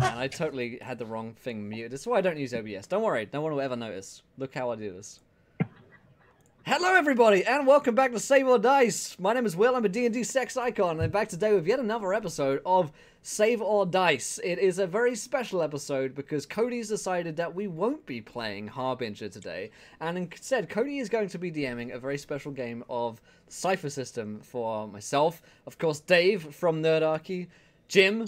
man, I totally had the wrong thing muted. That's why I don't use OBS. Don't worry, no one will ever notice. Look how I do this. Hello everybody, and welcome back to Save or Dice. My name is Will, I'm a D&D sex icon, and back today with yet another episode of Save or Dice. It is a very special episode because Cody's decided that we won't be playing Harbinger today, and instead Cody is going to be DMing a very special game of the Cypher system for myself, of course Dave from Nerdarchy, Jim,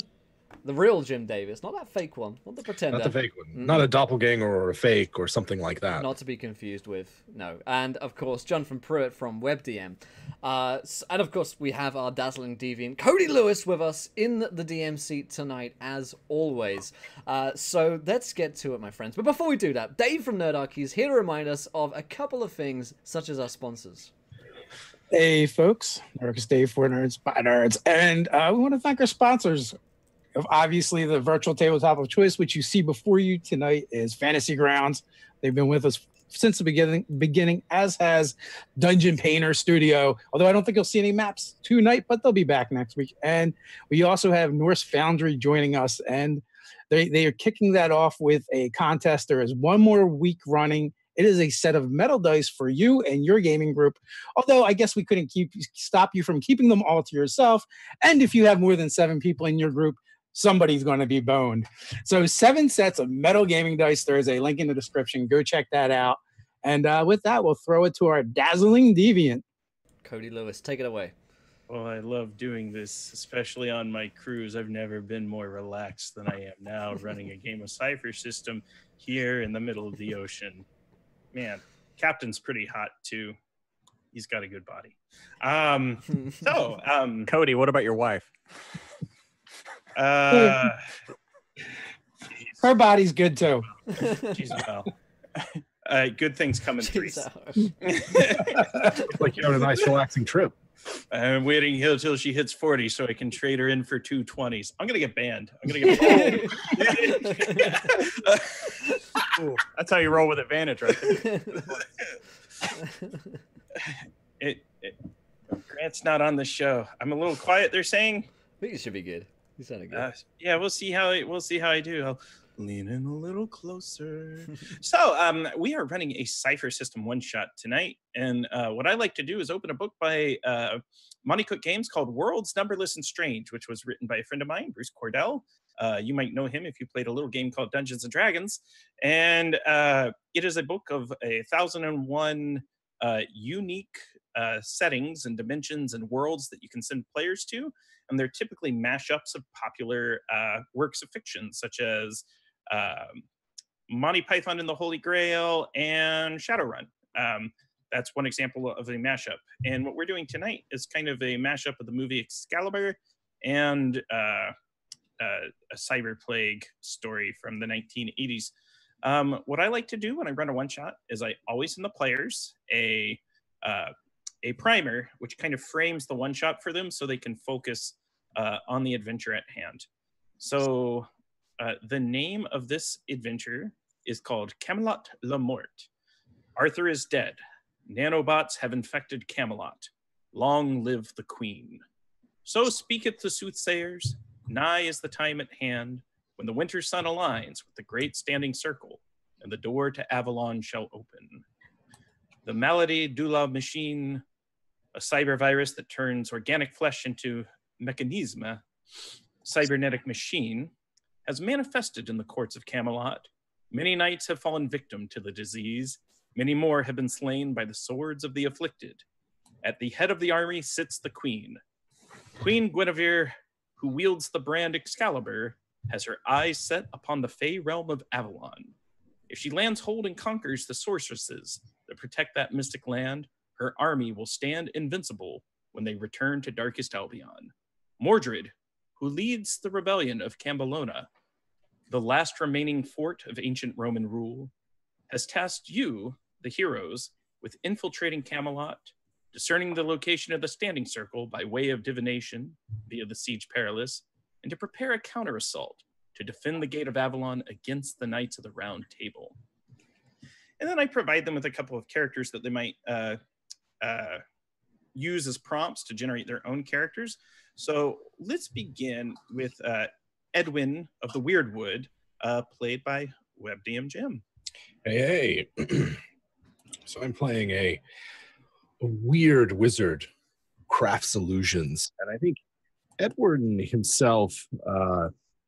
the real Jim Davis, not that fake one, not the pretender. Not the fake one. Not a doppelganger or a fake or something like that. Not to be confused with, no. And, of course, John from PRUITT from WebDM. And, of course, we have our dazzling deviant Cody Lewis with us in the DM seat tonight, as always. So let's get to it, my friends. But before we do that, Dave from Nerdarchy is here to remind us of a couple of things, such as our sponsors. Hey, folks. Nerds Dave for Nerds by Nerds. And we want to thank our sponsors. Obviously, the virtual tabletop of choice, which you see before you tonight, is Fantasy Grounds. They've been with us since the beginning, as has Dungeon Painter Studio. Although I don't think you'll see any maps tonight, but they'll be back next week. And we also have Norse Foundry joining us, and they are kicking that off with a contest. There is one more week running. It is a set of metal dice for you and your gaming group. Although I guess we couldn't stop you from keeping them all to yourself. And if you have more than 7 people in your group, somebody's going to be boned. So 7 sets of metal gaming dice. There's a link in the description. Go check that out. And with that, we'll throw it to our dazzling deviant. Cody Lewis, take it away. Well, I love doing this, especially on my cruise. I've never been more relaxed than I am now, running a game of Cypher system here in the middle of the ocean. Man, Captain's pretty hot, too. He's got a good body. Cody, what about your wife? Her body's good too. She's well. Good things come in threes. Like you're on a nice relaxing trip. I'm waiting here till she hits 40 so I can trade her in for 2 20s. I'm gonna get banned. I'm gonna get Ooh, that's how you roll with advantage, right there. Grant's not on the show. I'm a little quiet. They're saying. I think it should be good. He sounded good. Yeah, we'll see how I do. I'll lean in a little closer. So, we are running a Cypher system one-shot tonight, and what I like to do is open a book by Monte Games called Worlds Numberless and Strange, which was written by a friend of mine, Bruce Cordell. You might know him if you played a little game called Dungeons and Dragons, and it is a book of 1,001 unique settings and dimensions and worlds that you can send players to. And they're typically mashups of popular works of fiction, such as Monty Python and the Holy Grail and Shadowrun. That's one example of a mashup. And what we're doing tonight is kind of a mashup of the movie Excalibur and a cyber plague story from the 1980s. What I like to do when I run a one-shot is I always send the players a primer, which kind of frames the one-shot for them so they can focus on the adventure at hand. So the name of this adventure is called Camelot la Mort. Arthur is dead. Nano-bots have infected Camelot. Long live the queen. So speaketh the soothsayers, nigh is the time at hand, when the winter sun aligns with the great standing circle, and the door to Avalon shall open. The malady de la machine, a cyber virus that turns organic flesh into mechanisme, cybernetic machine, has manifested in the courts of Camelot. Many knights have fallen victim to the disease. Many more have been slain by the swords of the afflicted. At the head of the army sits the queen. Queen Guinevere, who wields the brand Excalibur, has her eyes set upon the fey realm of Avalon. If she lands hold and conquers the sorceresses that protect that mystic land, her army will stand invincible when they return to darkest Albion. Mordred, who leads the rebellion of Cambalona, the last remaining fort of ancient Roman rule, has tasked you, the heroes, with infiltrating Camelot, discerning the location of the standing circle by way of divination via the Siege Perilous, and to prepare a counter-assault to defend the Gate of Avalon against the Knights of the Round Table. And then I provide them with a couple of characters that they might use as prompts to generate their own characters. So let's begin with Edwin of the Weirdwood, played by WebDM Jim. Hey. So I'm playing a weird wizard, crafts illusions, and I think Edward himself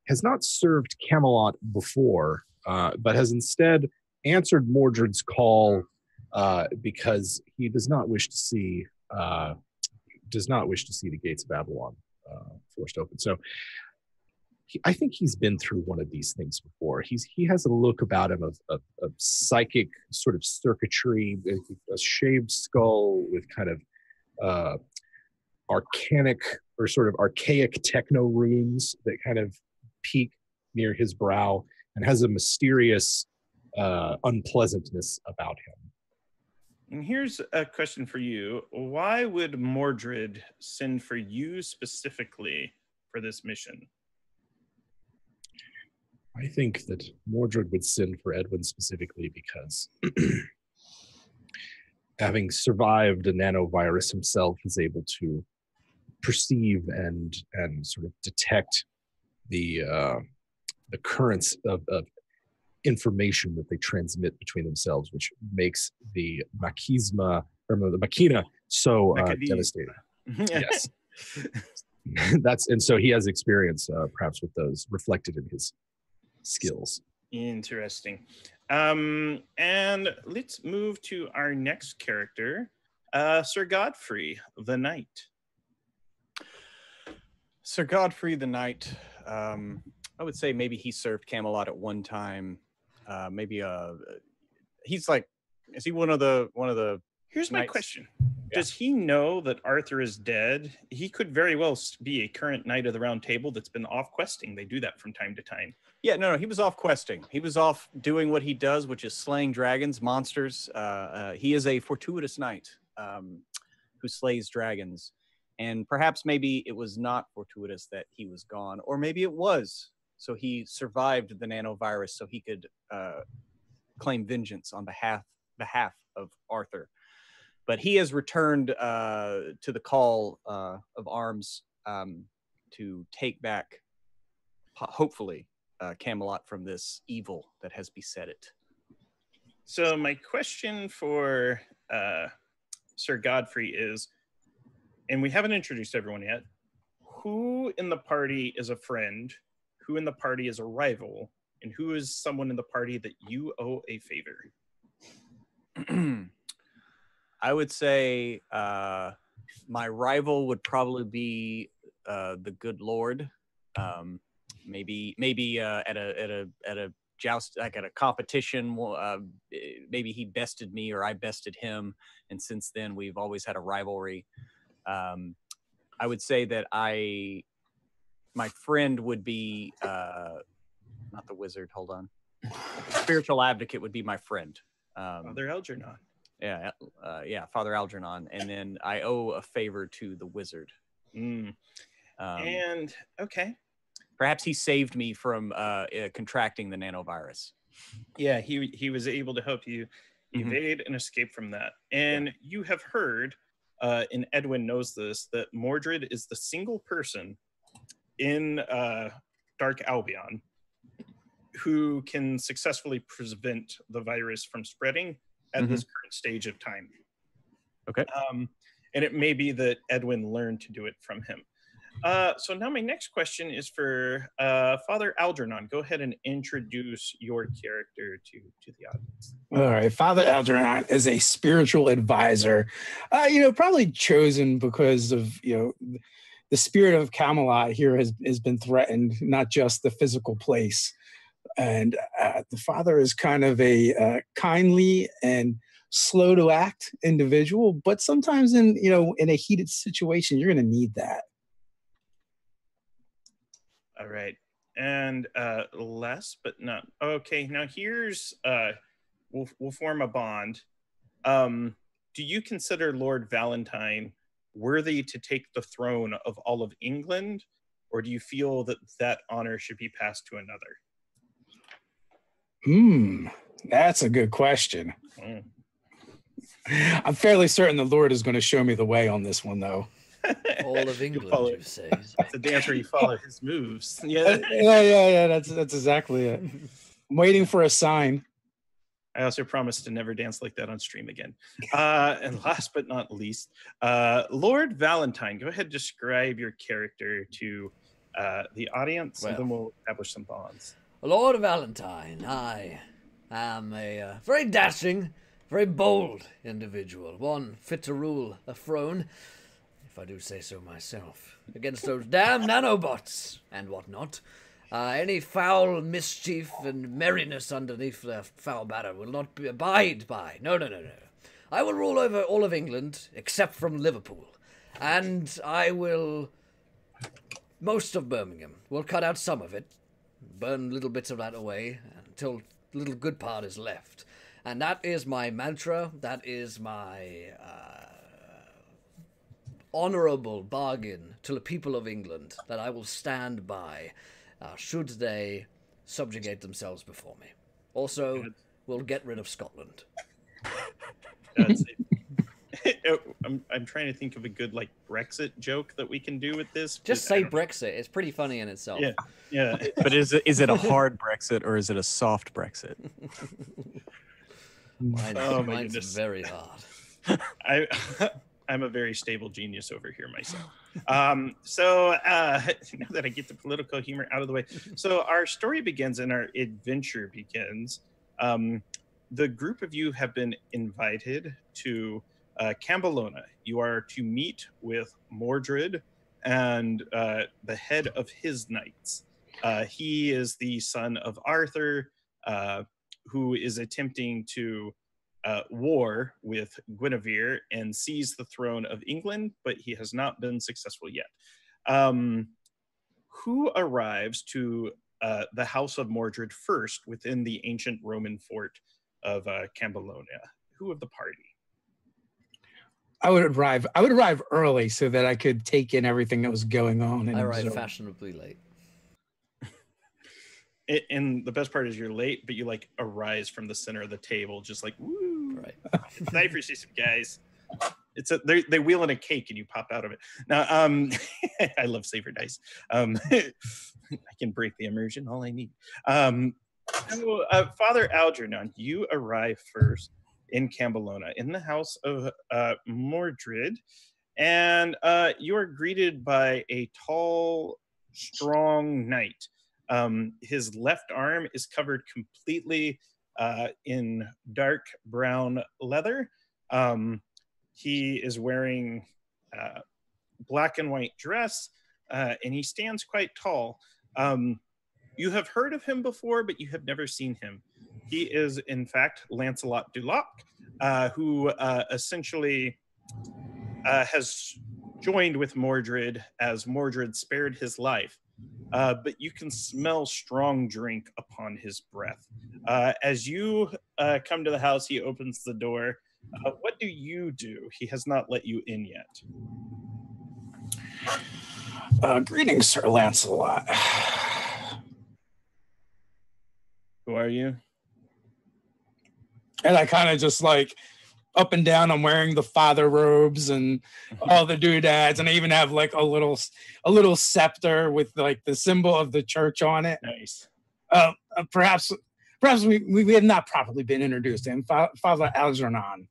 has not served Camelot before, but has instead answered Mordred's call because he does not wish to see the gates of Babylon forced open. So I think he's been through one of these things before. He has a look about him of psychic sort of circuitry, a shaved skull with kind of arcanic or sort of archaic techno runes that kind of peak near his brow, and has a mysterious unpleasantness about him. And here's a question for you. Why would Mordred send for you specifically for this mission? I think that Mordred would send for Edwin specifically because having survived a nanovirus himself, is able to perceive and sort of detect the currents of information that they transmit between themselves, which makes the machina so devastating. Yes. And so he has experience perhaps with those reflected in his skills. Interesting. And let's move to our next character, Sir Godfrey the Knight. Sir Godfrey the Knight, I would say maybe he served Camelot at one time. He's like, is he one of the Here's my knights? question. Yeah. Does he know that Arthur is dead? He could very well be a current Knight of the Round Table that's been off questing. They do that from time to time. Yeah, no, he was off questing. He was off doing what he does, which is slaying dragons, monsters. He is a fortuitous knight who slays dragons. And perhaps maybe it was not fortuitous that he was gone, or maybe it was. So he survived the nanovirus so he could claim vengeance on behalf of Arthur. But he has returned to the call of arms to take back, hopefully, Camelot from this evil that has beset it. So my question for Sir Godfrey is, and we haven't introduced everyone yet, who in the party is a friend, who in the party is a rival, and who is someone in the party that you owe a favor? I would say my rival would probably be the good Lord. Maybe at a joust, like at a competition, maybe he bested me or I bested him, and since then we've always had a rivalry. I would say that my friend would be not the wizard. Hold on, spiritual advocate would be my friend. Father Algernon. Yeah, Father Algernon, and then I owe a favor to the wizard. And okay, perhaps he saved me from contracting the nanovirus. Yeah, he was able to help you evade and escape from that. And you have heard, and Edwin knows this, that Mordred is the single person in Dark Albion who can successfully prevent the virus from spreading at this current stage of time. Okay. And it may be that Edwin learned to do it from him. So now my next question is for Father Algernon. Go ahead and introduce your character to the audience. All right. Father Algernon is a spiritual advisor, probably chosen because of, the spirit of Camelot here has been threatened, not just the physical place. And the father is kind of a kindly and slow to act individual, but sometimes in a heated situation, you're going to need that. All right. And last but not, okay, now here's, we'll form a bond. Do you consider Lord Valentine worthy to take the throne of all of England, or do you feel that honor should be passed to another? That's a good question. I'm fairly certain the Lord is going to show me the way on this one, though. All of England, you say? It's a dance where you follow his moves. Yeah. Yeah. That's exactly it. I'm waiting for a sign. I also promise to never dance like that on stream again. And last but not least, Lord Valentine, go ahead and describe your character to the audience, and then we'll establish some bonds. Lord Valentine, I am a very dashing, very bold individual, one fit to rule a throne, if I do say so myself, against those damn nanobots and whatnot. Any foul mischief and merriness underneath their foul banner will not be abide by. No. I will rule over all of England, except from Liverpool. And I will... most of Birmingham. We'll cut out some of it, burn little bits of that away, until the little good part is left. And that is my mantra. That is my honorable bargain to the people of England that I will stand by, should they subjugate themselves before me. Also, we'll get rid of Scotland. That's it. I'm trying to think of a good Brexit joke that we can do with this. Just say Brexit. It's pretty funny in itself. Yeah. But is it a hard Brexit or is it a soft Brexit? Mine's very hard. I'm a very stable genius over here myself. So now that I get the political humor out of the way, so our story begins and our adventure begins. The group of you have been invited to Camelot. You are to meet with Mordred and the head of his knights. He is the son of Arthur, who is attempting to war with Guinevere and seize the throne of England, but he has not been successful yet. Who arrives to the house of Mordred first within the ancient Roman fort of Camelot? Who of the party? I would arrive early so that I could take in everything that was going on. And I arrive fashionably late. And the best part is you're late, but you arise from the center of the table, just woo! Right. Cypher system, guys. They wheel in a cake and you pop out of it. Now, I love Cypher dice. I can break the immersion, all I need. Father Algernon, you arrive first in Camelot, in the house of Mordred, and you are greeted by a tall, strong knight. His left arm is covered completely in dark brown leather. He is wearing black and white dress, and he stands quite tall. You have heard of him before, but you have never seen him. He is, in fact, Lancelot du Lac, who essentially has joined with Mordred as Mordred spared his life. But you can smell strong drink upon his breath. As you come to the house, he opens the door. What do you do? He has not let you in yet. Greetings, Sir Lancelot. Who are you? And I kind of just up and down, I'm wearing the father robes and all the doodads, and I even have a little scepter with the symbol of the church on it. Nice. Perhaps we have not properly been introduced. And Father Algernon,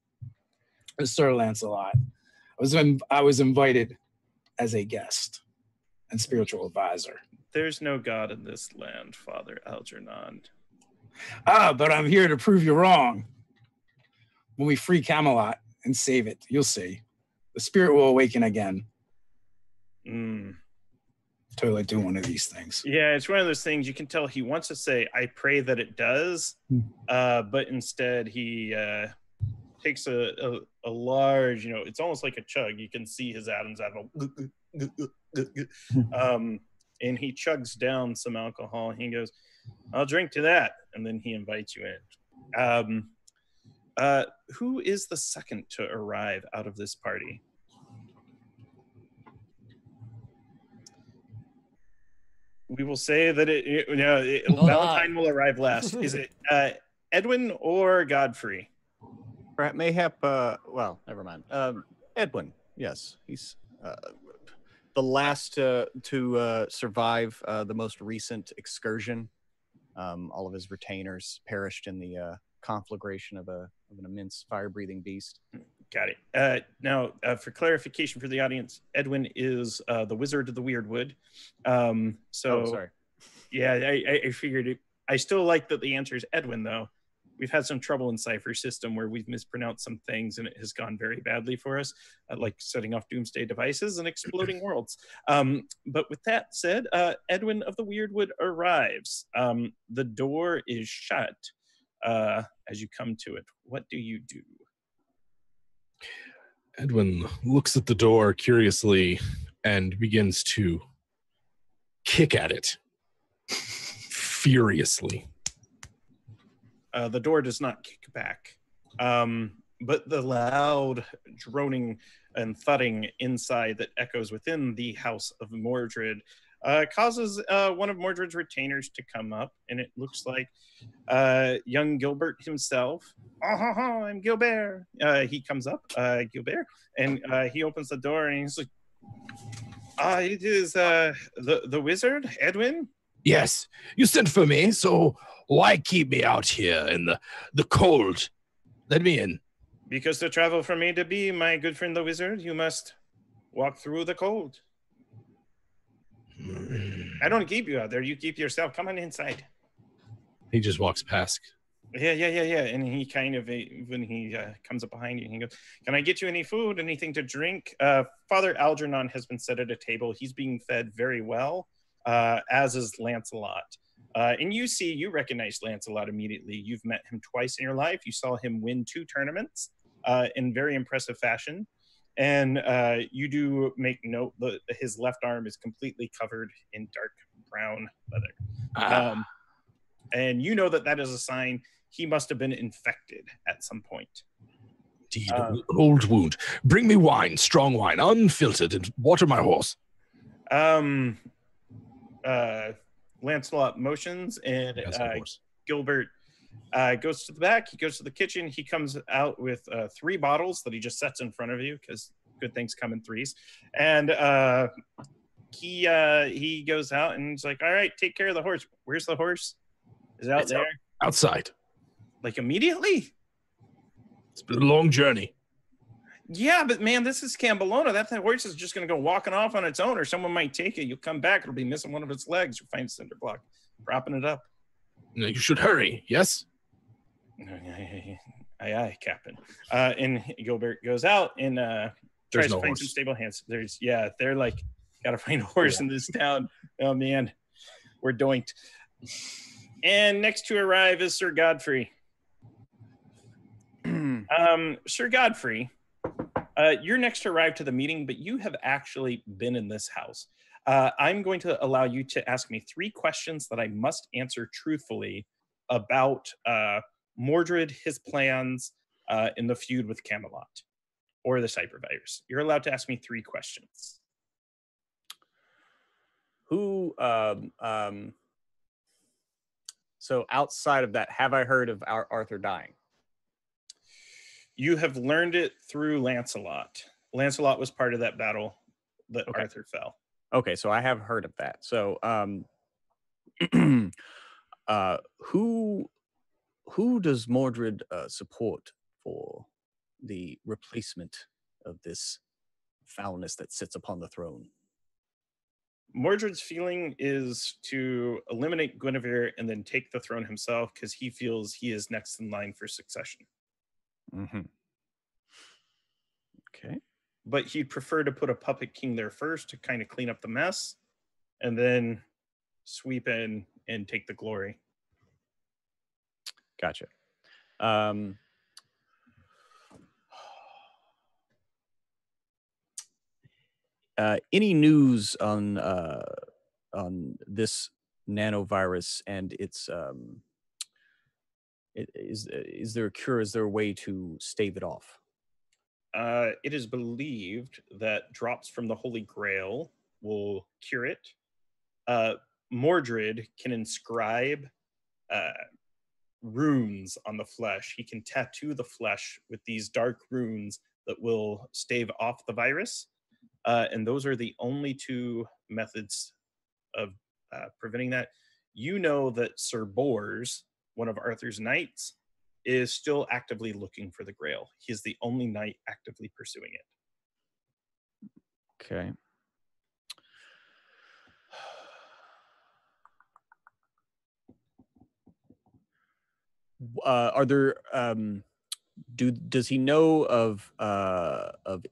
Sir Lancelot, I was invited as a guest and spiritual advisor. There's no God in this land, Father Algernon. But I'm here to prove you wrong. When we free Camelot and save it, you'll see. The spirit will awaken again. Totally do one of these things. Yeah, it's one of those things you can tell he wants to say, I pray that it does, but instead he takes a large, it's almost like a chug. You can see his atoms out of and he chugs down some alcohol and he goes, I'll drink to that. And then he invites you in. Who is the second to arrive out of this party? We will say that Valentine will arrive last. Is it Edwin or Godfrey? Mayhap, well, never mind. Edwin, yes. He's the last to survive the most recent excursion. All of his retainers perished in the conflagration of an immense fire-breathing beast. Got it. Now, for clarification for the audience, Edwin is the Wizard of the Weirdwood. Oh, sorry. Yeah, I figured it. I still like that the answer is Edwin, though. We've had some trouble in Cypher system where we've mispronounced some things and it has gone very badly for us, like setting off doomsday devices and exploding worlds. But with that said, Edwin of the Weirdwood arrives. The door is shut as you come to it. What do you do? Edwin looks at the door curiously and begins to kick at it furiously. The door does not kick back, but the loud droning and thudding inside that echoes within the house of Mordred causes one of Mordred's retainers to come up, and it looks like young Gilbert himself. I'm Gilbert. He comes up, Gilbert, and he opens the door, and he's like, it is the wizard, Edwin? Yes, you sent for me, so why keep me out here in the cold? Let me in. Because to travel from A to B, my good friend the wizard, you must walk through the cold. I don't keep you out there. You keep yourself. Come on inside. He just walks past. Yeah. And he kind of, when he comes up behind you, he goes, can I get you any food, anything to drink? Father Algernon has been set at a table. He's being fed very well, as is Lancelot. And you recognize Lancelot immediately. You've met him twice in your life. You saw him win 2 tournaments in very impressive fashion. And you do make note that his left arm is completely covered in dark brown leather. And you know that is a sign he must have been infected at some point. Indeed, old wound. Bring me wine, strong wine, unfiltered, and water my horse. Lancelot motions, and Gilbert goes to the back. He goes to the kitchen. He comes out with 3 bottles that he just sets in front of you because good things come in 3s. And he goes out and he's like, all right, take care of the horse. Where's the horse? Is it out there? Outside. Like immediately? It's been a long journey. Yeah, but man, this is Camelot. That horse is just going to go walking off on its own, or someone might take it. You'll come back. It'll be missing one of its legs. You'll find cinder block, propping it up. No, you should hurry, yes? Aye, Captain. And Gilbert goes out and tries to find some stable hands. They're like, gotta find a horse in this town. Oh, man, we're doinked. And next to arrive is Sir Godfrey. Sir Godfrey, you're next to arrive to the meeting, but you have actually been in this house. I'm going to allow you to ask me 3 questions that I must answer truthfully about Mordred, his plans, in the feud with Camelot, or the Cypher virus. You're allowed to ask me 3 questions. So outside of that, have I heard of Arthur dying? You have learned it through Lancelot. Lancelot was part of that battle that Arthur fell. Okay, so I have heard of that. So who does Mordred support for the replacement of this foulness that sits upon the throne? Mordred's feeling is to eliminate Guinevere and then take the throne himself because he feels he is next in line for succession. Mm-hmm. Okay. But he'd prefer to put a puppet king there first to kind of clean up the mess and then sweep in and take the glory. Gotcha. Any news on this nanovirus and its is there a cure? Is there a way to stave it off? It is believed that drops from the Holy Grail will cure it. Mordred can inscribe runes on the flesh. He can tattoo the flesh with these dark runes that will stave off the virus. and those are the only two methods of preventing that. You know that Sir Bors, one of Arthur's knights, is still actively looking for the Grail. He is the only knight actively pursuing it. Okay. Are there does he know of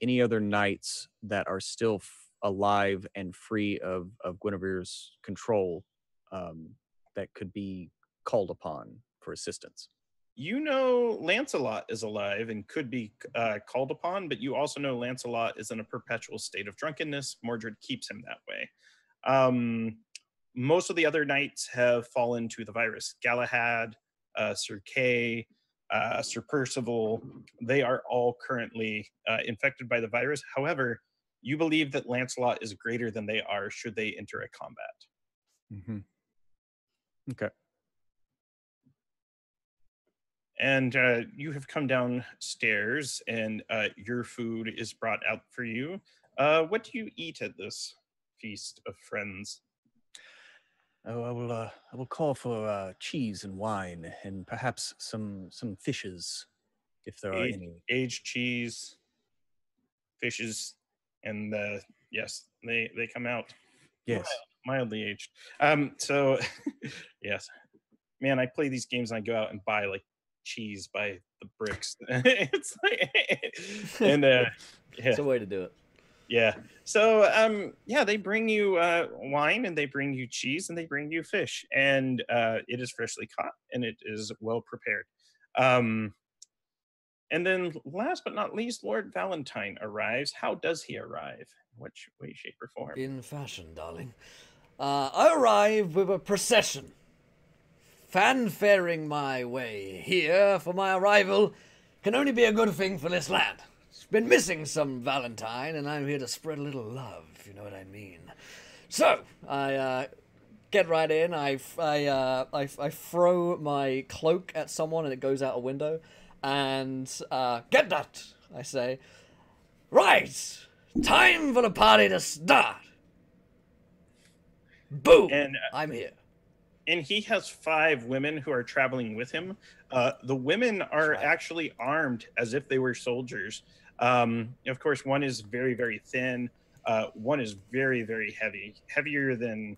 any other knights that are still alive and free of Guinevere's control that could be called upon for assistance? You know Lancelot is alive and could be called upon, but you also know Lancelot is in a perpetual state of drunkenness. Mordred keeps him that way. Most of the other knights have fallen to the virus. Galahad, Sir Kay, Sir Percival, they are all currently infected by the virus. However, you believe that Lancelot is greater than they are should they enter a combat. Mm-hmm. Okay. And you have come downstairs, and your food is brought out for you. What do you eat at this feast of friends? Oh, I will call for cheese and wine, and perhaps some fishes, if there are any. Aged cheese, fishes, and yes, they come out. Yes, mildly aged. So yes, man, I play these games and I go out and buy like cheese by the bricks. It's like, and yeah, It's a way to do it. yeah. So yeah, they bring you wine, and they bring you cheese, and they bring you fish, and it is freshly caught and it is well prepared. And then last but not least, Lord Valentine arrives. How does he arrive? What way, shape, or form? In fashion, darling. I arrive with a procession, fanfaring my way here, for my arrival can only be a good thing for this land. It's been missing some Valentine, and I'm here to spread a little love, if you know what I mean. So, I get right in, I throw my cloak at someone, and it goes out a window, and get that, I say. Right, time for the party to start. Boom, and I'm here. And he has 5 women who are traveling with him. The women are actually armed as if they were soldiers. Of course, one is very, very thin. One is very, very heavy, heavier than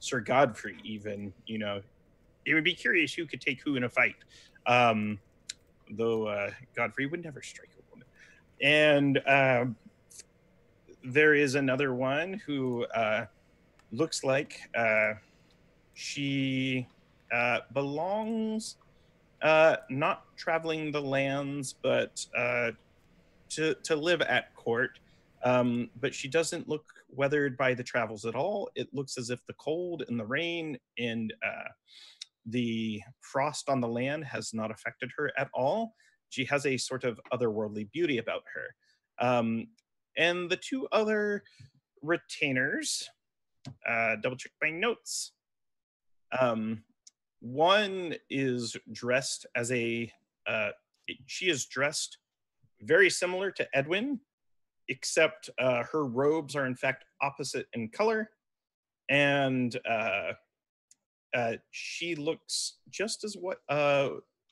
Sir Godfrey even. You know, it would be curious who could take who in a fight. Though Godfrey would never strike a woman. And there is another one who looks like she belongs not traveling the lands, but to live at court. But she doesn't look weathered by the travels at all. It looks as if the cold and the rain and the frost on the land has not affected her at all. She has a sort of otherworldly beauty about her. And the 2 other retainers, double check my notes. One is dressed as she is dressed very similar to Edwin, except her robes are in fact opposite in color. And she looks just as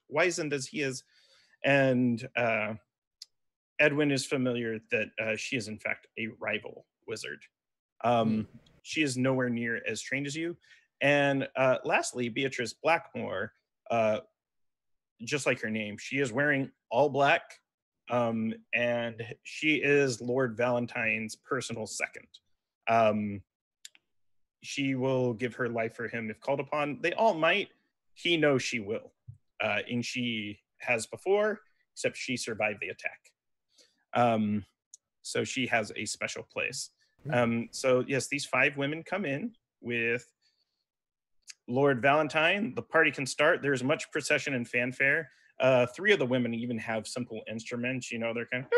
wizened as he is. And Edwin is familiar that she is in fact a rival wizard. She is nowhere near as trained as you. And lastly, Beatrice Blackmore, just like her name, she is wearing all black, and she is Lord Valentine's personal second. She will give her life for him if called upon. They all might. He knows she will, and she has before, except she survived the attack. So she has a special place. So yes, these 5 women come in with Lord Valentine. The party can start. There's much procession and fanfare. 3 of the women even have simple instruments. You know, they're kind of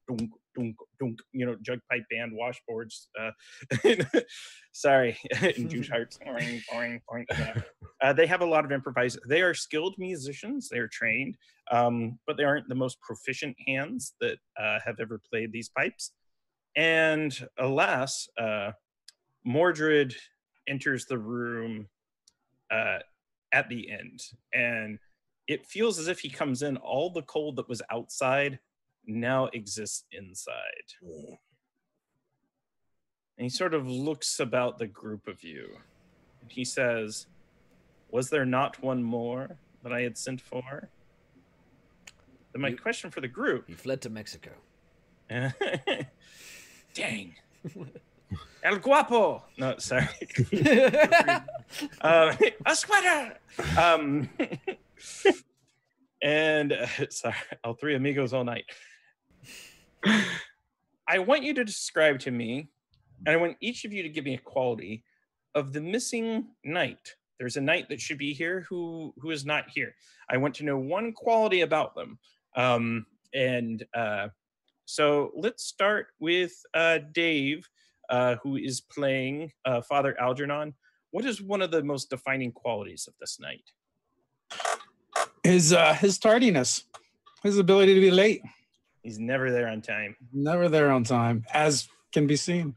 dunk, dunk, dunk, you know, jug pipe band, washboards. Sorry, and juice hearts. Boing, boing, boing. Yeah. They have a lot of improvised. They are skilled musicians. They are trained, but they aren't the most proficient hands that have ever played these pipes. And alas, Mordred enters the room at the end, and it feels as if he comes in, all the cold that was outside now exists inside. And he sort of looks about the group of you, and he says, "Was there not one more that I had sent for?" Then my question for the group... He fled to Mexico. Dang. El Guapo! No, sorry. A sweater! Sorry, El Three Amigos all night. I want you to describe to me, and I want each of you to give me a quality of the missing knight. There's a knight that should be here who is not here. I want to know one quality about them. So let's start with Dave, who is playing Father Algernon. What is one of the most defining qualities of this knight? His tardiness, his ability to be late. He's never there on time. Never there on time, as can be seen.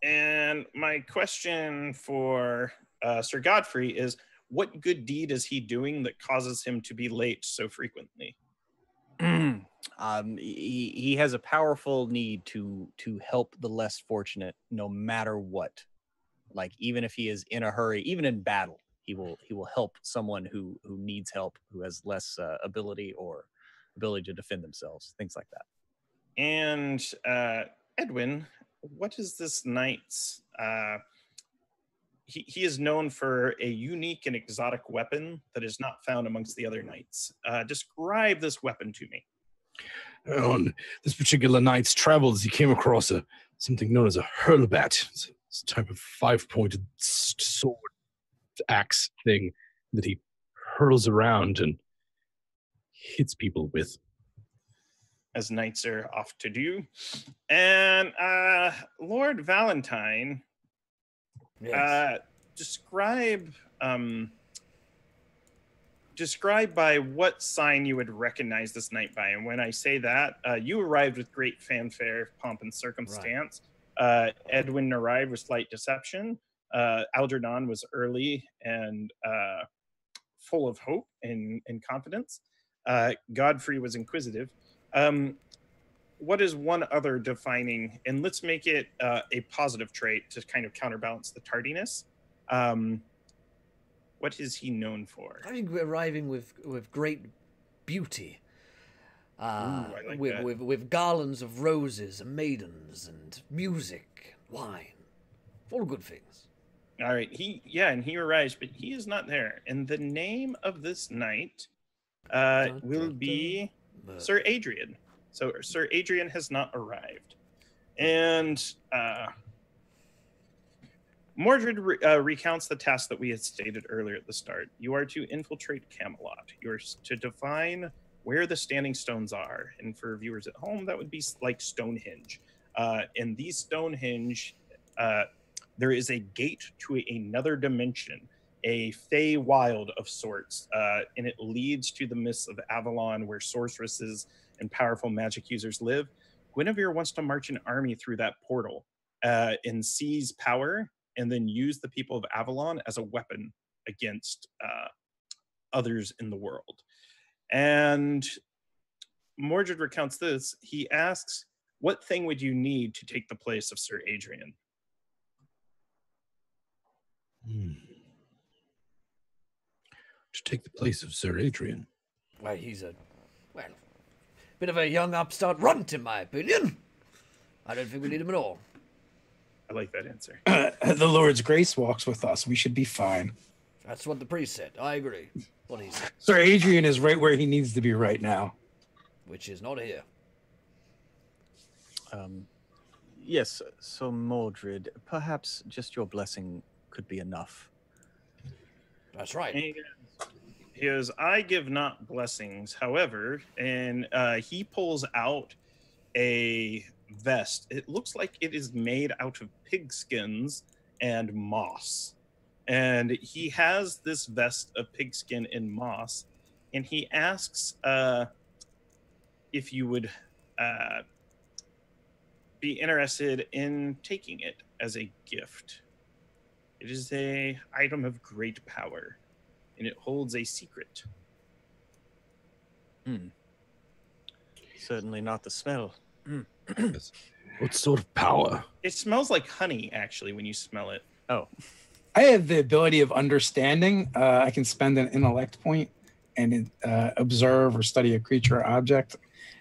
And my question for Sir Godfrey is, what good deed is he doing that causes him to be late so frequently? He has a powerful need to help the less fortunate, no matter what. Like, even if he is in a hurry, even in battle, he will help someone who needs help, who has less ability to defend themselves, things like that. And Edwin, what is this knight's? He is known for a unique and exotic weapon that is not found amongst the other knights. Describe this weapon to me. On this particular night's travels, he came across something known as a hurlbat. It's a type of 5-pointed sword axe thing that he hurls around and hits people with. As knights are off to do. And Lord Valentine, Yes. Describe by what sign you would recognize this knight by. And when I say that, you arrived with great fanfare, pomp, and circumstance. Right. Edwin arrived with slight deception. Algernon was early and full of hope and confidence. Godfrey was inquisitive. What is one other defining, and let's make it a positive trait to kind of counterbalance the tardiness. What is he known for? I think we're arriving with great beauty. I like that. With garlands of roses and maidens and music, wine. All good things. All right. He arrives, but he is not there. And the name of this knight will be Sir Adrian. So Sir Adrian has not arrived. And Mordred recounts the task that we had stated earlier at the start. You are to infiltrate Camelot. You are to define where the standing stones are. And for viewers at home, that would be like Stonehenge. In these Stonehenge, there is a gate to another dimension, a Fey Wild of sorts, and it leads to the mists of Avalon, where sorceresses and powerful magic users live. Guinevere wants to march an army through that portal and seize power, and then use the people of Avalon as a weapon against others in the world. And Mordred recounts this. He asks, what thing would you need to take the place of Sir Adrian? To take the place of Sir Adrian? Why, he's bit of a young upstart runt, in my opinion. I don't think we need him at all. I like that answer. The Lord's grace walks with us. We should be fine. That's what the priest said. I agree. What he said. Sir Adrian is right where he needs to be right now. Which is not here. Yes, so Mordred, perhaps just your blessing could be enough. That's right. His I give not blessings, however, and he pulls out a vest. It looks like it is made out of pigskins and moss. And he has this vest of pigskin and moss, and he asks if you would be interested in taking it as a gift. It is a item of great power, and it holds a secret. Certainly not the smell. What sort of power? It smells like honey, actually, when you smell it. Oh, I have the ability of understanding. I can spend an intellect point and observe or study a creature or object.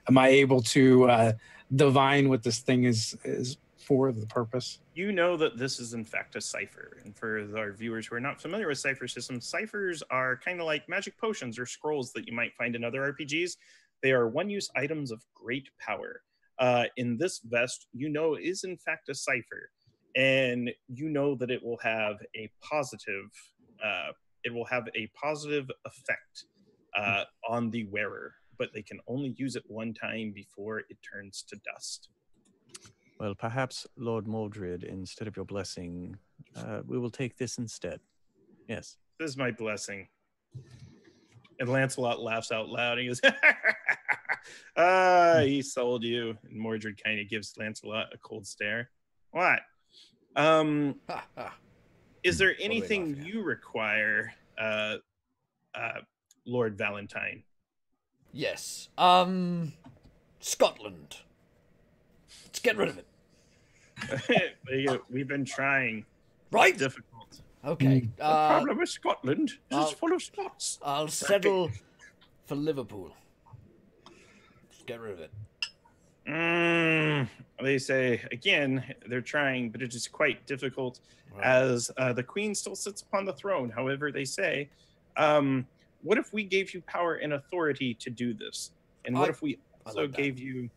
Am I able to divine what this thing is for, the purpose? You know that this is in fact a cipher. And for our viewers who are not familiar with cipher systems, ciphers are kind of like magic potions or scrolls that you might find in other RPGs. They are one-use items of great power. In this vest, you know, is in fact a cipher, and you know that it will have a positive effect on the wearer, but they can only use it one time before it turns to dust. well, perhaps Lord Mordred, instead of your blessing, we will take this instead. Yes. This is my blessing. And Lancelot laughs out loud. And he goes, he sold you. And Mordred kind of gives Lancelot a cold stare. What? Is there anything you require, Lord Valentine? Yes. Scotland. Let's get rid of it. We've been trying. Right? Difficult. Okay. The problem with Scotland is it's full of Scots. I'll settle for Liverpool. Let's get rid of it. They say, again, they're trying, but it is quite difficult as the queen still sits upon the throne. However, they say, what if we gave you power and authority to do this? And what if we also gave you...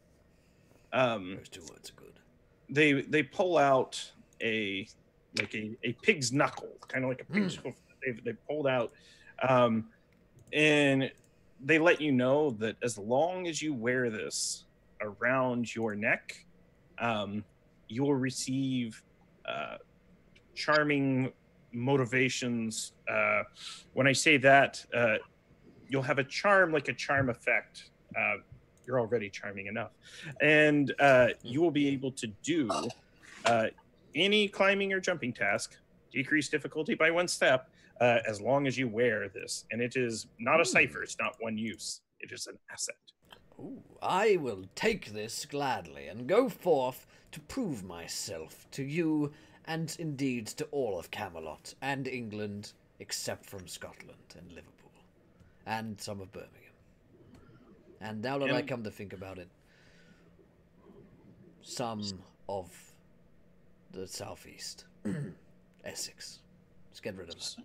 Those two words are good. They pull out a pig's knuckle, kind of like a pig's hoof. They pulled out, and they let you know that as long as you wear this around your neck, you will receive charming motivations. When I say that, you'll have a charm, like a charm effect. You're already charming enough, and you will be able to do any climbing or jumping task, decrease difficulty by 1 step, as long as you wear this. And it is not a cipher. It's not one use. It is an asset. Ooh, I will take this gladly and go forth to prove myself to you and indeed to all of Camelot and England, except from Scotland and Liverpool and some of Birmingham. And now that I come to think about it, some of the southeast, Essex. Let's get rid of it.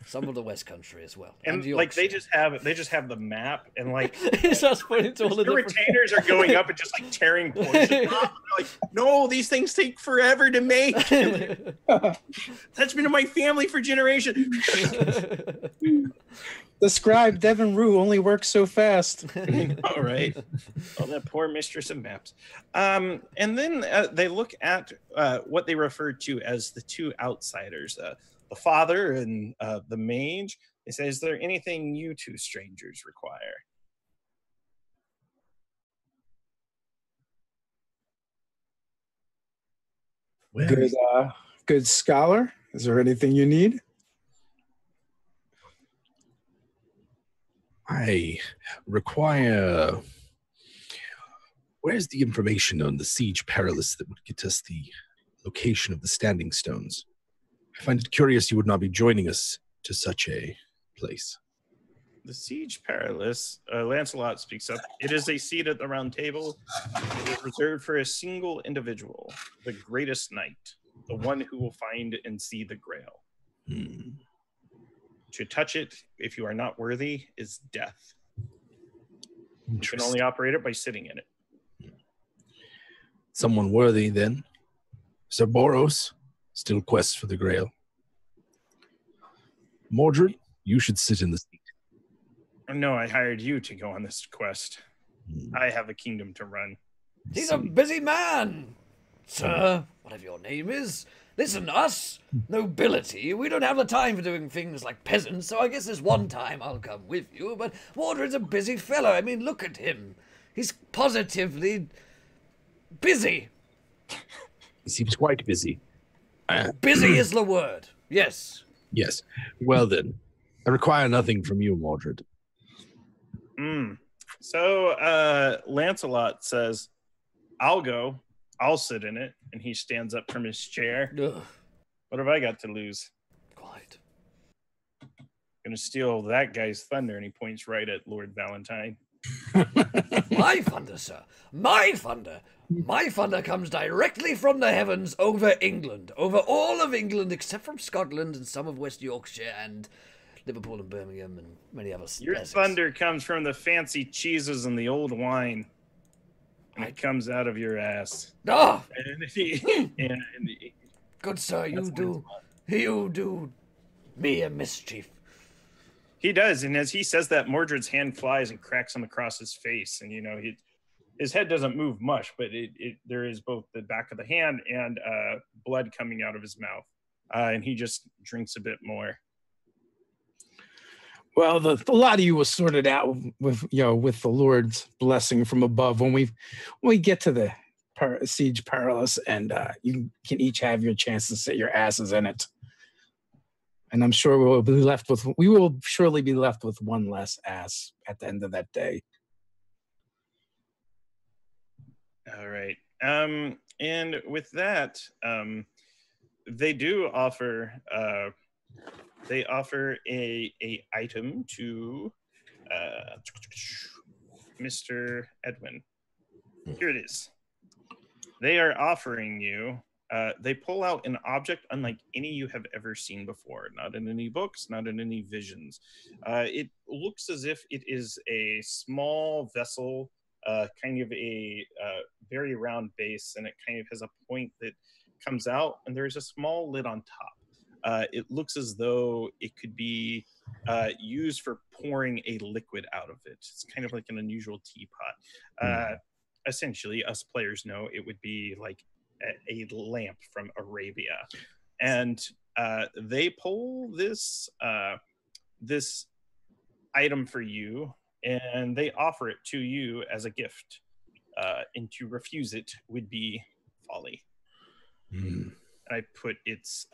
Some of the West Country as well, and like they just have the map, and like it's just pointing to all the retainers are going up and just like tearing portions off. Like, no, these things take forever to make. That's been in my family for generations. The scribe Devin Rue only works so fast. All right. Oh, that poor mistress of maps. And then they look at what they refer to as the two outsiders, the father and the mage. They say, is there anything you two strangers require? Good scholar. Is there anything you need? I require... Where's the information on the Siege Perilous that would get us the location of the Standing Stones? I find it curious you would not be joining us to such a place. The Siege Perilous, Lancelot speaks up. It is a seat at the round table. It is reserved for a single individual, the greatest knight, the one who will find and see the Grail. To touch it, if you are not worthy, is death. You can only operate it by sitting in it. Someone worthy, then. Sir Boros still quests for the Grail. Mordred, you should sit in the seat. No, I hired you to go on this quest. I have a kingdom to run. He's a busy man, sir, whatever your name is. Listen, us, nobility, we don't have the time for doing things like peasants, so I guess this one time I'll come with you, but Mordred's a busy fellow. I mean, look at him. He's positively busy. He seems quite busy. Busy is the word. Yes. Yes. Well then, I require nothing from you, Mordred. So Lancelot says, I'll go. I'll sit in it. And he stands up from his chair. Ugh. What have I got to lose? Quite. Gonna steal that guy's thunder. And he points right at Lord Valentine. My thunder, sir. My thunder. My thunder comes directly from the heavens over England. Over all of England except from Scotland and some of West Yorkshire and Liverpool and Birmingham and many other Your thunder comes from the fancy cheeses and the old wine. And it comes out of your ass. Ah! And Good sir, you do me a mischief. he does, and as he says that, Mordred's hand flies and cracks him across his face, and his head doesn't move much, but there is both the back of the hand and blood coming out of his mouth, and he just drinks a bit more. Well, a lot of you was sorted out with the Lord's blessing from above. When we get to the Siege Perilous, and you can each have your chance to sit your asses in it. And I'm sure we will surely be left with one less ass at the end of that day. All right. And with that, they do offer a item to Mr. Edwin. Here it is. They are offering you, they pull out an object unlike any you have ever seen before, not in any books, not in any visions. It looks as if it is a small vessel, kind of a very round base, and it kind of has a point that comes out, and there's a small lid on top. It looks as though it could be used for pouring a liquid out of it. It's kind of like an unusual teapot. Essentially, us players know it would be like a lamp from Arabia. And they pull this this item for you, and they offer it to you as a gift. And to refuse it would be folly. I put its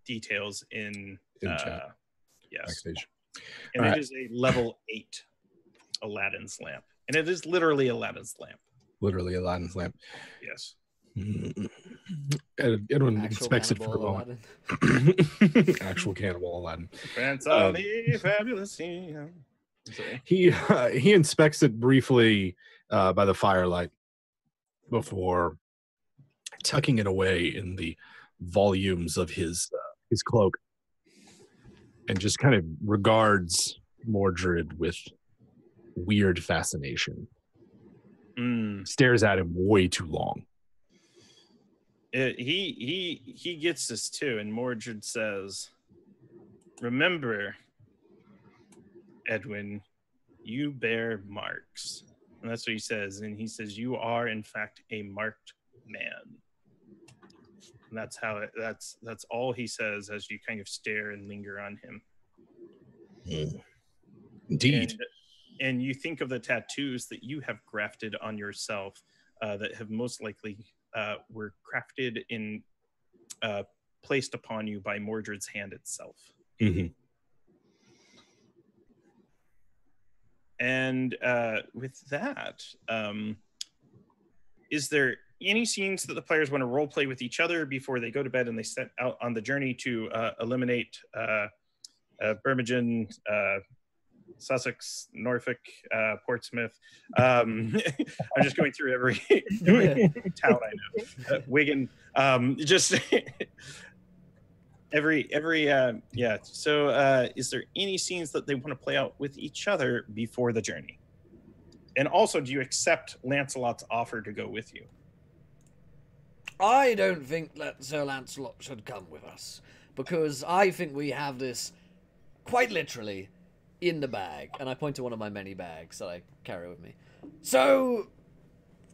details in chat. Yes. Backstage. And All it right. is a level 8 Aladdin's lamp. And it is literally Aladdin's lamp. Literally Aladdin's lamp. Yes. Edwin Actual inspects it for a cannibal moment. Aladdin. Actual cannibal Aladdin. Prince of the Fabulous. He inspects it briefly by the firelight before tucking it away in the volumes of his cloak, and just kind of regards Mordred with weird fascination. Stares at him way too long. He gets this too, and Mordred says, "Remember, Edwin, you bear marks." And that's what he says. And he says, "You are in fact a marked man." And that's how that's all he says as you kind of stare and linger on him. Indeed. And you think of the tattoos that you have grafted on yourself that have most likely were crafted in placed upon you by Mordred's hand itself. And with that, is there any scenes that the players want to role play with each other before they go to bed and they set out on the journey to eliminate Birmingham, Sussex, Norfolk, Portsmouth? I'm just going through every town I know. Wigan, just every yeah. So is there any scenes that they want to play out with each other before the journey? And also, do you accept Lancelot's offer to go with you? I don't think that Sir Lancelot should come with us, because I think we have this, quite literally, in the bag. And I point to one of my many bags that I carry with me. So,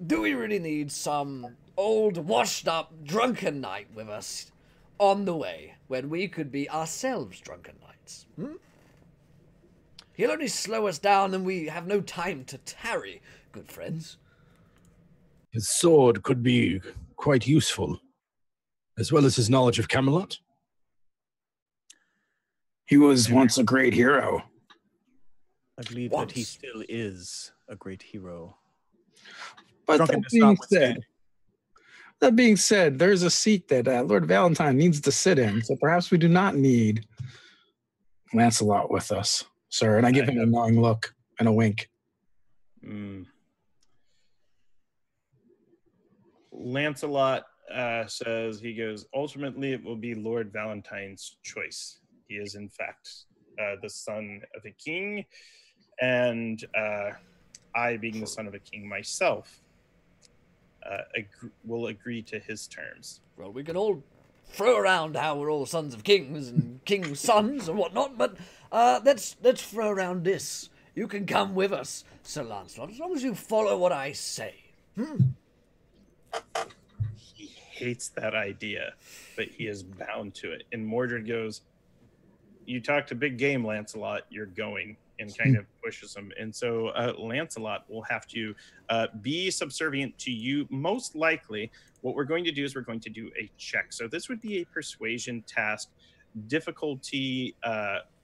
do we really need some old, washed-up, drunken knight with us on the way, when we could be ourselves drunken knights? He'll only slow us down, and we have no time to tarry, good friends. His sword could be quite useful, as well as his knowledge of Camelot. He was once a great hero. I believe that he still is a great hero. But Drunkenness that being said, there's a seat that Lord Valentine needs to sit in, so perhaps we do not need Lancelot with us, sir. And I give him a knowing look and a wink. Lancelot says, he goes, ultimately it will be Lord Valentine's choice. He is in fact the son of a king, and I, being the son of a king myself, will agree to his terms. Well, we can all throw around how we're all sons of kings and kings' sons and whatnot, but let's throw around this. You can come with us, Sir Lancelot, as long as you follow what I say. He hates that idea, but he is bound to it. And Mordred goes, you talked a big game, Lancelot, you're going, and kind of pushes him. And so Lancelot will have to be subservient to you. Most likely, what we're going to do is we're going to do a check. So this would be a persuasion task, difficulty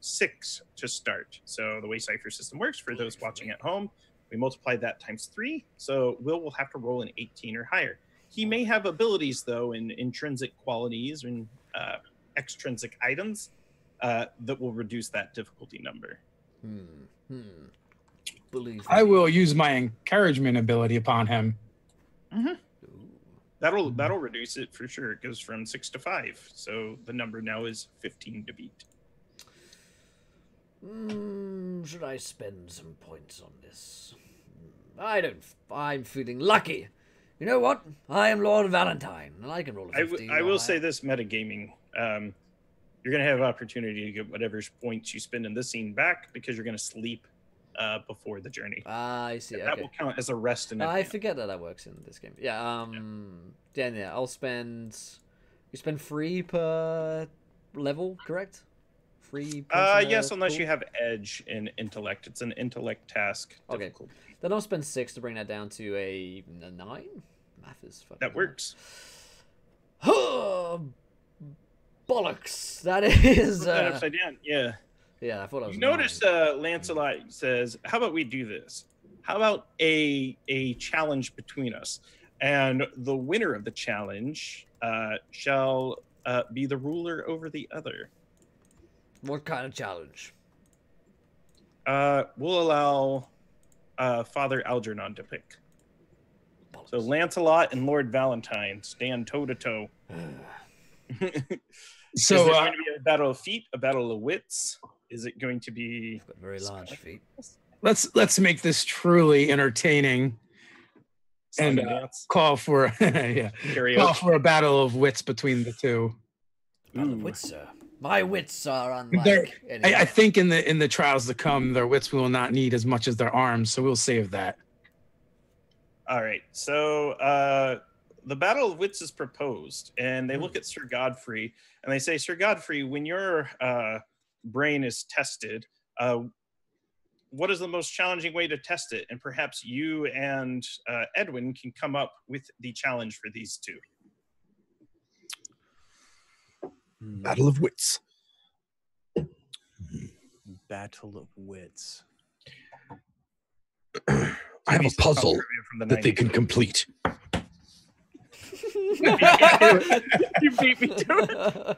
6 to start. So the way Cypher system works, for those watching at home, we multiply that times 3. So will have to roll an 18 or higher. He may have abilities, though, in intrinsic qualities and extrinsic items that will reduce that difficulty number. I will use my encouragement ability upon him. That'll reduce it for sure. It goes from 6 to 5. So the number now is 15 to beat. Should I spend some points on this? I'm feeling lucky. You know what? I am Lord Valentine, and I can roll a 15. I will say this, metagaming. You're going to have opportunity to get whatever points you spend in this scene back, because you're going to sleep before the journey. I see. That will count as a rest in I forget that works in this game. Yeah. I'll spend. You spend 3 per level, correct? 3. Yes, unless you have edge in intellect. It's an intellect task. Okay, cool. Then I'll spend 6 to bring that down to a 9. Math is fucking. That works. Bollocks! That is. That upside down. Yeah. Yeah, I thought I was. You notice Lancelot says, "How about we do this? How about a challenge between us, and the winner of the challenge shall be the ruler over the other." What kind of challenge? We'll allow Father Algernon to pick. Bollocks. So Lancelot and Lord Valentine stand toe to toe. So is it going to be a battle of feet, a battle of wits? Is it going to be very large feet? Let's make this truly entertaining and call for call for a battle of wits between the two. Battle of wits, sir. My wits are unlike. I think in the trials to come, their wits will not need as much as their arms, so we'll save that. All right. So the battle of wits is proposed, and they look at Sir Godfrey and they say, Sir Godfrey, when your brain is tested, what is the most challenging way to test it? And perhaps you and Edwin can come up with the challenge for these two. Battle of wits. Battle of wits. I have a puzzle that they can complete. You beat me to it.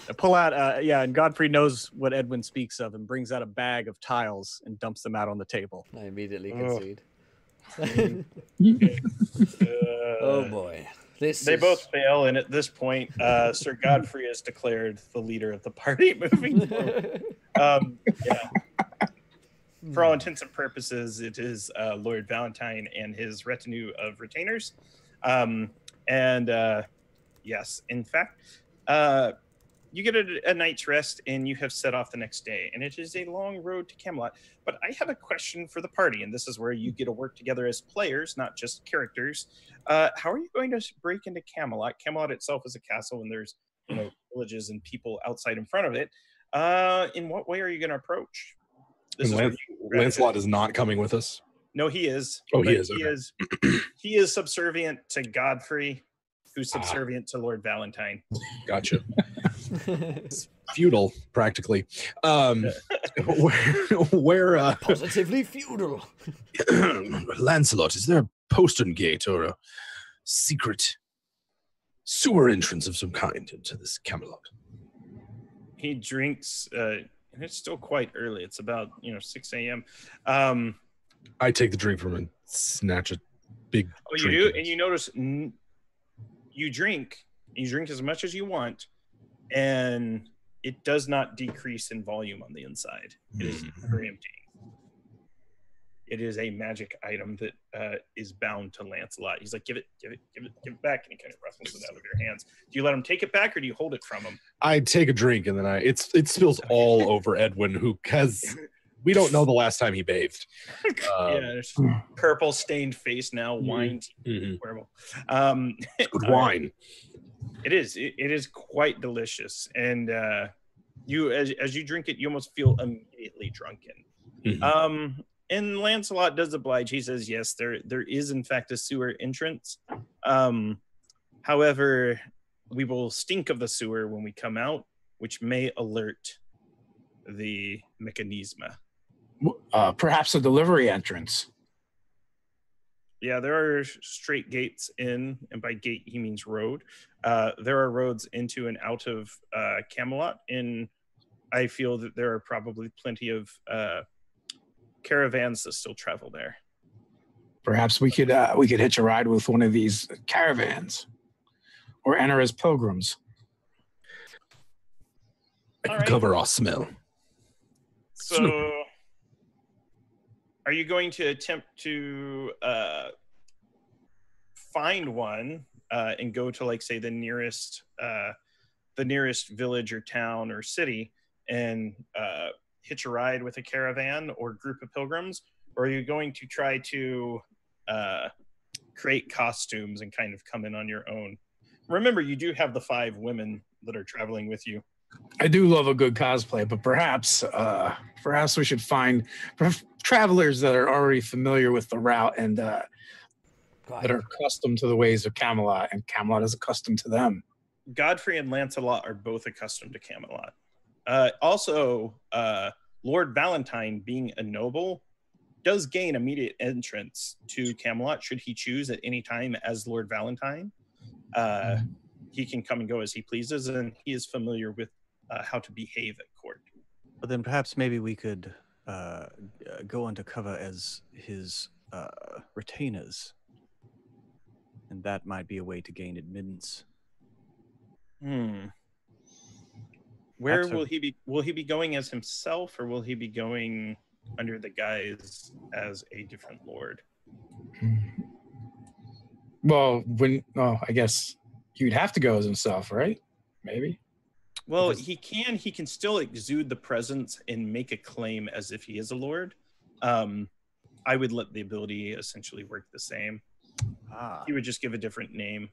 I pull out, and Godfrey knows what Edwin speaks of and brings out a bag of tiles and dumps them out on the table. I immediately concede. Oh boy. They both fail, and at this point, Sir Godfrey is declared the leader of the party moving forward. For all intents and purposes, it is Lord Valentine and his retinue of retainers. Yes, in fact, you get a night's rest, and you have set off the next day, and it is a long road to Camelot. But I have a question for the party, and this is where you get to work together as players, not just characters. How are you going to break into Camelot? Camelot itself is a castle, and there's villages and people outside in front of it. In what way are you going to approach? This And is Lancelot is not coming with us. No, he is. Oh, he But is. He Okay. is. He is subservient to Godfrey, who's subservient to Lord Valentine. Gotcha. Feudal, practically. Where Positively feudal. Lancelot, is there a postern gate or a secret sewer entrance of some kind into this Camelot? He drinks, and it's still quite early. It's about 6 a.m. I take the drink from him and snatch a big. Oh, you drink do, of it. and you notice you drink as much as you want, and it does not decrease in volume on the inside. It is never empty. It is a magic item that is bound to Lancelot. He's like, give it back, and he kind of rustles it out of your hands. Do you let him take it back, or do you hold it from him? I take a drink and then it spills all over Edwin, who has. We don't know the last time he bathed. There's purple stained face now, wine. Horrible. It's good wine. It is. It is quite delicious, and you as you drink it, you almost feel immediately drunken. And Lancelot does oblige. He says, yes, there is in fact a sewer entrance. However, we will stink of the sewer when we come out, which may alert the mechanisma. Perhaps a delivery entrance. Yeah, there are straight gates in, and by gate he means road. There are roads into and out of Camelot, and I feel that there are probably plenty of caravans that still travel there. Perhaps we could hitch a ride with one of these caravans, or enter as pilgrims. I can cover our smell. So, are you going to attempt to find one and go to, like, say, the nearest village or town or city and hitch a ride with a caravan or group of pilgrims, or are you going to try to create costumes and kind of come in on your own? Remember, you do have the 5 women that are traveling with you. I do love a good cosplay, but perhaps we should find travelers that are already familiar with the route and that are accustomed to the ways of Camelot, and Camelot is accustomed to them. Godfrey and Lancelot are both accustomed to Camelot. Also, Lord Valentine, being a noble, does gain immediate entrance to Camelot should he choose at any time as Lord Valentine. He can come and go as he pleases, and he is familiar with how to behave at court. But then perhaps maybe we could go undercover as his retainers, and that might be a way to gain admittance. Where will he be? Will he be going as himself, or will he be going under the guise as a different lord? Well, I guess you'd have to go as himself, right? Maybe. Well, he can still exude the presence and make a claim as if he is a lord. I would let the ability essentially work the same. He would just give a different name.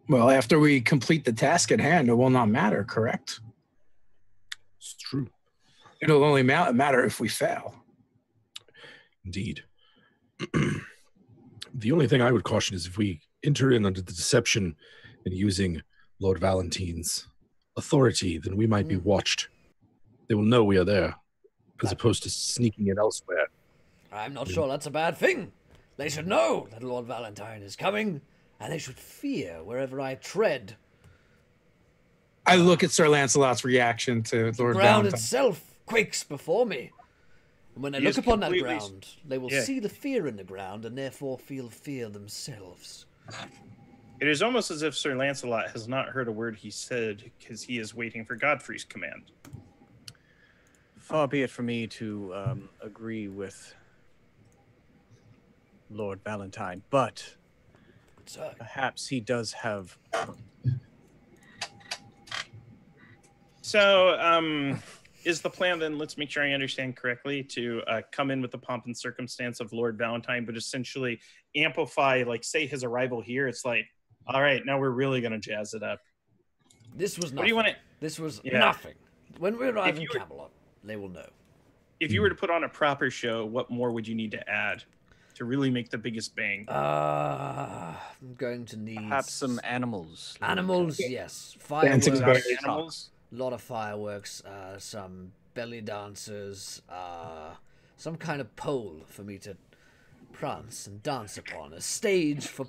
Well, after we complete the task at hand, it will not matter, correct? It's true. It'll only matter if we fail. Indeed. The only thing I would caution is if we enter in under the deception and using Lord Valentine's authority, then we might be watched. They will know we are there, as opposed to sneaking in elsewhere. I'm not sure that's a bad thing. They should know that Lord Valentine is coming, and they should fear wherever I tread. I look at Sir Lancelot's reaction to Lord The ground Valentine. itself quakes before me. And when they look upon that ground, they will Yeah. see the fear in the ground and therefore feel fear themselves. It is almost as if Sir Lancelot has not heard a word he said because he is waiting for Godfrey's command. Far be it from me to agree with Lord Valentine, but So, perhaps he does have... So, is the plan then, let's make sure I understand correctly, to come in with the pomp and circumstance of Lord Valentine, but essentially amplify, like, say his arrival here, it's like, all right, now we're really going to jazz it up. this was nothing. What do you want to... This was Yeah. nothing. When we arrive If in you were- Camelot, they will know. If you were to put on a proper show, what more would you need to add to really make the biggest bang? I'm going to need Perhaps some animals. animals. Yes, Dancing fireworks. bears. Animals. A lot of fireworks. Some belly dancers. Some kind of pole for me to prance and dance upon. A stage for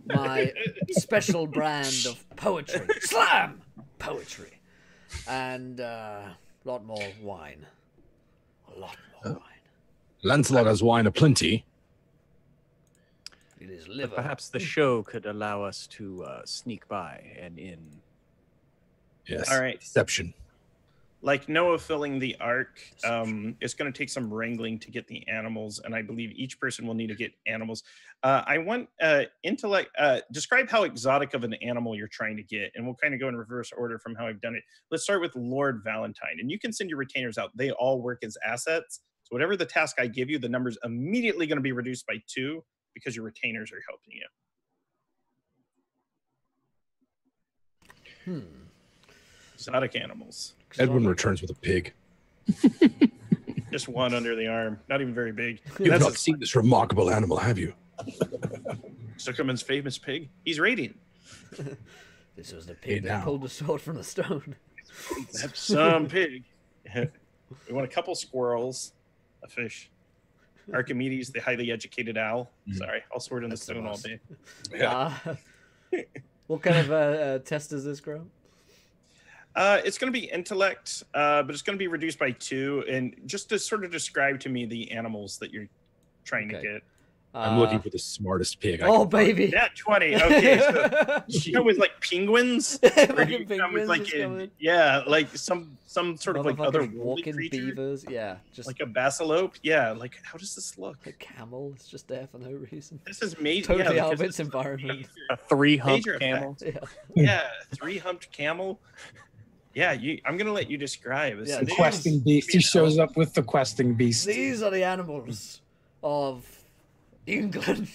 my special brand of poetry. Slam poetry. And a lot more wine. A lot more wine. Lancelot has wine aplenty. It is But liver. perhaps the show could allow us to sneak by and in. Yes. All right. Deception. Like Noah filling the ark, it's going to take some wrangling to get the animals, and I believe each person will need to get animals. I want intellect. Describe how exotic of an animal you're trying to get, and we'll kind of go in reverse order from how I've done it. Let's start with Lord Valentine, and you can send your retainers out. They all work as assets. So whatever the task I give you, the number's immediately going to be reduced by 2 because your retainers are helping you. Exotic animals. Edwin returns with a pig. Just one under the arm. Not even very big. You've not seen this remarkable animal, have you? Zuckerman's famous pig. He's radiant. This was the pig Hey, that now. pulled the sword from the stone. That's some pig. We want a couple squirrels, a fish. Archimedes, the highly educated owl. Sorry, I'll sword in the That's stone all us. day. What kind of test is this, Graham? It's going to be intellect, but it's going to be reduced by 2. And just to sort of describe to me the animals that you're trying to get. I'm looking for the smartest pig. I Oh, can find. baby. Yeah, 20. Okay, so you come with like penguins? Or do you come with like like some sort of like other walking creature? beavers? Yeah, just Like a basilope? Yeah, like how does this look? a camel. It's just there for no reason. This is major. Totally yeah, out of because its environment. A 3-hump Major camel. Yeah. Yeah, 3-humped camel. Yeah, I'm gonna let you describe this. Yeah, The these- questing beast. He shows up with the questing beast. These are the animals of England,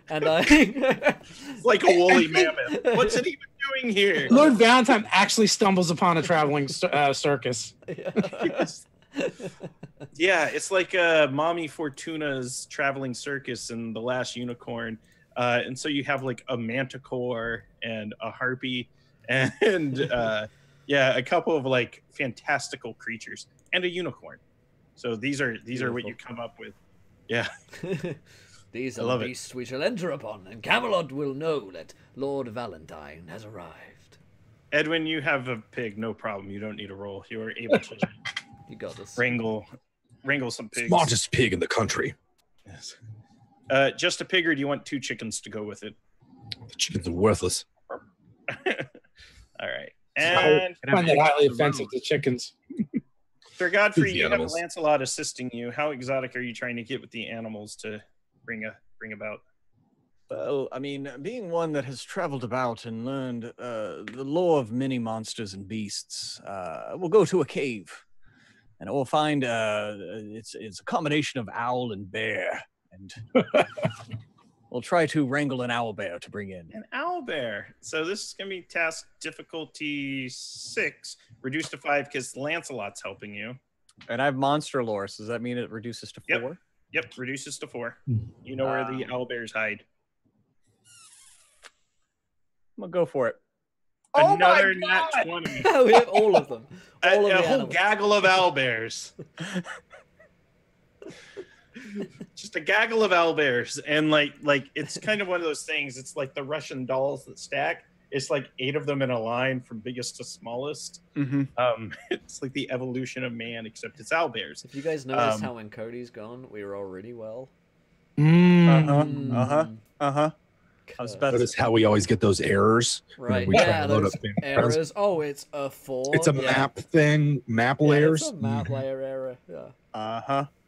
and I. Like a woolly mammoth. What's it even doing here? Lord Valentine actually stumbles upon a traveling circus. Yeah, it's like Mommy Fortuna's traveling circus and the Last Unicorn. And so you have like a manticore and a harpy and a couple of like fantastical creatures and a unicorn. So these are what you come up with. Yeah. These I are love the it. beasts we shall enter upon, and Camelot will know that Lord Valentine has arrived. Edwin, you have a pig, no problem. You don't need a roll. You are able to You got this. wrangle some pigs. Smartest pig in the country. Yes. Just a pig, or do you want 2 chickens to go with it? The chickens are worthless. All right. And I find that highly offensive to chickens. Sir Godfrey, The you have animals. Lancelot assisting you. How exotic are you trying to get with the animals to bring about? Well, I mean, being one that has traveled about and learned the lore of many monsters and beasts, we'll go to a cave, and we'll find it's a combination of owl and bear, and we'll try to wrangle an owl bear to bring in. An owlbear. So this is going to be task difficulty 6, reduced to 5 because Lancelot's helping you. And I have monster lore, so does that mean it reduces to 4? Yep, reduces to 4. You know where the owlbears hide. I'm gonna go for it. Another nat 20. We have all of them. All of A the whole animals. gaggle of owlbears. Just a gaggle of owlbears, and like it's kind of one of those things. It's like the Russian dolls that stack. It's like 8 of them in a line from biggest to smallest. Mm-hmm. It's like the evolution of man, except it's owlbears. If you guys notice how when Cody's gone, we were all really well. I was about to Notice how we always get those errors. when Right. we try Yeah, to load those up things. errors. Oh, it's a 4. It's a yeah. map thing, map Yeah, layers. It's a map layer error. Yeah.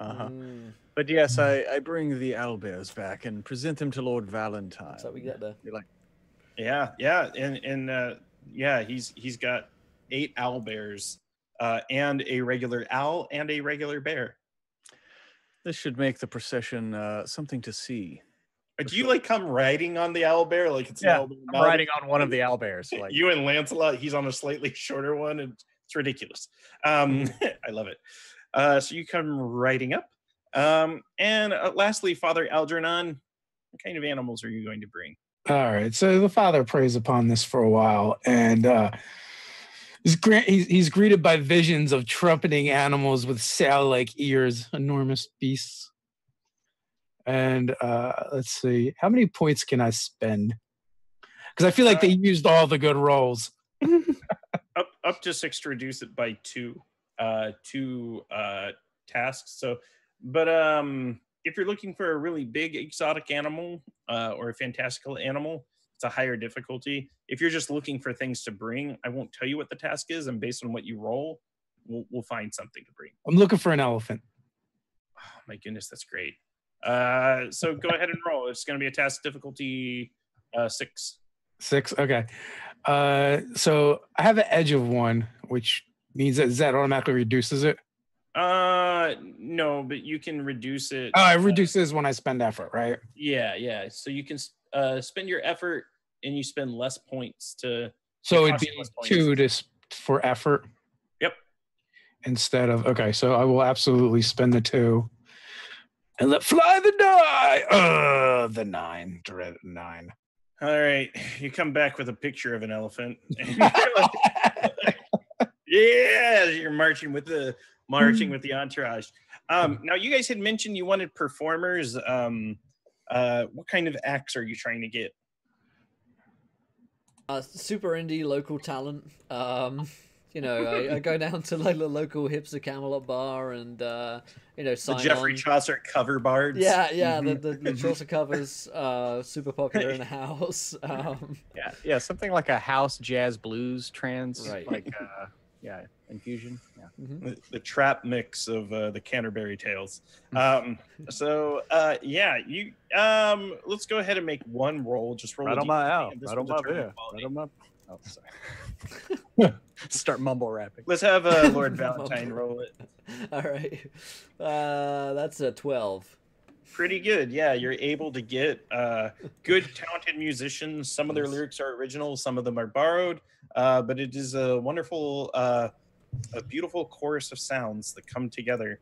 Mm. But yes, I bring the owlbears back and present them to Lord Valentine. That's how we get there. You're like, Yeah, and he's got 8 owlbears, and a regular owl and a regular bear. this should make the procession something to see. Do you like come riding on the owlbear like it's an owlbear I'm mounted? riding on one of the owlbears. Like, You and Lancelot, he's on a slightly shorter one, and It's ridiculous. I love it. So you come riding up. And lastly, Father Algernon, what kind of animals are you going to bring? All right. So the father preys upon this for a while, and he's greeted by visions of trumpeting animals with sail-like ears, enormous beasts. And let's see, how many points can I spend? Because I feel like they used all the good rolls. Up to 6 to reduce it by 2 tasks. So, but if you're looking for a really big exotic animal or a fantastical animal, it's a higher difficulty. If you're just looking for things to bring, I won't tell you what the task is, and based on what you roll, we'll find something to bring. I'm looking for an elephant. Oh, my goodness, that's great. So go ahead and roll. It's going to be a task difficulty 6. 6. Okay. So I have an edge of 1, which means that automatically reduces it. No, but you can reduce it. Oh, it reduces when I spend effort, right? Yeah. So you can spend your effort, and you spend less points to. So it'd be 2 for effort. Yep. Instead of so I will absolutely spend the 2, and let fly the die. The 9, dread 9. All right, you come back with a picture of an elephant. Yeah, you're marching with the entourage. Now, you guys had mentioned you wanted performers. What kind of acts are you trying to get? Super indie local talent. I go down to like the local hipster Camelot bar and sign the Geoffrey on. Chaucer cover bards. Yeah. The Chaucer covers super popular in the house. Yeah, something like a house jazz blues trance, right? Like infusion. Yeah. Mm-hmm. The trap mix of the Canterbury Tales. You let's go ahead and make one roll. Just roll right on my out. Right on my. Oh, sorry. Start mumble rapping. Let's have Lord Valentine roll it. All right. That's a 12. Pretty good. Yeah, you're able to get good, talented musicians. Some of their lyrics are original, some of them are borrowed, but it is a wonderful, a beautiful chorus of sounds that come together.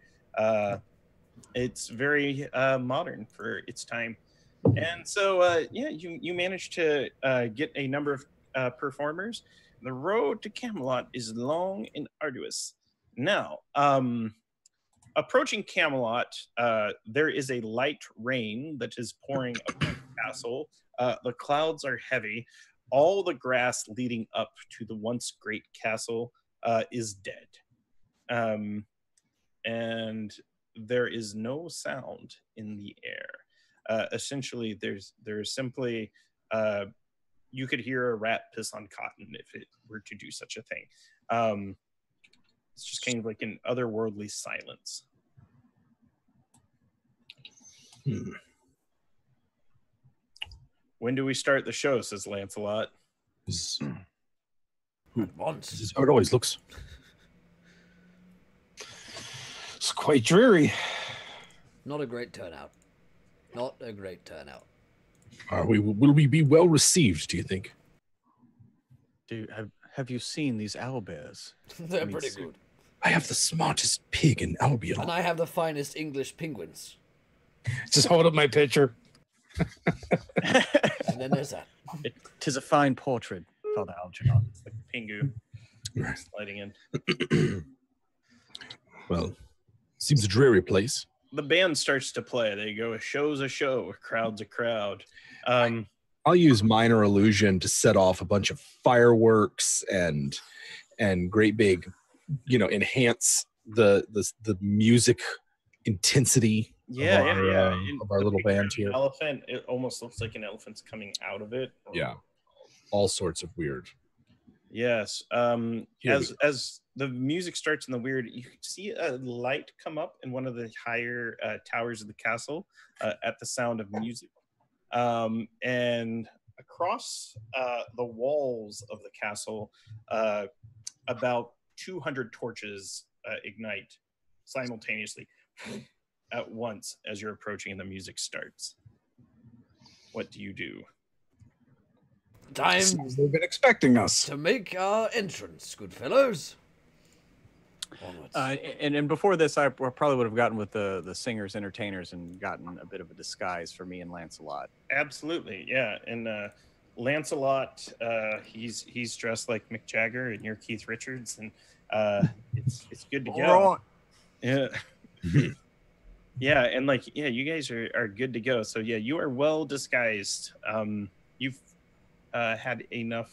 It's very modern for its time. And so, you managed to get a number of performers. The road to Camelot is long and arduous. Now, approaching Camelot, there is a light rain that is pouring upon the castle. The clouds are heavy. All the grass leading up to the once great castle is dead. And there is no sound in the air. Essentially, there's simply you could hear a rat piss on cotton if it were to do such a thing. It's just kind of like an otherworldly silence. When do we start the show, says Lancelot. This Once. is how it always looks. It's quite dreary. Not a great turnout. Not a great turnout. Will we be well received, do you think? Have you seen these owlbears? They're pretty good. I have the smartest pig in Albion. And I have the finest English penguins. Just hold up my picture. And then there's that. Tis a fine portrait, Father Algernon. It's like Pingu Right. sliding in. Well, seems a dreary place. The band starts to play. They go, a show's a show, a crowd's a crowd. I'll use minor illusion to set off a bunch of fireworks and great big, enhance the music intensity of our little band here. Elephant, it almost looks like an elephant's coming out of it. Yeah, all sorts of weird. Yes. As the music starts in the weird, you see a light come up in one of the higher towers of the castle at the sound of music. And across the walls of the castle, about 200 torches ignite simultaneously at once as you're approaching and the music starts. What do you do? Time They've been expecting us. to make our entrance, good fellows. Onwards. And before this, I probably would have gotten with the singers, entertainers, and gotten a bit of a disguise for me and Lancelot. Absolutely, yeah. And Lancelot, he's dressed like Mick Jagger, and you're Keith Richards, and it's good to go. Yeah. Yeah, and you guys are good to go. So yeah, you are well disguised. You've had enough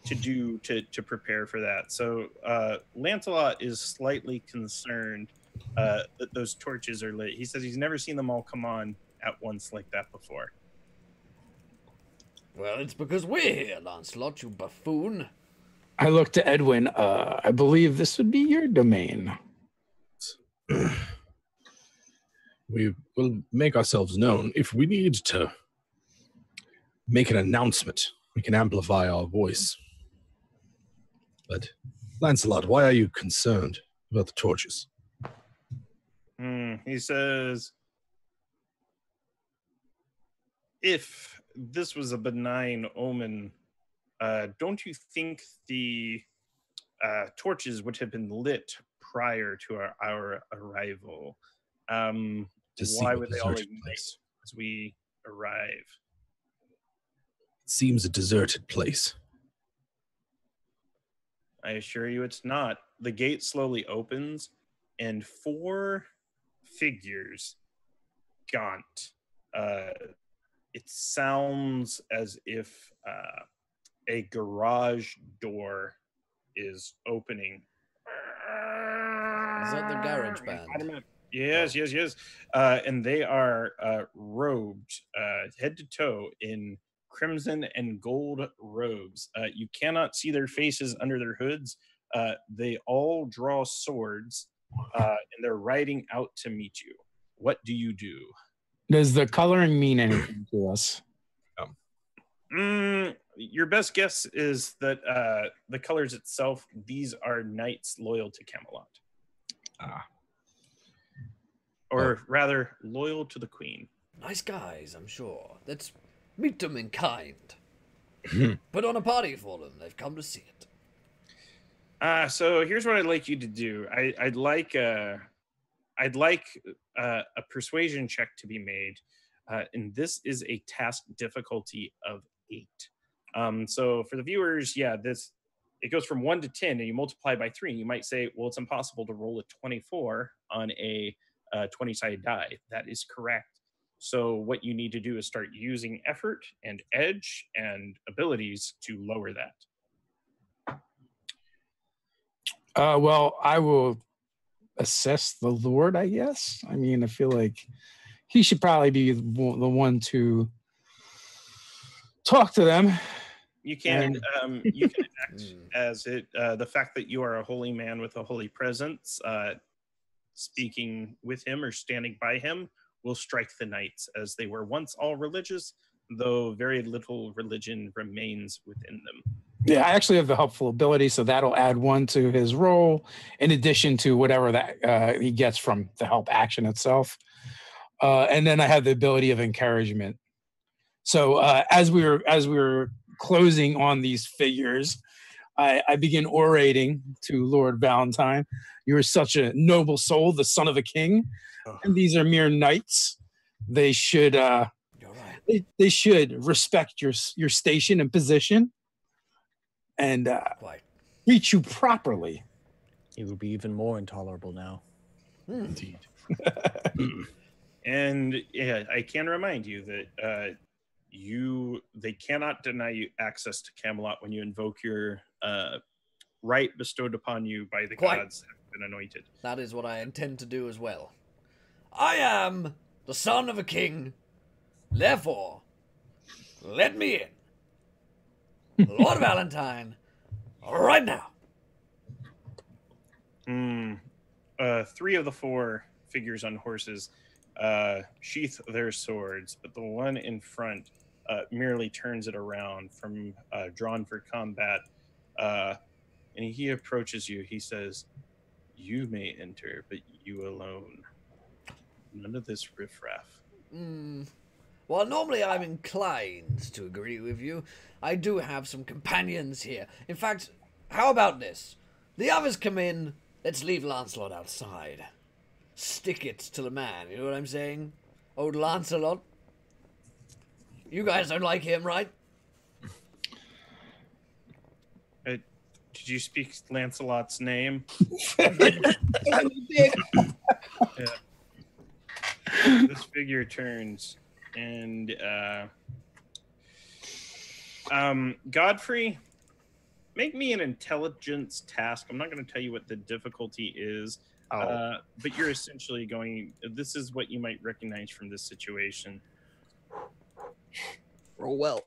to do to prepare for that. So Lancelot is slightly concerned that those torches are lit. He says he's never seen them all come on at once like that before. Well, it's because we're here, Lancelot, you buffoon. I look to Edwin. I believe this would be your domain. We will make ourselves known. If we need to make an announcement, we can amplify our voice. But, Lancelot, why are you concerned about the torches? He says, if this was a benign omen, don't you think the torches would have been lit prior to our arrival? Why would they all ignite as we arrive? It seems a deserted place. I assure you it's not. The gate slowly opens, and 4 figures, gaunt. It sounds as if a garage door is opening. Is that the garage band? Yes. And they are robed head to toe in crimson and gold robes. You cannot see their faces under their hoods. They all draw swords, and they're riding out to meet you. What do you do? Does the coloring mean anything to us? Your best guess is that the colors itself, these are knights loyal to Camelot. Or rather, loyal to the queen. Nice guys, I'm sure. Let's meet them in kind. Put on a party for them. They've come to see it. So here's what I'd like you to do. I'd like a persuasion check to be made, and this is a task difficulty of 8. So for the viewers, it goes from 1 to 10, and you multiply by 3. You might say, well, it's impossible to roll a 24 on a 20-sided die. That is correct. So what you need to do is start using effort and edge and abilities to lower that. Well, I will assess the Lord, I guess. I mean, I feel like he should probably be the one to talk to them. You can act as the fact that you are a holy man with a holy presence. Speaking with him or standing by him will strike the knights, as they were once all religious, though very little religion remains within them. Yeah, I actually have the helpful ability, so that'll add 1 to his roll, in addition to whatever that he gets from the help action itself. And then I have the ability of encouragement. So as we were closing on these figures, I begin orating to Lord Valentine. You are such a noble soul, the son of a king, and these are mere knights. They should they should respect your station and position, and treat you properly. It will be even more intolerable now. Indeed. And I can remind you that they cannot deny you access to Camelot when you invoke your right bestowed upon you by the gods have been anointed. That is what I intend to do as well. I am the son of a king. Therefore, let me in. Lord Valentine, right now. 3 of the 4 figures on horses sheath their swords, but the one in front merely turns it around from drawn for combat, and he approaches you. He says, "You may enter, but you alone. None of this riffraff." Well, normally I'm inclined to agree with you. I do have some companions here. In fact, how about this? The others come in. Let's leave Lancelot outside. Stick it to the man, you know what I'm saying? Old Lancelot. You guys don't like him, right? Did you speak Lancelot's name? Yeah. This figure turns and Godfrey, make me an intelligence task. I'm not going to tell you what the difficulty is, but you're essentially going. This is what you might recognize from this situation. Roll well.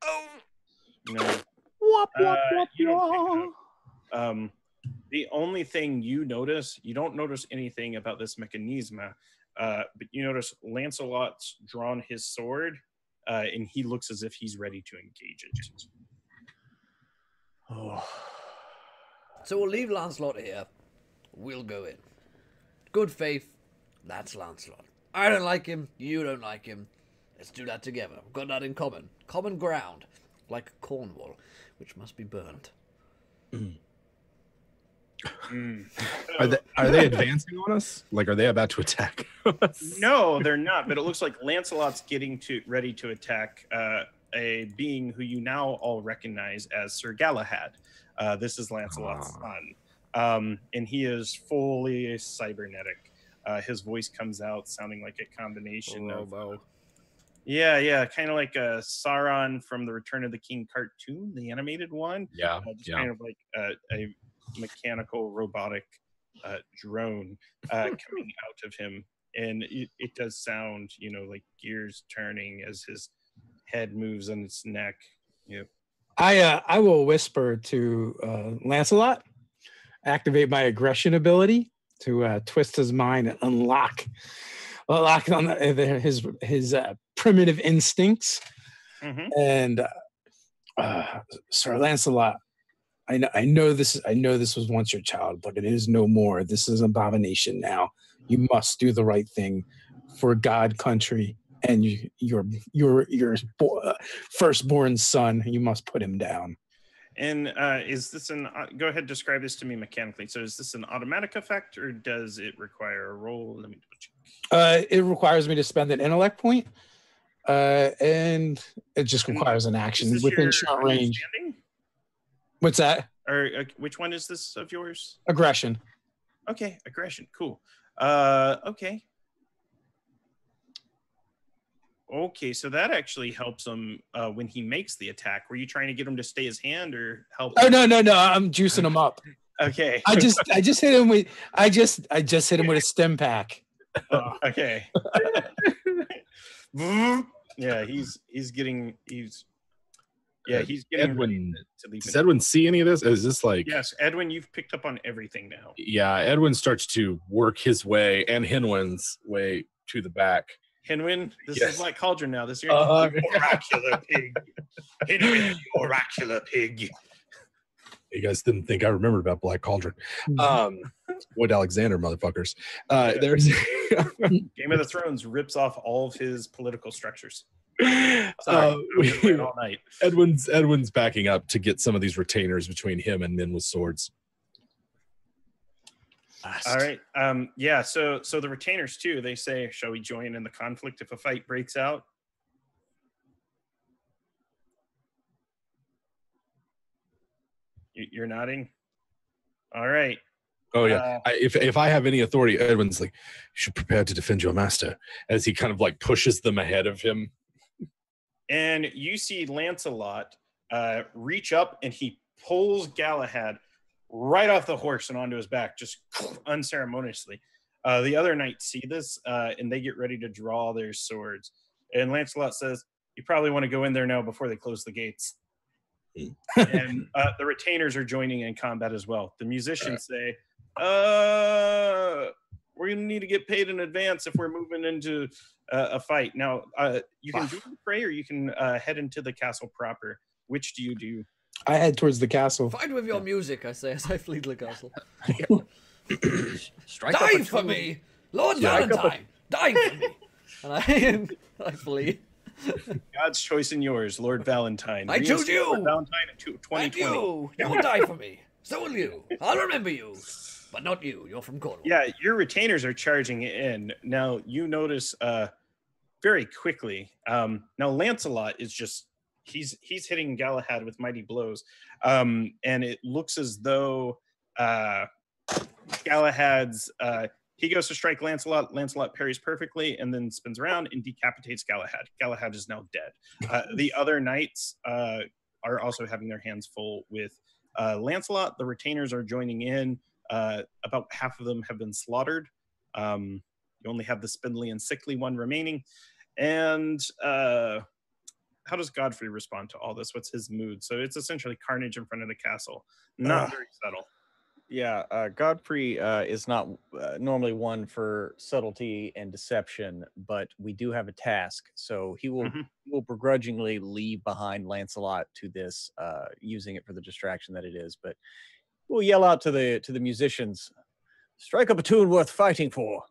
Oh no. You don't pick it up. The only thing you notice, you don't notice anything about this mechanisma, but you notice Lancelot's drawn his sword, and he looks as if he's ready to engage it. Oh. So we'll leave Lancelot here. We'll go in. Good faith, that's Lancelot. I don't like him, you don't like him. Let's do that together. We've got that in common. Common ground. Like Cornwall, which must be burnt. Are they advancing on us? Like, are they about to attack us? No, they're not. But it looks like Lancelot's getting ready to attack a being who you now all recognize as Sir Galahad. This is Lancelot's son, and he is fully cybernetic. His voice comes out sounding like a combination of kind of like a Sauron from the Return of the King cartoon, the animated one. Kind of like a mechanical robotic drone coming out of him, and it does sound, like gears turning as his head moves on its neck. I will whisper to Lancelot, activate my aggression ability to twist his mind and unlock on his primitive instincts. And Sir Lancelot, I know this was once your child, but it is no more. This is an abomination now. You must do the right thing for God, country, and your firstborn son. You must put him down. And is this go ahead, describe this to me mechanically. So is this an automatic effect, or does it require a roll? Let me check. It requires me to spend an intellect point, and it just requires an action within short range. What's that? Or which one is this of yours? Aggression. Okay, aggression. Cool. Okay. Okay, so that actually helps him when he makes the attack. Were you trying to get him to stay his hand or help? Oh, no. I'm juicing him up. Okay. I just hit him with a stim pack. Okay. Yeah, he's getting Edwin. Does Edwin see any of this? Is this like? Yes, Edwin, you've picked up on everything now. Yeah, Edwin starts to work his way and Hinwin's way to the back. Hinwin, this is like Cauldron now. This is your oracular pig. Hinwin, the oracular pig. You guys didn't think I remembered about Black Cauldron. Wood Alexander, motherfuckers. There's Game of the Thrones rips off all of his political structures. Sorry, all night. Edwin's backing up to get some of these retainers between him and men with swords. All right. So the retainers too, they say, shall we join in the conflict if a fight breaks out? You're nodding? All right. Oh yeah. If I have any authority, Edwin's like, you should prepare to defend your master, as he kind of like pushes them ahead of him. And you see Lancelot reach up and he pulls Galahad right off the horse and onto his back, just unceremoniously. The other knights see this and they get ready to draw their swords. And Lancelot says, you probably want to go in there now before they close the gates. And the retainers are joining in combat as well. The musicians say, we're going to need to get paid in advance if we're moving into a fight. Now, you can do the fray or you can head into the castle proper. Which do you do? I head towards the castle. Fight with your music, I say, as I flee the castle. Die for me! Lord Valentine! Die for me! And I flee. God's choice and yours, Lord Valentine. I choose you! Lord Valentine in 2020. You will die for me. So will you. I'll remember you. But not you. You're from Cornwall. Yeah, your retainers are charging in. Now, you notice very quickly. Now, Lancelot is just, he's hitting Galahad with mighty blows. And it looks as though Galahad's, he goes to strike Lancelot. Lancelot parries perfectly and then spins around and decapitates Galahad. Galahad is now dead. The other knights are also having their hands full with Lancelot. The retainers are joining in. About half of them have been slaughtered. You only have the spindly and sickly one remaining. And how does Godfrey respond to all this? What's his mood? So it's essentially carnage in front of the castle. Not very subtle. Yeah, Godfrey is not normally one for subtlety and deception, but we do have a task. So he will begrudgingly leave behind Lancelot to this, using it for the distraction that it is. But we'll yell out to the musicians, strike up a tune worth fighting for.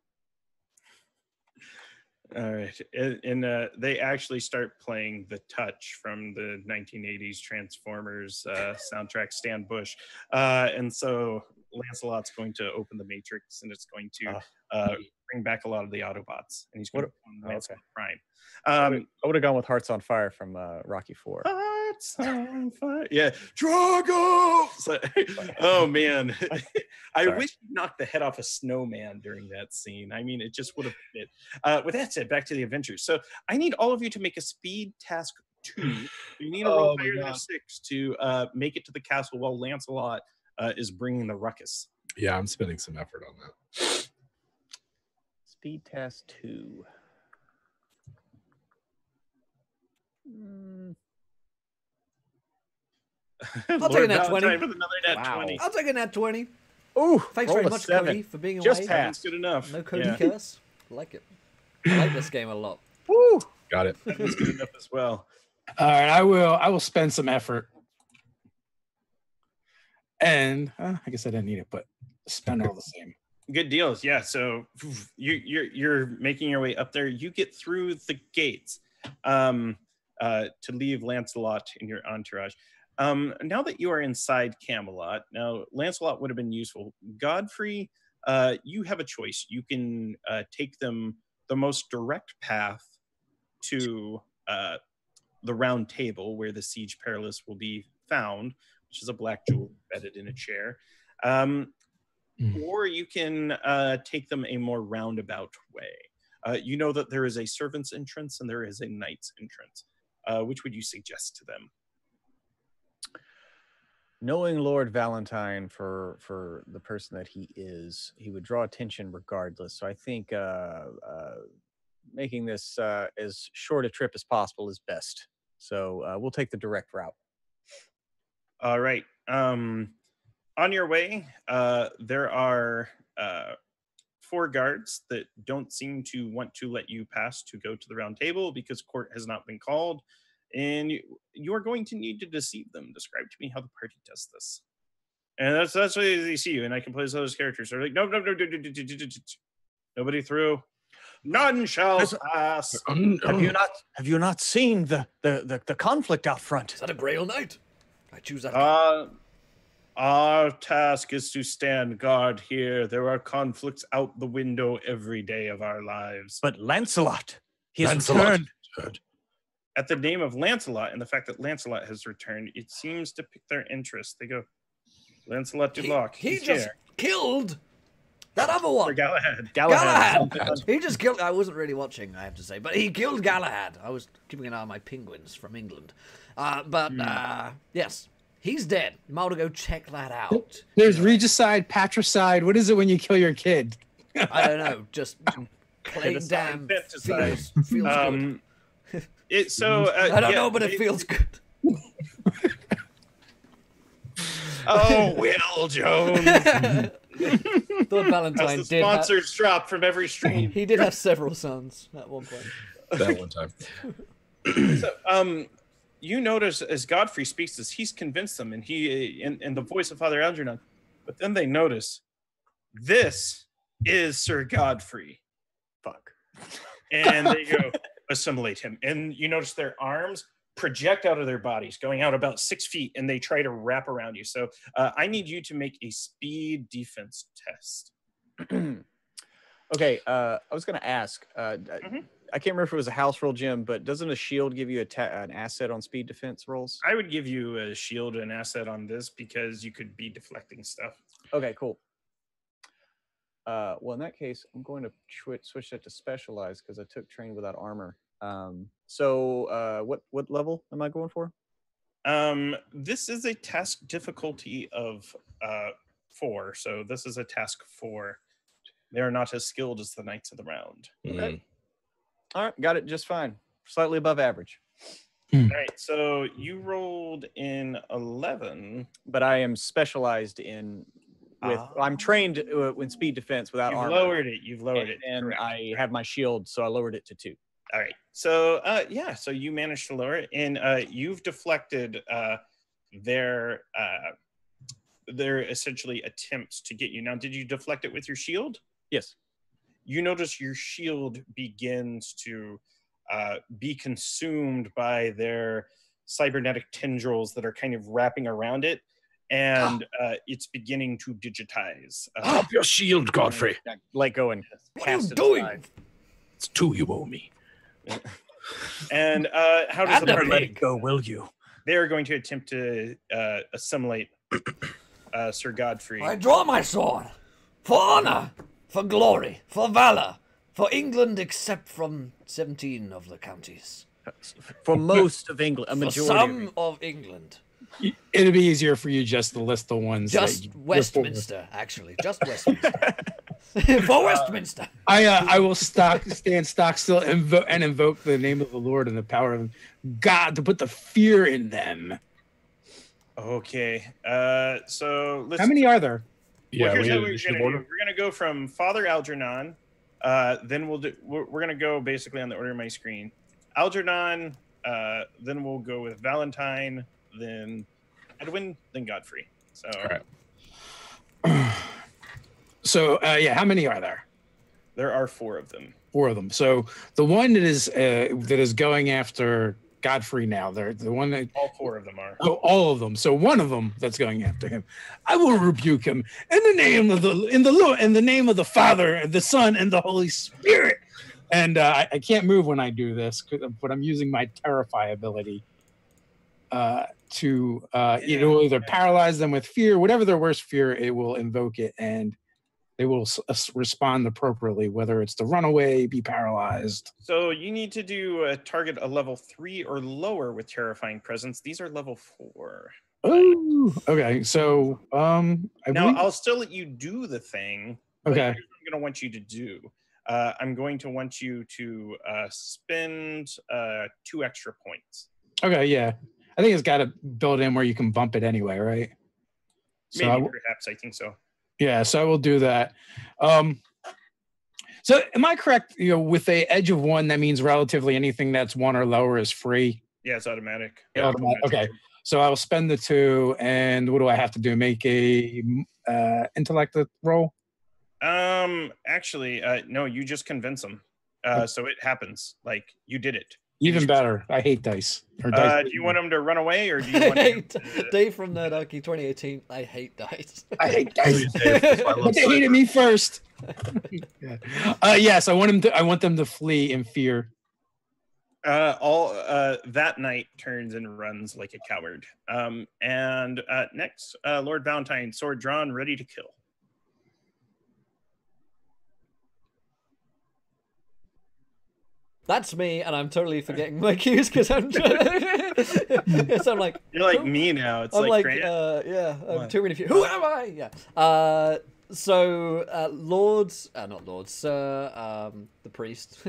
All right. And they actually start playing The Touch from the 1980s Transformers soundtrack, Stan Bush. And so Lancelot's going to open the Matrix, and it's going to bring back a lot of the Autobots. And he's going to put Lancelot Prime. I would have gone with Hearts on Fire from Rocky IV. Hearts on Fire. Yeah. Drago! So, oh, man. I wish you knocked the head off a snowman during that scene. I mean, it just would have fit. With that said, back to the adventures. So I need all of you to make a speed task 2. You need a roll higher than a 6 to make it to the castle while Lancelot is bringing the ruckus. Yeah, I'm spending some effort on that. Speed task 2. I'll take a nat 20. With another nat 20. I'll take a nat 20. Oh, thanks very much, 7. Cody, for being Just away. That's good enough. No Cody curse. I like it. I like this game a lot. Woo! Got it. That's good enough as well. All right, I will spend some effort. And I guess I didn't need it, but spend all the same. Good deals. Yeah. So you're making your way up there. You get through the gates to leave Lancelot in your entourage. Now that you are inside Camelot, now Lancelot would have been useful. Godfrey, you have a choice. You can take them the most direct path to the Round Table, where the Siege Perilous will be found, which is a black jewel embedded in a chair. Or you can take them a more roundabout way. You know that there is a servant's entrance and there is a knight's entrance. Which would you suggest to them? Knowing Lord Valentine for the person that he is, he would draw attention regardless. So I think making this as short a trip as possible is best. So we'll take the direct route. All right. On your way, there are 4 guards that don't seem to want to let you pass to go to the Round Table because court has not been called. And you are going to need to deceive them. Describe to me how the party does this. And that's why they see you, and I can play as those characters. They're like, no, nobody through. None shall pass. Have you not seen the conflict out front? Is that a Grail Knight? I choose that. Our task is to stand guard here. There are conflicts out the window every day of our lives. But Lancelot, he has returned. At the name of Lancelot and the fact that Lancelot has returned, it seems to pick their interest. They go, Lancelot du Lac. He just killed that other one. Or Galahad. He just killed. I wasn't really watching, I have to say, but he killed Galahad. I was keeping an eye on my penguins from England. Yes, he's dead. You might want to go check that out. There's regicide, patricide. What is it when you kill your kid? I don't know. Just plain damn feels good. I don't know, but it feels good. Oh, Will Jones. Lord Valentine As the sponsors drop from every stream. He did have several sons at one point. That one time. So, you notice as Godfrey speaks this, he's convinced them, and he in the voice of Father Algernon. But then they notice, this is Sir Godfrey. Fuck. And they go, assimilate him. And you notice their arms project out of their bodies, going out about 6 feet, and they try to wrap around you. So I need you to make a speed defense test. Okay, I was going to ask. I can't remember if it was a house roll, Jim, but doesn't a shield give you an asset on speed defense rolls? I would give you a shield and asset on this because you could be deflecting stuff. Okay, cool. Well, in that case, I'm going to switch that to specialized because I took train without armor. So what level am I going for? This is a task difficulty of 4, so this is a task 4. They are not as skilled as the Knights of the Round. Okay. All right, got it just fine. Slightly above average. All right, so you rolled in 11. But I am specialized in I'm trained in speed defense without armor. You've lowered it. And correct. I have my shield, so I lowered it to 2. All right, so so you managed to lower it, and you've deflected their essentially attempts to get you. Now, did you deflect it with your shield? Yes. You notice your shield begins to be consumed by their cybernetic tendrils that are kind of wrapping around it, and it's beginning to digitize. Drop your shield, Godfrey. Let go and What are you cast it doing? aside. It's 2 you owe me. And how does the Never party? let it go, will you? They are going to attempt to assimilate Sir Godfrey. I draw my sword for honor, for glory, for valor, for England, except from 17 of the counties. For most of England, a For majority. some of England. It'd be easier for you just to list the ones. Just Westminster, actually. Just Westminster. For Westminster. I will stand stock still and invoke the name of the Lord and the power of God to put the fear in them. Okay, so let's. How many are there? Well, here's we how had we're initiative gonna do. order. We're gonna go from Father Algernon. Then we're gonna go basically on the order of my screen. Algernon. Then we'll go with Valentine. Then Edwin. Then Godfrey. So. All right. So how many are there? There are 4 of them. 4 of them. So the one that is going after Godfrey now. They're the one that All 4 of them are. all of them. So one of them that's going after him, I will rebuke him in the name of the name of the Father and the Son and the Holy Spirit. And I can't move when I do this, but I'm using my Terrify ability to either paralyze them with fear, whatever their worst fear, it will invoke it, and they will respond appropriately, whether it's to run away, be paralyzed. So you need to do a target a level 3 or lower with Terrifying Presence. These are level 4. Oh, okay. So I'll still let you do the thing. Okay. Here's what I'm going to want you to do. I'm going to want you to spend 2 extra points. Okay, yeah. I think it's got to build in where you can bump it anyway, right? So Maybe, perhaps. I think so. Yeah, so I will do that. So am I correct, with a edge of 1, that means relatively anything that's 1 or lower is free? Yeah, it's automatic. Yeah, automatic. Okay. So I will spend the 2, and what do I have to do? Make a intellect roll? Actually, no, you just convince them. So it happens. Like, you did it. Even better. I hate dice. Do you want them to run away, or do you I want them hate to... Dave from Nerdarchy 2018. I hate dice. I hate dice. But they hated me first. Yes, I want them to flee in fear. That night turns and runs like a coward. And next, Lord Valentine, sword drawn, ready to kill. That's me, and I'm totally forgetting my cues because I'm yes, I'm like You're like me now. It's I'm like Grant. yeah, What? too many. Who am I? Yeah. Lords, not Lords, Sir, the priest,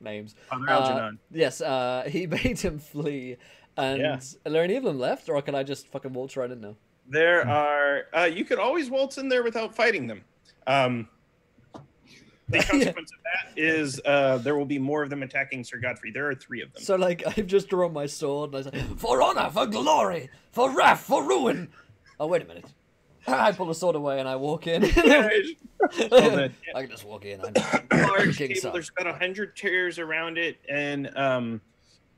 names. Father Algernon. Yes, he made him flee. And Yeah. are there any of them left, or can I just fucking waltz right in now? There are. You could always waltz in there without fighting them. The consequence of that is there will be more of them attacking Sir Godfrey. There are 3 of them. So, like, I've just drawn my sword, and I say, for honor, for glory, for wrath, for ruin. Oh, wait a minute. I pull the sword away, and I walk in. I can just walk in. Large King table. son. There's about 100 chairs around it, and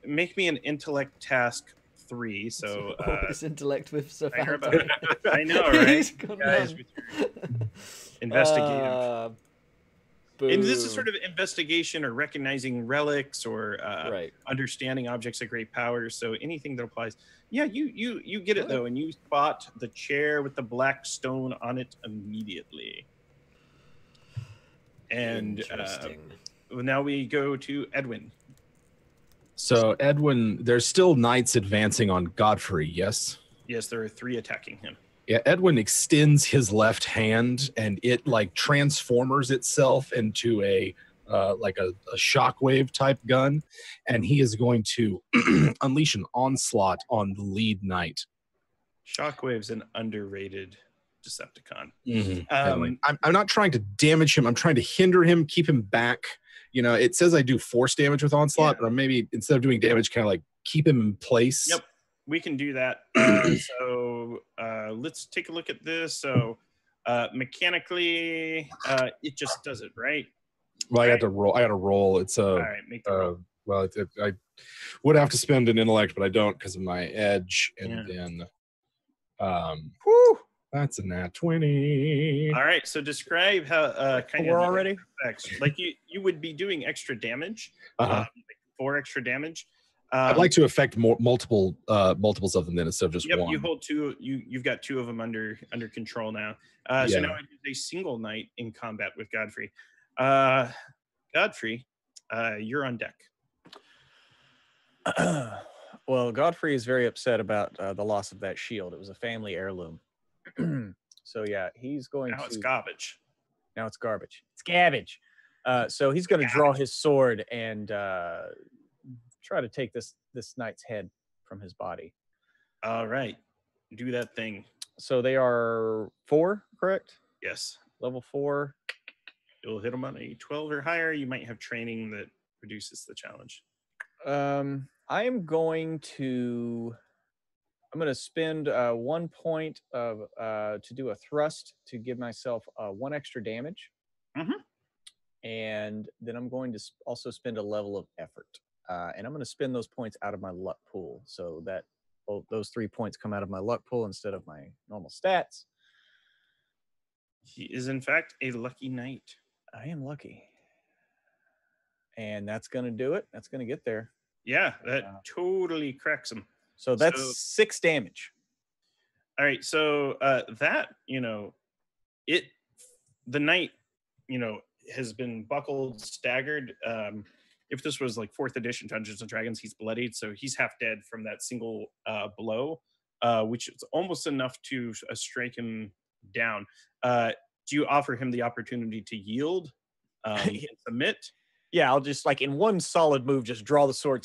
make me an intellect task 3. So Always intellect with Sir I Valentine. know, right? He's gone Guys, none. with your investigative. And this is Boo. sort of investigation or recognizing relics or Right. understanding objects of great power. So anything that applies. Yeah, you get it though, and you spot the chair with the black stone on it immediately. And Interesting. now we go to Edwin. So Edwin, there's still knights advancing on Godfrey, yes? Yes, there are 3 attacking him. Yeah, Edwin extends his left hand and it like transformers itself into a shockwave type gun, and he is going to unleash an onslaught on the lead knight. Shockwave's an underrated Decepticon. I'm not trying to damage him. I'm trying to hinder him, keep him back. You know, it says I do force damage with onslaught, but maybe instead of doing damage, kind of like keep him in place. Yep, we can do that. So let's take a look at this. So mechanically, it just does it, right? Well, I got to roll. It's a. All right, make the roll. Well, I would have to spend an intellect, but I don't because of my edge. And then, that's a nat 20. All right, so describe how kind We're of already effects. Like you would be doing extra damage, like 4 extra damage. I'd like to affect multiples of them then instead of just one. You hold 2. You've got 2 of them under control now. So now it is a single knight in combat with Godfrey. Godfrey, you're on deck. Well, Godfrey is very upset about the loss of that shield. It was a family heirloom. So yeah, he's going now it's garbage. Now it's garbage. It's garbage. So he's going to draw his sword and try to take this knight's head from his body. All right, do that thing. So they are 4, correct? Yes. Level 4. You'll hit them on a 12 or higher. You might have training that reduces the challenge. I'm going to spend 1 point of to do a thrust to give myself 1 extra damage. And then I'm going to also spend a level of effort. And I'm going to spend those points out of my luck pool so that those 3 points come out of my luck pool instead of my normal stats. He is, in fact, a lucky knight. I am lucky. And that's going to do it. That's going to get there. Yeah, that totally cracks him. So that's 6 damage. All right, so that, the knight, has been buckled, staggered. If this was like 4th edition Dungeons and Dragons, he's bloodied, so he's half dead from that single blow, which is almost enough to strike him down. Do you offer him the opportunity to yield and submit? Yeah, I'll just in one solid move, just draw the sword,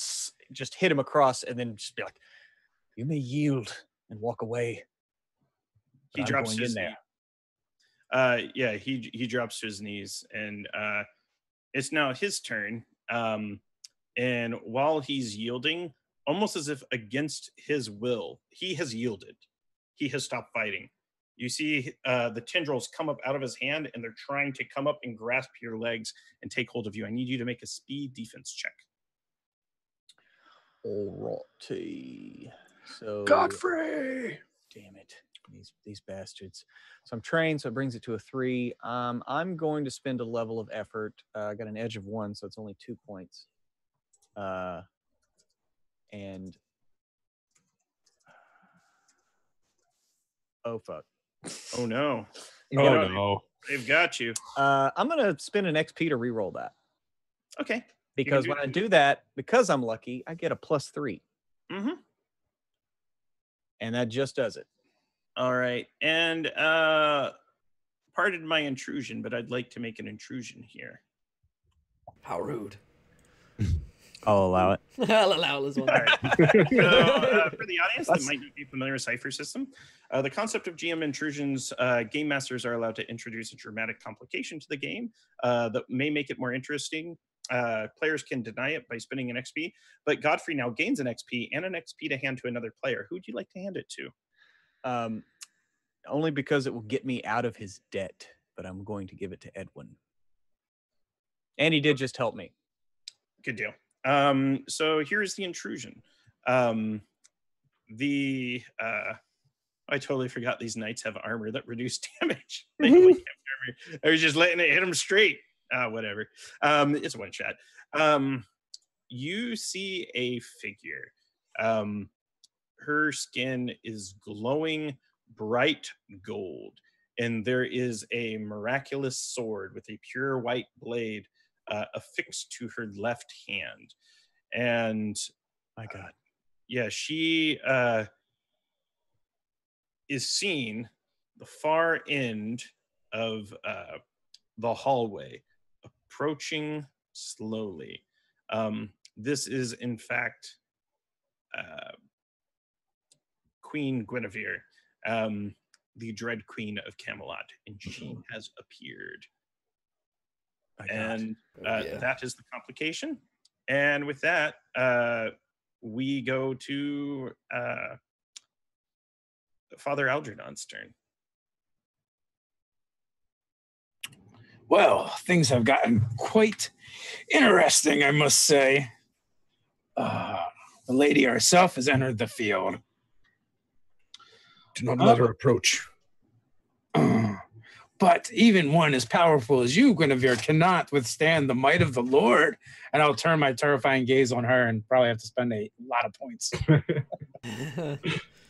just hit him across, and then just be like, "You may yield and walk away." He drops his knee. He drops to his knees, and it's now his turn. And while he's yielding, almost as if against his will, he has yielded. He has stopped fighting. You see the tendrils come up out of his hand, and they're trying to come up and grasp your legs and take hold of you. I need you to make a speed defense check. Alrighty. So Godfrey! Damn it. These bastards. So I'm trained, so it brings it to a 3. I'm going to spend a level of effort. I got an edge of 1, so it's only 2 points. And oh fuck. Oh no. Oh no. They've got you. I'm gonna spend an XP to reroll that. Okay. Because when I do that, because I'm lucky, I get a +3. Mm-hmm. And that just does it. All right. And pardon my intrusion, but I'd like to make an intrusion here. How rude. I'll allow it. I'll allow it as well. All right. So, for the audience that might not be familiar with Cypher system, the concept of GM intrusions, game masters are allowed to introduce a dramatic complication to the game that may make it more interesting. Players can deny it by spending an XP, but Godfrey now gains an XP and an XP to hand to another player. Who would you like to hand it to? Only because it will get me out of his debt, but I'm going to give it to Edwin. And he did just help me. Good deal. So here's the intrusion. I totally forgot these knights have armor that reduce damage. They only have armor. I was just letting it hit them straight. Whatever. It's one shot. You see a figure. Her skin is glowing bright gold, and there is a miraculous sword with a pure white blade affixed to her left hand. And My God. yeah, she is seen the far end of the hallway, approaching slowly. This is, in fact, Queen Guinevere, the Dread Queen of Camelot, and she has appeared. And that is the complication. And with that, we go to Father Algernon's turn. Well, things have gotten quite interesting, I must say. The lady herself has entered the field. Do not let her approach. But even one as powerful as you, Guinevere, cannot withstand the might of the Lord. And I'll turn my terrifying gaze on her and probably have to spend a lot of points.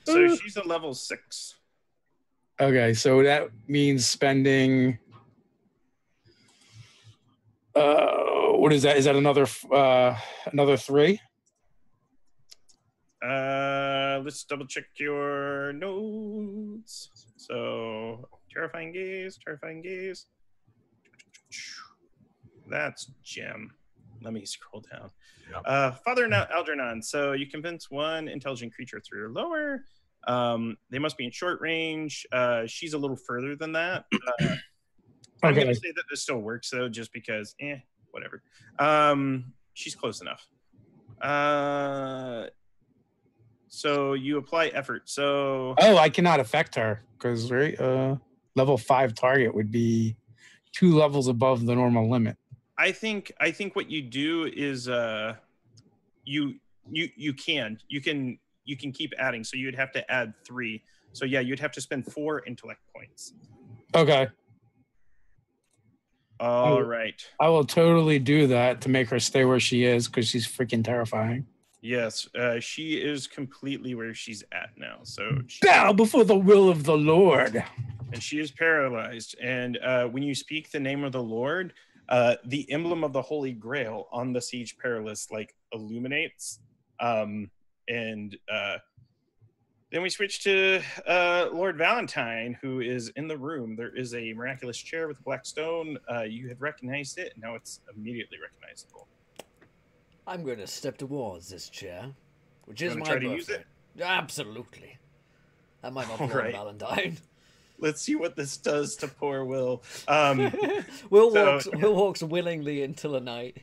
So she's a level 6. Okay, so that means spending... what is that? Is that another 3? Let's double check your notes. So terrifying gaze. That's gem. Let me scroll down. Yep. Father Algernon. So you convince one intelligent creature 3 or lower. They must be in short range. She's a little further than that. I'm going to say that this still works though, just because, whatever. She's close enough. So you apply effort. So I cannot affect her because level 5 target would be 2 levels above the normal limit. I think what you do is you can keep adding. So you'd have to add 3. So yeah, you'd have to spend 4 intellect points. Okay. All right. I will totally do that to make her stay where she is because she's freaking terrifying. Yes, she is completely where she's at now. So bow before the will of the Lord. And she is paralyzed. And when you speak the name of the Lord, the emblem of the Holy Grail on the Siege Perilous illuminates. Then we switch to Lord Valentine, who is in the room. There is a miraculous chair with a black stone. You had recognized it. Now it's immediately recognizable. I'm going to step towards this chair, which is my try to use it? Absolutely. That might not be Lord Valentine. Let's see what this does to poor Will. Will walks willingly into the night.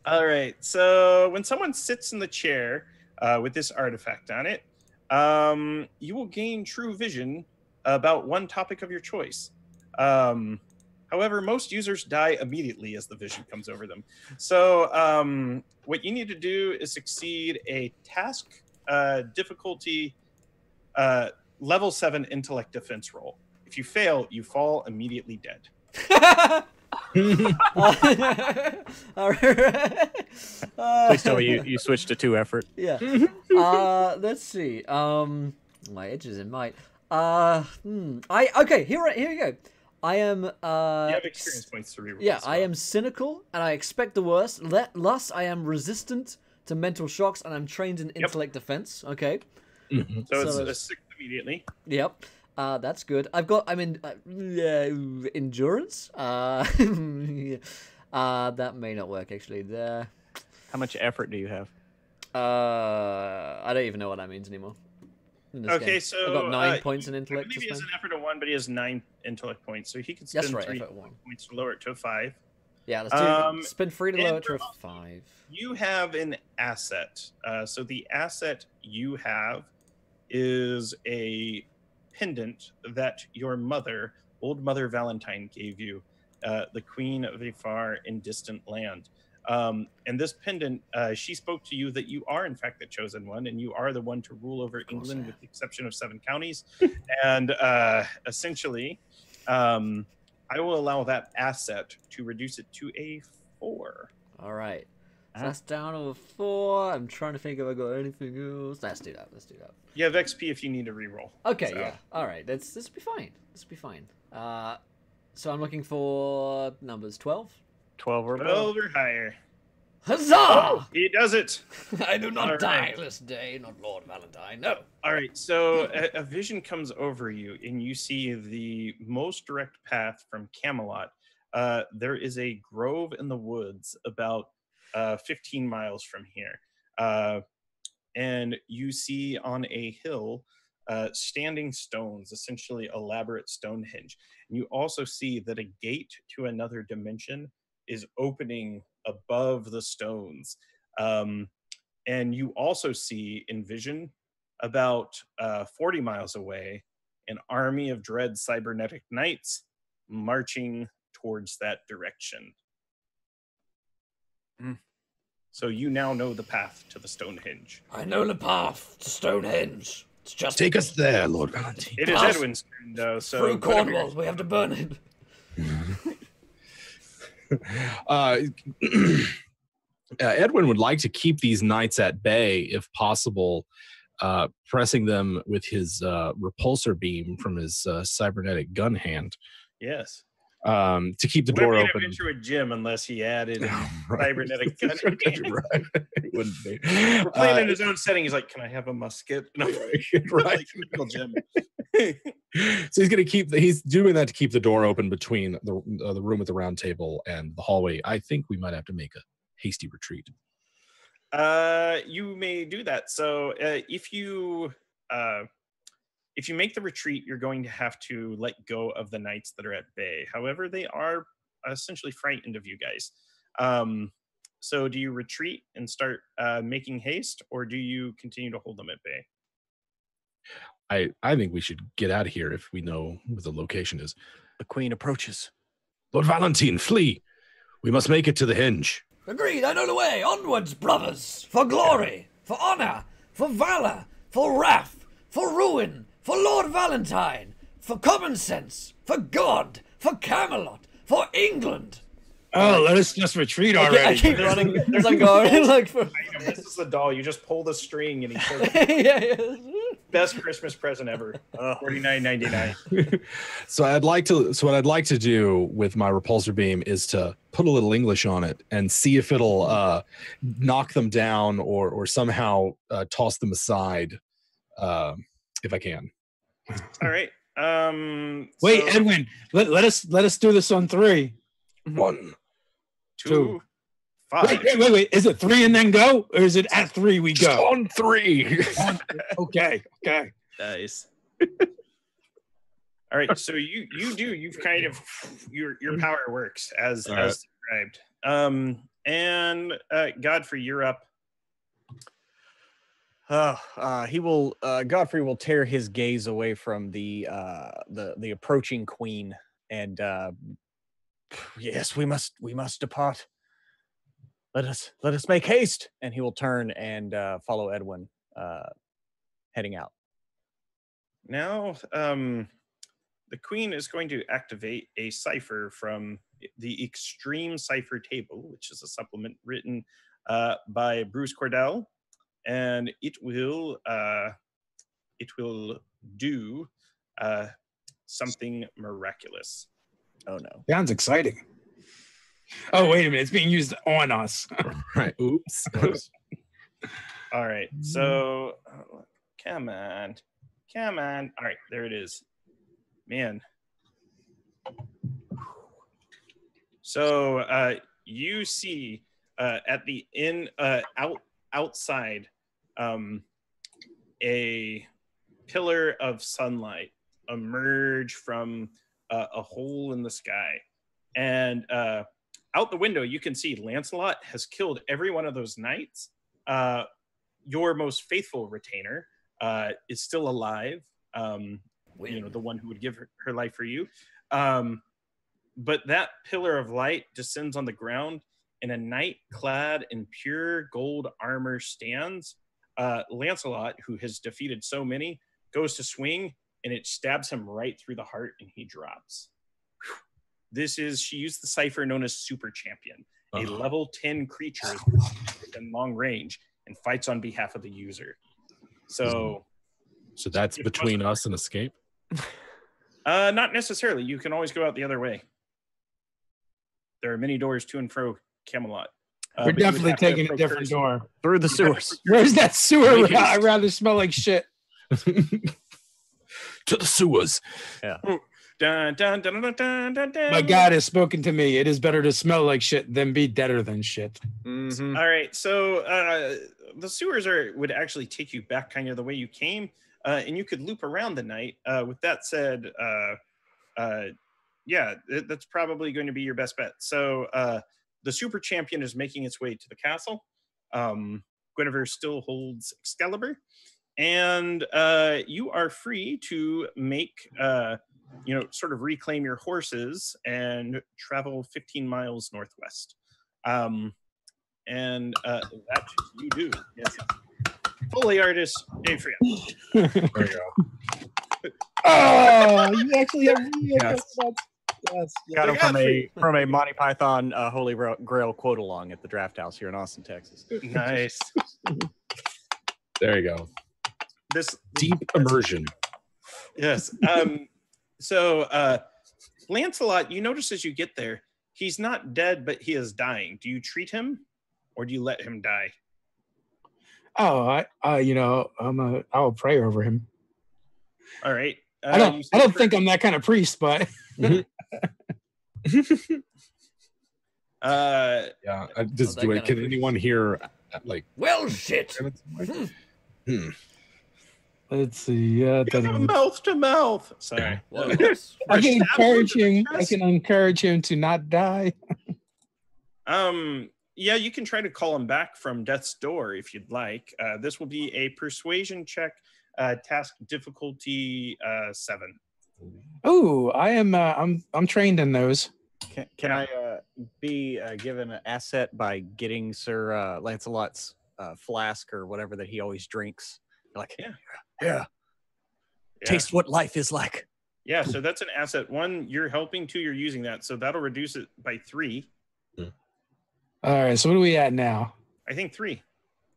All right. So when someone sits in the chair with this artifact on it, you will gain true vision about one topic of your choice. However, most users die immediately as the vision comes over them. So what you need to do is succeed a task difficulty level 7 intellect defense roll. If you fail, you fall immediately dead. Please tell me you switched to 2 effort. Yeah. Let's see. My edges in might. Okay. Here you go. I am. You have experience points to reroll. Yeah, I am cynical, and I expect the worst. Thus, I am resistant to mental shocks, and I'm trained in intellect defense. Okay. Mm-hmm. So it's a 6 immediately. Yep. That's good. I'm in endurance. That may not work actually. There. How much effort do you have? I don't even know what that means anymore. Okay, game. so I've got 9 points in intellect. I believe he has an effort of 1, but he has 9 intellect points, so he can spend 3 points to lower it to a 5. Yeah, let's do spend 3 to lower it to a 5. You have an asset. So the asset you have is a pendant that your mother, old Mother Valentine, gave you the queen of a far and distant land. And this pendant, she spoke to you that you are in fact the chosen one, and you are the one to rule over England with the exception of 7 counties. And essentially, I will allow that asset to reduce it to a 4. All right. So that's down to a 4. I'm trying to think if I got anything else. Let's do that. You have XP if you need to reroll. Okay, so. yeah. All right. This will be fine. This will be fine. So I'm looking for numbers 12. 12 or 12 or higher. Huzzah! Oh, he does it. I do not All die right. this day, not Lord Valentine. No. All right, so a vision comes over you, and you see the most direct path from Camelot. There is a grove in the woods about 15 miles from here. And you see on a hill standing stones, essentially elaborate Stonehenge. And you also see that a gate to another dimension is opening above the stones. And you also see in vision about 40 miles away, an army of dread cybernetic knights marching towards that direction. So you now know the path to the Stonehenge. I know the path to Stonehenge. It's just Take us there, Lord Valentine. It is Pass Edwin's turn, though. So through whatever- Cornwall. We have to burn it. Edwin would like to keep these knights at bay if possible, pressing them with his repulsor beam from his cybernetic gun hand Yes. to keep the Wouldn't door be an open. adventure with Jim unless he added Right. cybernetic gun. Right. It wouldn't be. We're playing in his own setting. He's like, "Can I have a musket?" And I'm like, Right. "Typical Jim." So he's going to keep. He's doing that to keep the door open between the room with the round table and the hallway. I think we might have to make a hasty retreat. You may do that. So if you make the retreat, you're going to have to let go of the knights that are at bay. However, they are essentially frightened of you guys. So do you retreat and start making haste, or do you continue to hold them at bay? I think we should get out of here if we know what the location is. The queen approaches. Lord Valentine, flee! We must make it to the hinge. Agreed, I know the way. Onwards, brothers. For glory, for honor, for valor, for wrath, for ruin, for Lord Valentine, for common sense, for God, for Camelot, for England. Oh, let us just retreat already. I keep running as I'm going. Like, for... This is the doll. You just pull the string and he says, yeah. "Best Christmas present ever." $49.99. So what I'd like to do with my repulsor beam is to put a little English on it and see if it'll knock them down or somehow toss them aside, if I can. All right. Wait, so Edwin, let us do this on 3. 1, 2, 5. Wait. Is it 3 and then go, or is it at 3 we just go? on 3. Okay. Nice. All right, so you've kind of your power works as described. And Godfrey, you're up. Godfrey will tear his gaze away from the approaching queen and yes, we must depart. Let us make haste. And he will turn and follow Edwin, heading out. Now, the queen is going to activate a cipher from the Extreme Cipher Table, which is a supplement written by Bruce Cordell, and it will do something miraculous. Oh no! Sounds exciting. Oh, wait a minute. It's being used on us. Right. Oops. All right. So, come on. All right. There it is. Man. So, you see at the outside a pillar of sunlight emerge from a hole in the sky. And out the window, you can see Lancelot has killed every one of those knights. Your most faithful retainer is still alive. The one who would give her life for you. But that pillar of light descends on the ground, and a knight clad in pure gold armor stands. Lancelot, who has defeated so many, goes to swing, and it stabs him right through the heart, and he drops. She used the cipher known as Super Champion, a level 10 creature in long range, and fights on behalf of the user. So that's between us and escape? Not necessarily. You can always go out the other way. There are many doors to and fro Camelot. We're definitely taking a different door. Through the sewers. Where's that sewer? I'd rather smell like shit. To the sewers. Yeah. Dun, dun, dun, dun, dun, dun, dun. My God has spoken to me. It is better to smell like shit than be deader than shit. Mm-hmm. All right. So the sewers would actually take you back kind of the way you came, and you could loop around the night. With that said, that's probably going to be your best bet. So the Super Champion is making its way to the castle. Guinevere still holds Excalibur, and you are free to make, sort of reclaim your horses and travel 15 miles northwest. And that you do. Yes. Foley artist, FRIANT. There you go. Oh, you actually have Yes. Yes. Got him from a Monty Python Holy Grail quote along at the Draft House here in Austin, Texas. Nice. There you go. This Deep immersion. Yes. So Lancelot, you notice as you get there, he's not dead, but he is dying. Do you treat him, or do you let him die? Oh, I'll pray over him. All right. I don't think I'm that kind of priest, but Yeah. Can anyone hear Well, shit. let's see. Mouth to mouth. Sorry. I can encourage him. I can encourage him to not die. Yeah, you can try to call him back from death's door if you'd like. This will be a persuasion check, task difficulty 7. Oh, I'm trained in those. Can I be given an asset by getting Sir Lancelot's flask or whatever that he always drinks? Like, yeah. Taste what life is like. Yeah, so that's an asset. 1, you're helping. 2, you're using that. So that'll reduce it by 3. All right, so what are we at now? I think 3.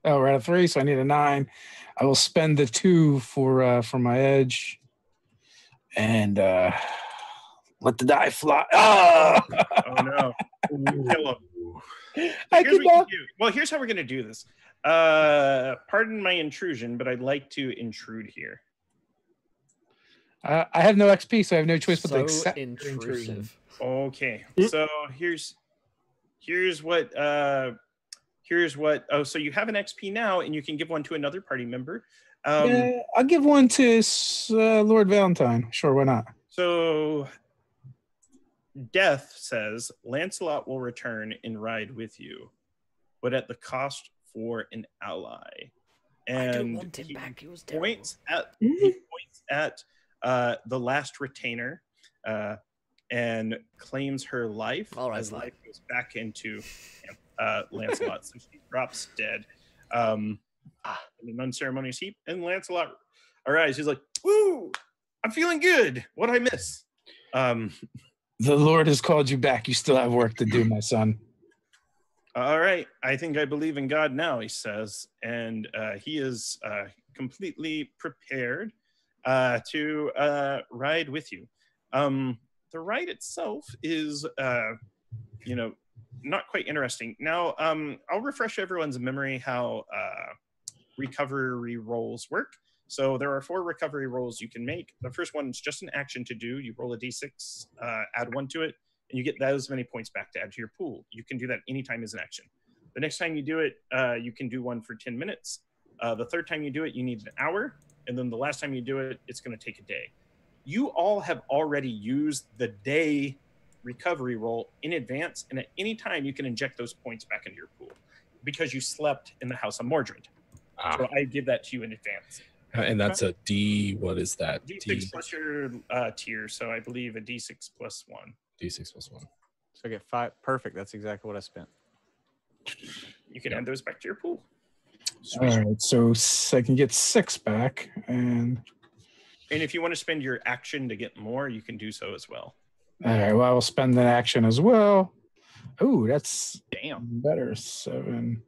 Oh, we're at a 3, so I need a 9. I will spend the 2 for my edge, and let the die fly. Oh, Oh no! Kill him. Here's how we're gonna do this. Pardon my intrusion, but I'd like to intrude here. I have no XP, so I have no choice but to So accept intrusive. Okay, so here's what. So you have an XP now, and you can give one to another party member. Yeah, I'll give one to Lord Valentine. Sure, why not? So Death says Lancelot will return and ride with you, but at the cost for an ally. And I don't want him back. He was terrible. He points at the last retainer and claims her life. All right, as fine. life goes back into Lancelot. So she drops dead in an unceremonious heap. And Lancelot arrives. He's like, "Woo! I'm feeling good. What'd I miss?" The Lord has called you back. You still have work to do, my son. All right. I think I believe in God now, he says. And he is completely prepared to ride with you. The ride itself is, not quite interesting. Now, I'll refresh everyone's memory how recovery rolls work. So there are 4 recovery rolls you can make. The first one is just an action to do. You roll a d6, add 1 to it, and you get those many points back to add to your pool. You can do that anytime as an action. The next time you do it, you can do one for 10 minutes. The third time you do it, you need an hour. And then the last time you do it, it's going to take a day. You all have already used the day recovery roll in advance, and at any time you can inject those points back into your pool because you slept in the house of Mordred. So I give that to you in advance. And that's a D. What is that? D6 plus your tier, so I believe a D6 plus 1. D6 plus 1. So I get 5. Perfect. That's exactly what I spent. You can add those back to your pool. All right, so I can get 6 back, and if you want to spend your action to get more, you can do so as well. all right. Well, I will spend an action as well. Oh, that's Damn. better. 7.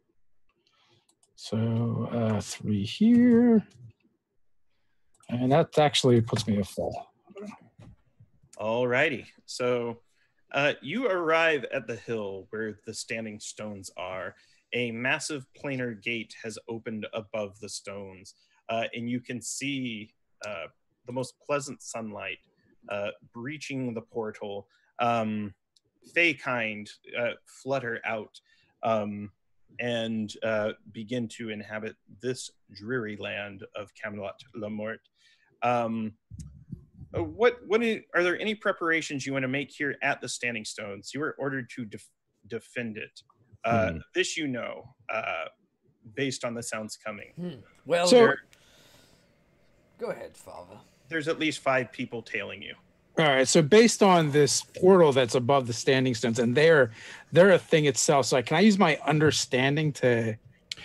So 3 here, and that actually puts me at full. All righty. So you arrive at the hill where the standing stones are. A massive planar gate has opened above the stones, and you can see the most pleasant sunlight breaching the portal. Fey-kind flutter out and begin to inhabit this dreary land of Camelot la Morte. Are there any preparations you want to make here at the Standing Stones? You were ordered to defend it. This you know, based on the sounds coming. Well, So- go ahead, Father. There's at least 5 people tailing you. All right, so based on this portal that's above the standing stones, and they're a thing itself. So can I use my understanding to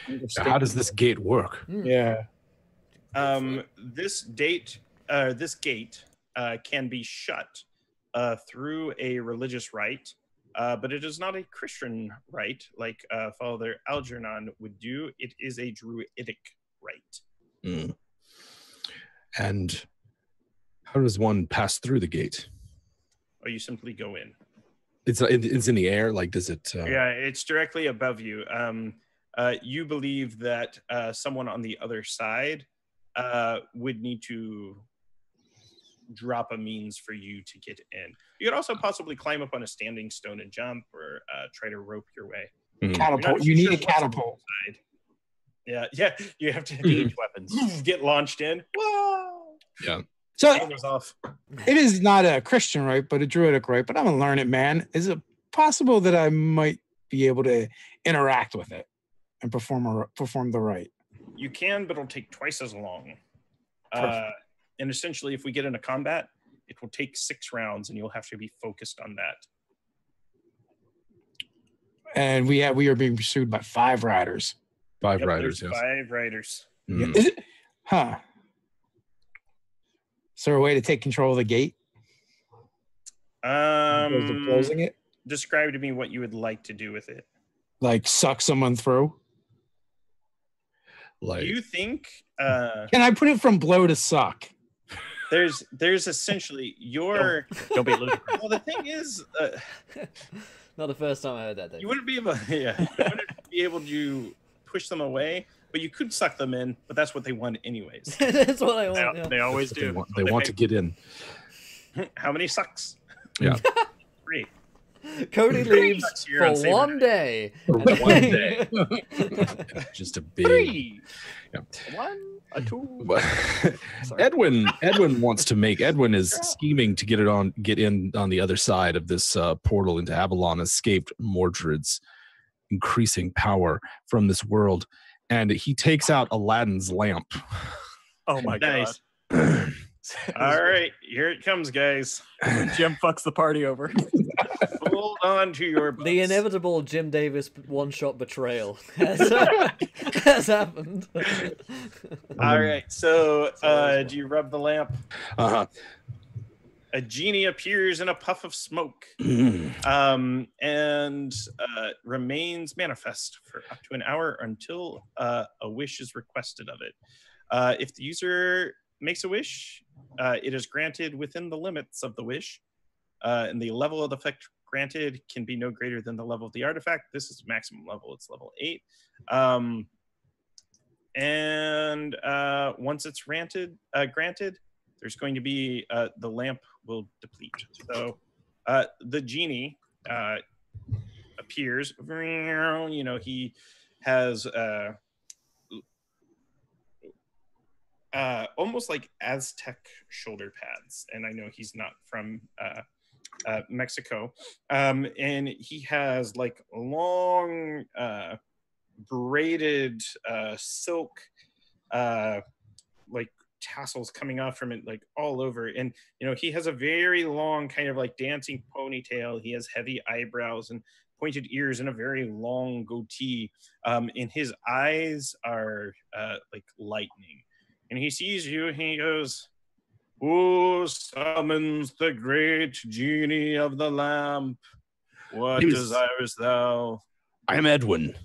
understand? How does this gate work? Yeah. This gate can be shut through a religious rite, but it is not a Christian rite like Father Algernon would do. It is a druidic rite. And how does one pass through the gate? Or you simply go in. It's in the air. Like, does it? Yeah, it's directly above you. You believe that someone on the other side would need to drop a means for you to get in. You could also possibly climb up on a standing stone and jump, or try to rope your way. Catapult. You need a catapult. Yeah, you have to Engage weapons. get launched in. Whoa! Yeah. So It was off. it is not a Christian rite, but a druidic rite. But I'm a learned man. Is it possible that I might be able to interact with it and perform the rite? You can, but it'll take twice as long. Perfect. And essentially, if we get into combat, it will take 6 rounds, and you'll have to be focused on that. And we are being pursued by 5 riders. 5 Yep, riders. there's Yes. 5 riders. Is it? Huh. Is there a way to take control of the gate? As opposed to closing it? Describe to me what you would like to do with it. Like suck someone through? Like, Do you think Can I put it from blow to suck? there's essentially your Don't be ludicrous. well, the thing is Not the first time I heard that. Thing. you wouldn't be able to push them away, but you could suck them in, but that's what they want anyways. That's what I want. Yeah. They always they do. want, they want to get in. How many sucks? Yeah. 3. Cody leaves Sucks here on for Saber one Night. day. For And one then- day. Just a big. 3. Yeah. 1, a 2. Sorry. Edwin wants to make. Edwin is scheming to get in on the other side of this portal into Avalon, escaped Mordred's increasing power from this world, and he takes out Aladdin's lamp. Oh my Nice. god. All right, here it comes, guys. Jim fucks the party over. Hold on to your butts. The inevitable Jim Davis one-shot betrayal has happened. All right, so do you rub the lamp? Uh-huh. A genie appears in a puff of smoke Mm. and remains manifest for up to an hour until a wish is requested of it. If the user makes a wish, it is granted within the limits of the wish, and the level of the effect granted can be no greater than the level of the artifact. This is maximum level, it's level 8. And once it's granted, there's going to be the lamp will deplete. So the genie appears. You know, he has almost like Aztec shoulder pads, and I know he's not from Mexico, and he has like long braided silk like tassels coming off from it, like all over. And he has a very long kind of like dancing ponytail. He has heavy eyebrows and pointed ears and a very long goatee. And his eyes are like lightning. And he sees you and he goes, "Who summons the great genie of the lamp? What desirest thou?" I am Edwin.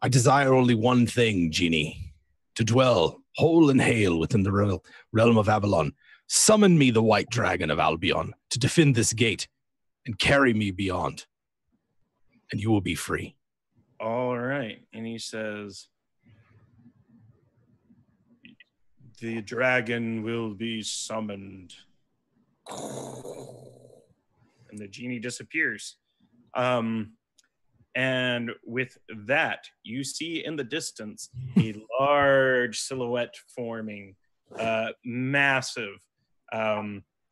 I desire only one thing, genie, to dwell whole and hale within the realm of Avalon. Summon me the white dragon of Albion to defend this gate and carry me beyond, and you will be free. All right. And he says, "The dragon will be summoned." And the genie disappears. And with that, you see in the distance a large silhouette forming, massive,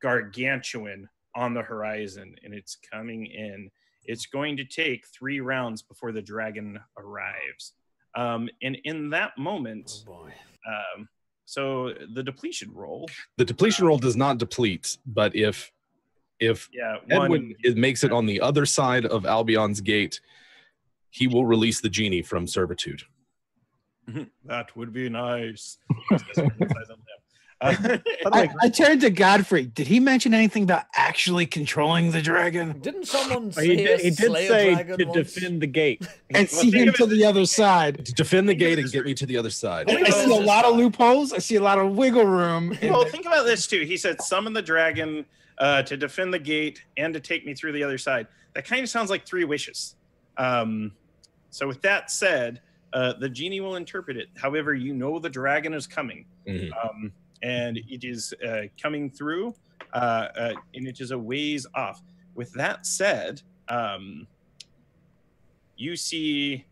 gargantuan on the horizon, and it's coming in. It's going to take 3 rounds before the dragon arrives. And in that moment, so the depletion roll. The depletion roll does not deplete, but if Edwin makes it on the other side of Albion's gate, he will release the genie from servitude. That would be nice. I turned to Godfrey. Did he mention anything about actually controlling the dragon? Didn't someone say He did slay say a dragon to once? defend the gate. And see him to the other side. To defend the gate and get me to the other side. I see a lot of loopholes. I see a lot of wiggle room. Well, think about this too. He said, "Summon the dragon to defend the gate and to take me through the other side." That kind of sounds like 3 wishes. So with that said, the genie will interpret it. However, the dragon is coming. Mm-hmm. And it is coming through, and it is a ways off. With that said, you see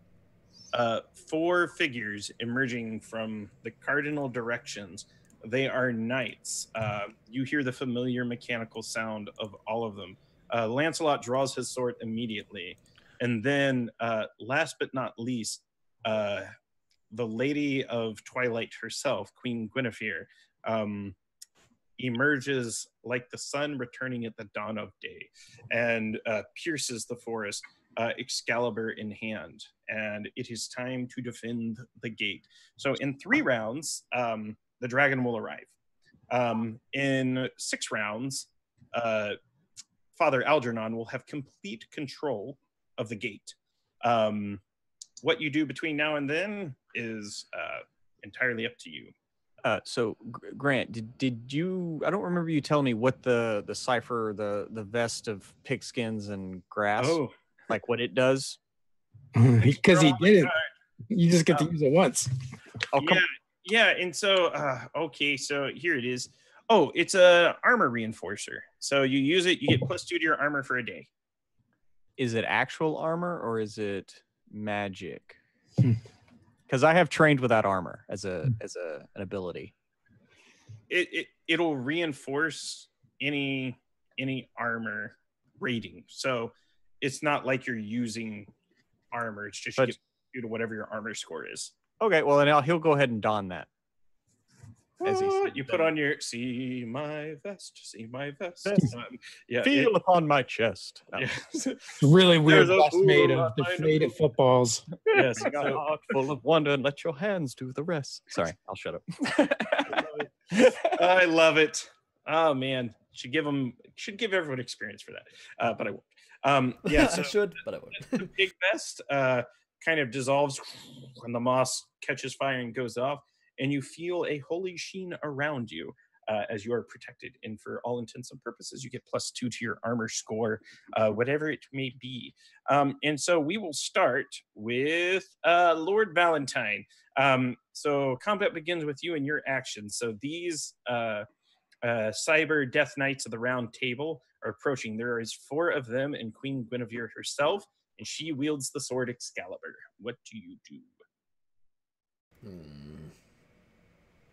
4 figures emerging from the cardinal directions. They are knights. You hear the familiar mechanical sound of all of them. Lancelot draws his sword immediately. And then, last but not least, the Lady of Twilight herself, Queen Guinevere, emerges like the sun returning at the dawn of day and pierces the forest, Excalibur in hand. And it is time to defend the gate. So in 3 rounds, the dragon will arrive. In 6 rounds, Father Algernon will have complete control of the gate. What you do between now and then is entirely up to you. So Grant, did you? I don't remember you telling me what the Cypher, the vest of pigskins and grass, like what it does. Because he did it. You just get to use it once. Oh, yeah. And so, okay, so here it is. Oh, it's a armor reinforcer. So you use it, you get +2 to your armor for a day. Is it actual armor or is it magic? Because I have trained without armor as an ability. It'll reinforce any armor rating. So it's not like you're using armor. It's just due to whatever your armor score is. Okay, well then he'll go ahead and don that. As he said, you put on your see my vest. Feel upon my chest. It's really weird vest made of deflated footballs. Yes, you got a heart full of wonder and let your hands do the rest. Sorry, I'll shut up. I love it. Oh man, should give everyone experience for that. But I won't. Yeah, so I should, but I won't. The big vest kind of dissolves when the moss catches fire and goes off. And you feel a holy sheen around you as you are protected. And for all intents and purposes, you get +2 to your armor score, whatever it may be. And so we will start with Lord Valentine. So combat begins with you and your actions. So these cyber death knights of the round table are approaching. There is 4 of them and Queen Guinevere herself, and she wields the sword Excalibur. What do you do?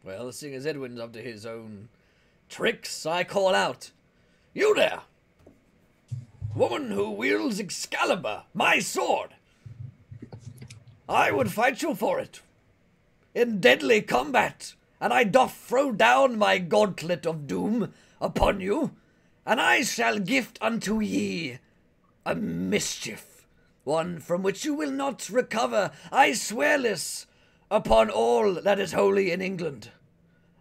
Well, seeing as Edwin's up to his own tricks, I call out, "You there! Woman who wields Excalibur, my sword! I would fight you for it, in deadly combat, and I doth throw down my gauntlet of doom upon you, and I shall gift unto ye a mischief, one from which you will not recover. I swear this upon all that is holy in England.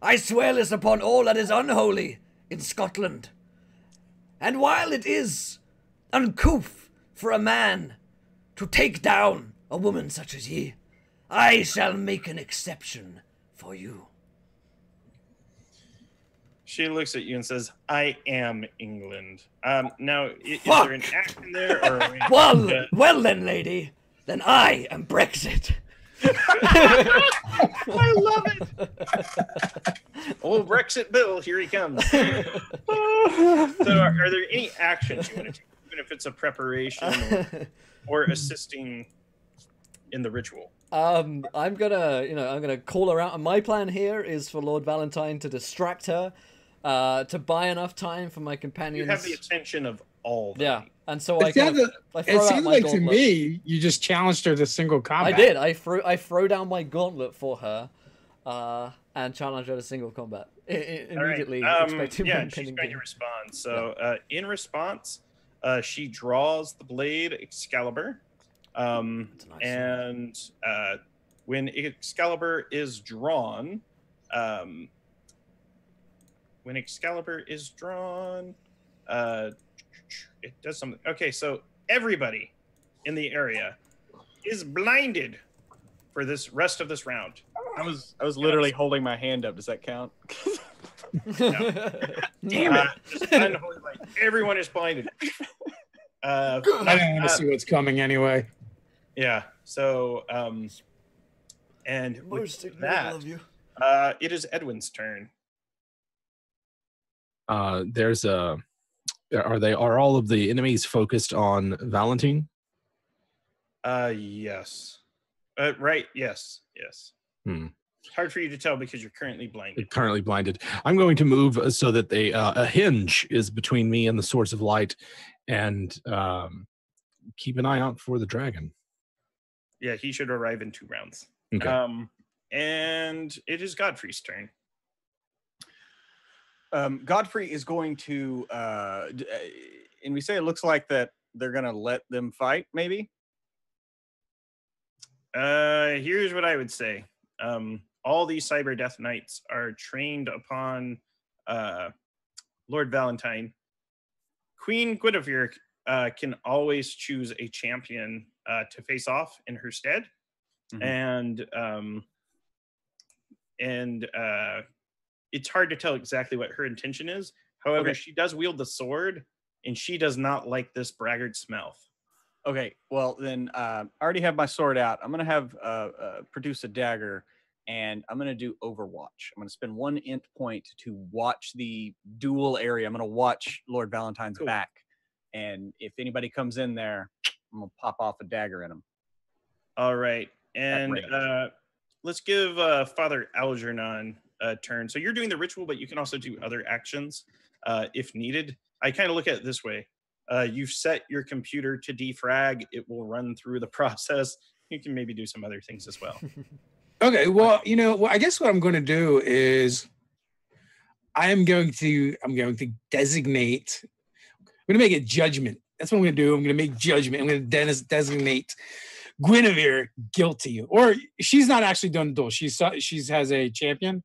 I swear this upon all that is unholy in Scotland. And while it is uncouth for a man to take down a woman such as ye, I shall make an exception for you. She looks at you and says, I am England. Now, is there an action there? Or well then, lady, then I am Brexit. I love it. Old Brexit Bill, here he comes. So are there any actions you want to take, even if it's a preparation or assisting in the ritual? I'm gonna call her out. And my plan here is for Lord Valentine to distract her, to buy enough time for my companions. You have the attention of all. Yeah, and so it seems like to me you just challenged her to single combat. I did. I throw down my gauntlet for her, and challenge her to single combat immediately. Expecting yeah, she's going to respond. So in response, she draws the blade Excalibur, and when Excalibur is drawn, it does something. Okay, so everybody in the area is blinded for this rest of this round. I was literally holding my hand up. Does that count? Damn it! Just unholy light. Everyone is blinded. I didn't want to see what's coming anyway. Yeah. So, and with that, it is Edwin's turn. Are all of the enemies focused on Valentine? Yes. Right. Yes. It's hard for you to tell because you're currently blinded. I'm going to move so that a hinge is between me and the source of light, and keep an eye out for the dragon. Yeah, he should arrive in 2 rounds. Okay. And it is Godfrey's turn. Godfrey is going to, and we say it looks like that they're going to let them fight, maybe? Here's what I would say. All these Cyber Death Knights are trained upon Lord Valentine. Queen Guinevere can always choose a champion to face off in her stead. Mm-hmm. And it's hard to tell exactly what her intention is. However, she does wield the sword, and she does not like this braggart smell. Okay, well then, I already have my sword out. I'm gonna have produce a dagger, and I'm gonna do Overwatch. I'm gonna spend 1 int point to watch the duel area. I'm gonna watch Lord Valentine's back, and if anybody comes in there, I'm gonna pop off a dagger in him. All right, and let's give Father Algernon a turn. So you're doing the ritual, but you can also do other actions if needed. I kind of look at it this way. You've set your computer to defrag. It will run through the process. You can maybe do some other things as well. Okay, well, I guess what I'm going to do is I'm going to designate. I'm going to make a judgment. That's what I'm going to do. I'm going to make judgment. I'm going to designate Guinevere guilty, or she's not actually done the duel. She has a champion.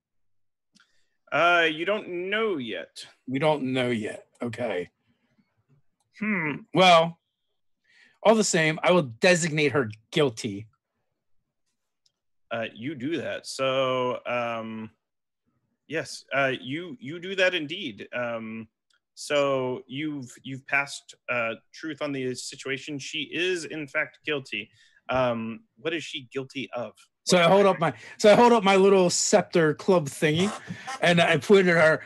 You don't know yet. We don't know yet. Okay. Well, all the same, I will designate her guilty. You do that. So, yes, you do that indeed. So you've passed truth on the situation. She is in fact guilty. What is she guilty of? So I hold up my little scepter club thingy, and I put her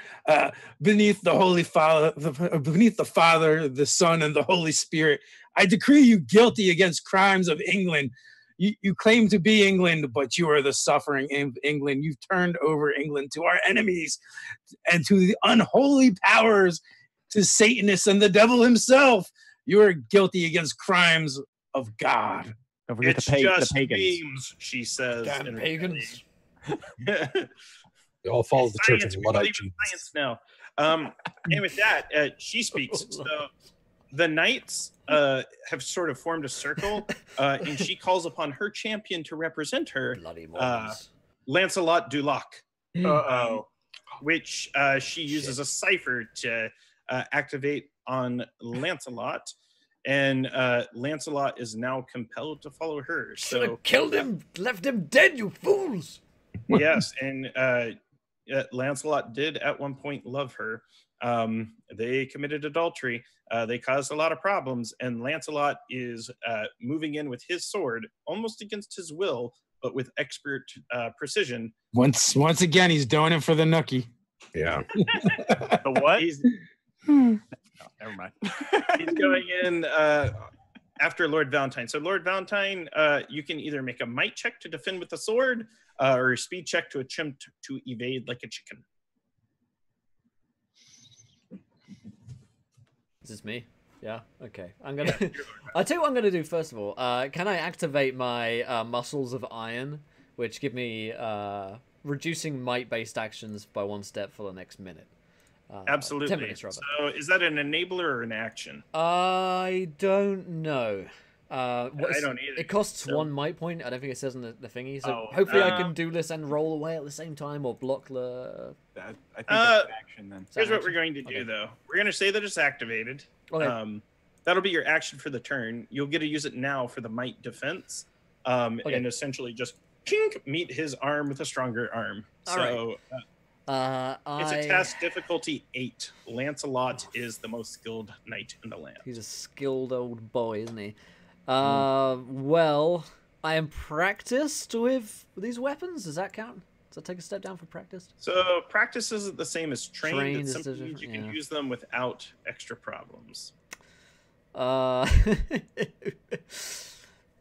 beneath the Holy Father, beneath the Father, the Son, and the Holy Spirit. I decree you guilty against crimes of England. You claim to be England, but you are the suffering England. You've turned over England to our enemies and to the unholy powers, to Satanists and the devil himself. You are guilty against crimes of God. Don't forget it's the just pagans. memes, she says. Damn pagans. We all follow the church of Science, we Luddite believe in genes. science now. And with that, she speaks. So the knights have sort of formed a circle, and she calls upon her champion to represent her, Bloody Mormons. Lancelot du Lac, Uh-oh. which she uses a cipher to activate on Lancelot. And Lancelot is now compelled to follow her. Should So have killed him, left him dead, you fools. yes, and Lancelot did at one point love her. They committed adultery. They caused a lot of problems, and Lancelot is moving in with his sword, almost against his will, but with expert precision. Once again, he's doing it for the nookie. Yeah. The what? Hmm. Oh, never mind. He's going in after Lord Valentine. So Lord Valentine, you can either make a might check to defend with the sword, or a speed check to attempt to evade like a chicken. Is this me? Yeah. Okay. I'm gonna. I'll tell you what I'm gonna do first of all. Can I activate my muscles of iron, which give me reducing might-based actions by 1 step for the next minute? 10 Absolutely. minutes, rather. So is that an enabler or an action? I don't know. I don't either. It costs So- 1 might point. I don't think it says in the thingy. So Oh, hopefully I can do this and roll away at the same time, or block the. I think that's an action then. Here's what action? we're going to do, Okay. though. We're going to say that it's activated. Okay. That'll be your action for the turn. You'll get to use it now for the might defense, and essentially just chink, meet his arm with a stronger arm. All so it's a I. task difficulty 8. Lancelot is the most skilled knight in the land. He's a skilled old boy, isn't he? Well, I am practiced with these weapons. Does that count? Does that take a step down for practice? So practice isn't the same as trained. Trained It is simply means you different, can yeah. use them without extra problems.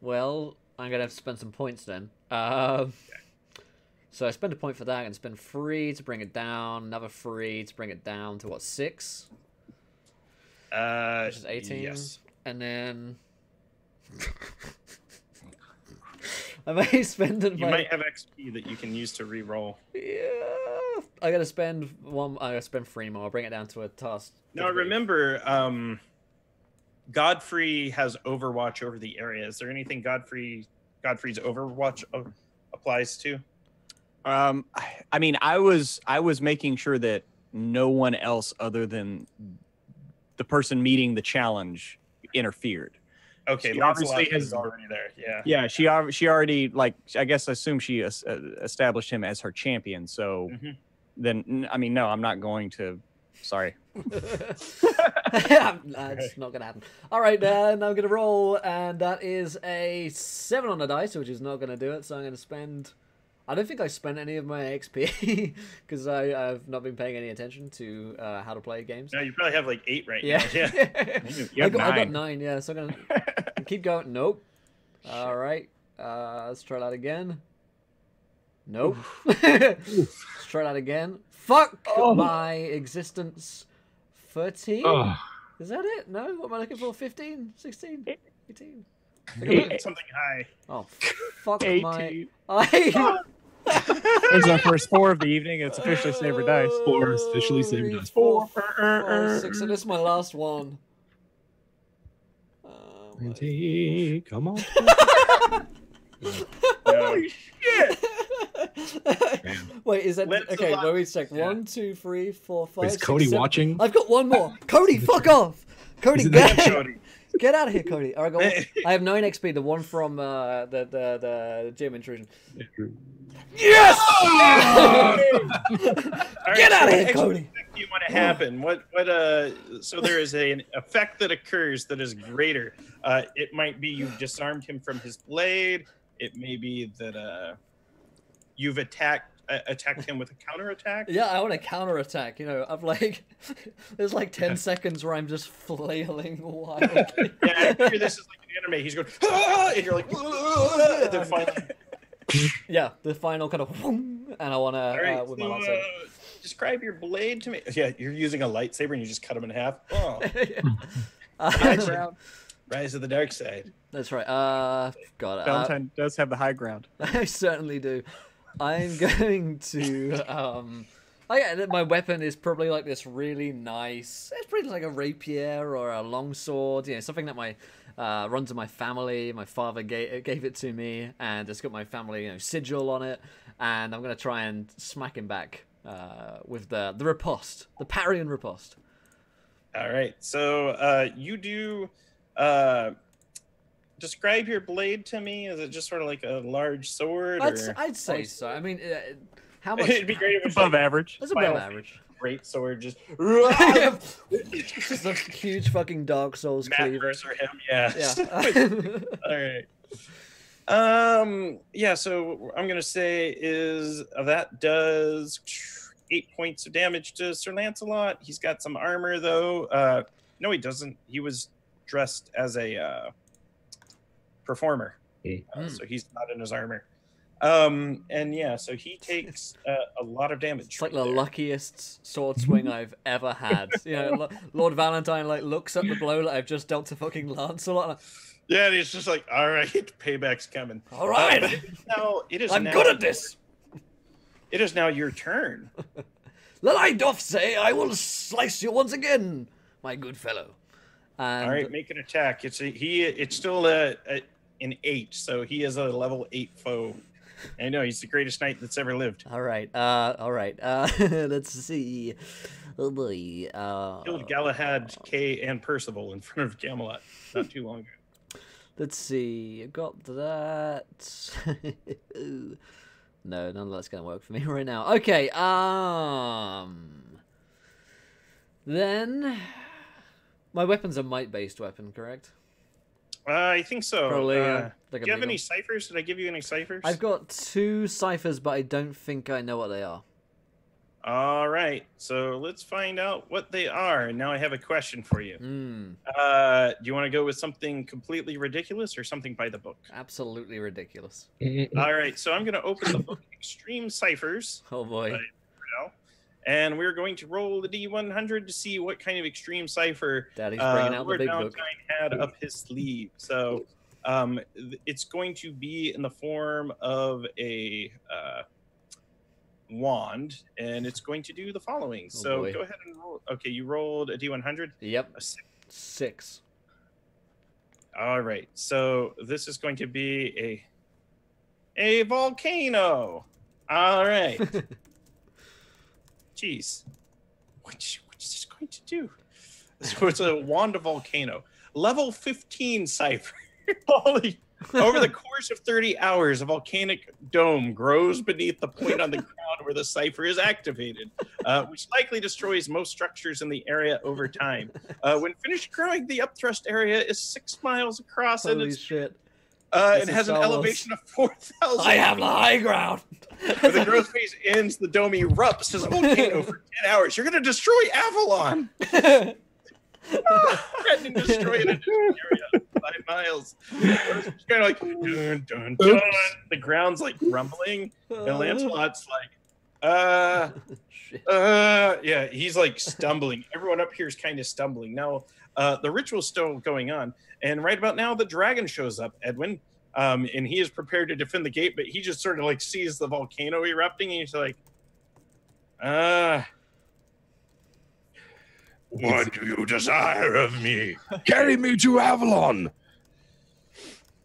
Well, I'm gonna have to spend some points then. So I spend a point for that and spend 3 to bring it down, another 3 to bring it down to what, 6? Which is 18. Yes. And then I may spend it. You might have XP that you can use to re-roll. Yeah, I gotta spend 1. I gotta spend 3 more. I'll bring it down to a task. Now remember, Godfrey has Overwatch over the area. Is there anything Godfrey's Overwatch applies to? I mean, I was making sure that no one else other than the person meeting the challenge interfered. Okay, She Lancelot obviously is has- already there. Yeah. Yeah, she already, like, I guess I assume she established him as her champion. So Mhm. then, I mean, no, I'm not going to. Sorry. That's not gonna happen. All right, then I'm gonna roll, and that is a 7 on the dice, which is not gonna do it. So I'm gonna spend. I don't think I spent any of my XP because I've not been paying any attention to how to play games. No, you probably have like 8 right Yeah, now. Yeah. You I have got 9. 9. Yeah, so I'm gonna keep going. Nope. All right, let's try that again. Nope. Let's try that again. Fuck my existence. 13? Oh, Is that it? No? What am I looking for? 15? 16? 18? Something high. Oh, fuck 18. my... I... There's our first 4 of the evening. It's officially Saber Dice. 4 is officially Saber Dice. 4, 6, and this is my last one. Come on. Holy shit! Wait, is that... Let's Okay, allow- wait a sec. Yeah. 1, 2, 3, 4, 5, Wait, is 6, Cody 7. watching? I've got one more. Cody, fuck off! Cody, Is it get, Cody. get out of here, Cody. All right, I have 9 XP, the one from the gym intrusion. Yes! All right, Get out of so here, what Cody. effect do you want to happen? So there is an effect that occurs that is greater. It might be you've disarmed him from his blade. It may be that you've attacked him with a counterattack. Yeah, I want to counterattack. You know, I've like, there's like 10 seconds where I'm just flailing wildly. Yeah, I figure this is like an anime. He's going, "Ah!" and you're like, "Ah!" and then finally. Yeah, the final kind of, and I want All right, to with my so, lightsaber. describe your blade to me. Yeah, you're using a lightsaber and you just cut him in half. Oh, High ground. rise of the dark side. That's right. God, Valentine does have the high ground. I certainly do. I'm going to my weapon is probably like this really nice. It's pretty like a rapier or a longsword, you know, something that my runs in my family. My father gave it to me, and it's got my family, you know, sigil on it. And I'm gonna try and smack him back with the riposte, the parry and riposte. All right, so you do describe your blade to me. Is it just sort of like a large sword? I'd say so. I mean, how much? It'd be great if it's Above like average. That's above average. great sword, just Just a huge fucking Dark Souls cleaver. or him, yeah. Yeah. All right. Yeah. So I'm gonna say is that does 8 points of damage to Sir Lancelot. He's got some armor though. No, he doesn't. He was dressed as a performer, so he's not in his armor. And yeah, so he takes a lot of damage. It's like the luckiest sword swing I've ever had. You know, Lord Valentine like looks at the blow that I've just dealt to fucking Lancelot. And Yeah, and he's just like, all right, payback's coming. all right, I'm good at this. It is now your turn. Then I doth say I will slice you once again, my good fellow. And All right, make an attack. It's still an 8, so he is a level 8 foe. I know he's the greatest knight that's ever lived. All right. Let's see. Oh boy. Killed Galahad, Kay, and Percival in front of Camelot not too long ago. Let's see. I got that. No, none of that's gonna work for me right now. Okay. Then my weapon's a might-based weapon, correct? I think so. Probably. Do you have any ciphers? Did I give you any ciphers? I've got 2 ciphers, but I don't think I know what they are. All right, so let's find out what they are. And now I have a question for you. Hmm. Do you want to go with something completely ridiculous or something by the book? Absolutely ridiculous. All right, so I'm going to open the book Extreme Ciphers. Oh boy. And we're going to roll the D100 to see what kind of extreme cipher Daddy's bringing out the Lord big Valentine book. had up his sleeve. So it's going to be in the form of a wand, and it's going to do the following. So boy. go ahead and roll. Okay, you rolled a D100. Yep. A 6. All right, so this is going to be a volcano. All right. Jeez, what's this going to do? So it's a wand of volcano, level 15 cipher. Holy! Over the course of 30 hours, a volcanic dome grows beneath the point on the ground where the cipher is activated, which likely destroys most structures in the area over time. When finished growing, the upthrust area is 6 miles across, and Holy shit. it has an elevation of 4,000. I have the high ground. When the growth phase ends, the dome erupts as a volcano for 10 hours. You're going to destroy Avalon. Threatening to destroy an area 5 miles. It's kind of like, dun, dun, dun. The ground's like rumbling. And Lancelot's like, Shit. yeah, he's like stumbling. Everyone up here is kind of stumbling. Now, the ritual's still going on. And right about now, the dragon shows up, Edwin. And he is prepared to defend the gate, but he just sort of like sees the volcano erupting, and he's like, what do you desire of me? Carry me to Avalon.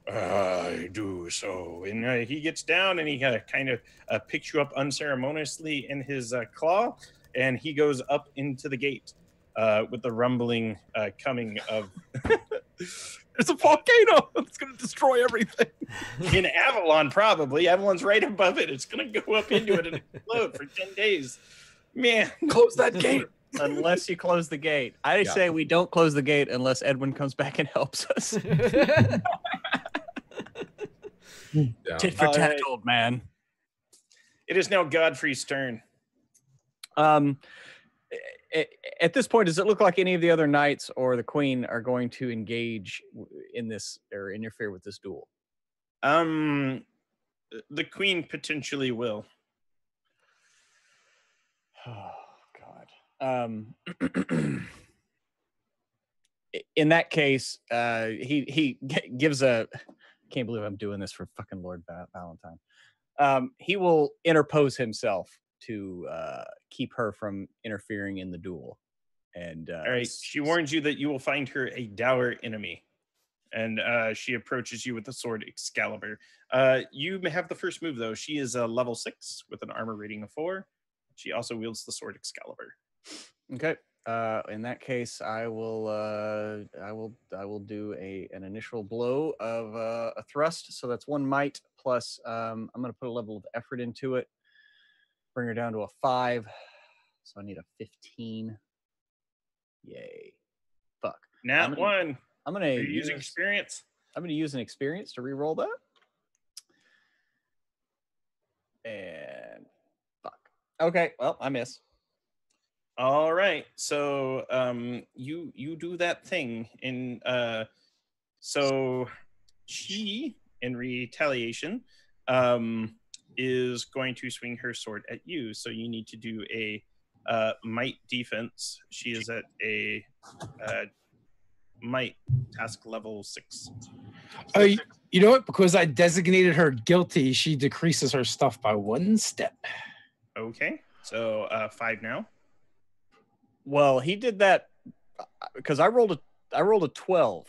I do so. And he gets down, and he kind of picks you up unceremoniously in his claw, and he goes up into the gate with the rumbling coming of... There's a volcano. It's going to destroy everything. In Avalon, probably. Avalon's right above it. It's going to go up into it and explode for 10 days. Man. Close that gate. Unless you close the gate. I say we don't close the gate unless Edwin comes back and helps us. Tit for tat, old man. It is now Godfrey's turn. At this point, does it look like any of the other knights or the queen are going to engage in this or interfere with this duel? The queen potentially will. Oh God. In that case, he gives a. Can't believe I'm doing this for fucking Lord Valentine. He will interpose himself to keep her from interfering in the duel. And all right, she warns you that you will find her a dour enemy. And she approaches you with the sword Excalibur. You may have the first move, though. She is a level 6 with an armor rating of 4. She also wields the sword Excalibur. Okay. In that case, I will do an initial blow of a thrust. So that's 1 might plus. I'm going to put a level of effort into it. Bring her down to a 5. So I need a 15. Yay! Fuck. Nat 1. I'm gonna Are you using experience? I'm gonna use an experience to re-roll that. And fuck. Okay, well, I miss. All right. So you do that thing in so she in retaliation is going to swing her sword at you. So you need to do a might defense. She is at a might task level 6. You know what? Because I designated her guilty, she decreases her stuff by 1 step. Okay, so 5 now. Well, he did that because I rolled a 12.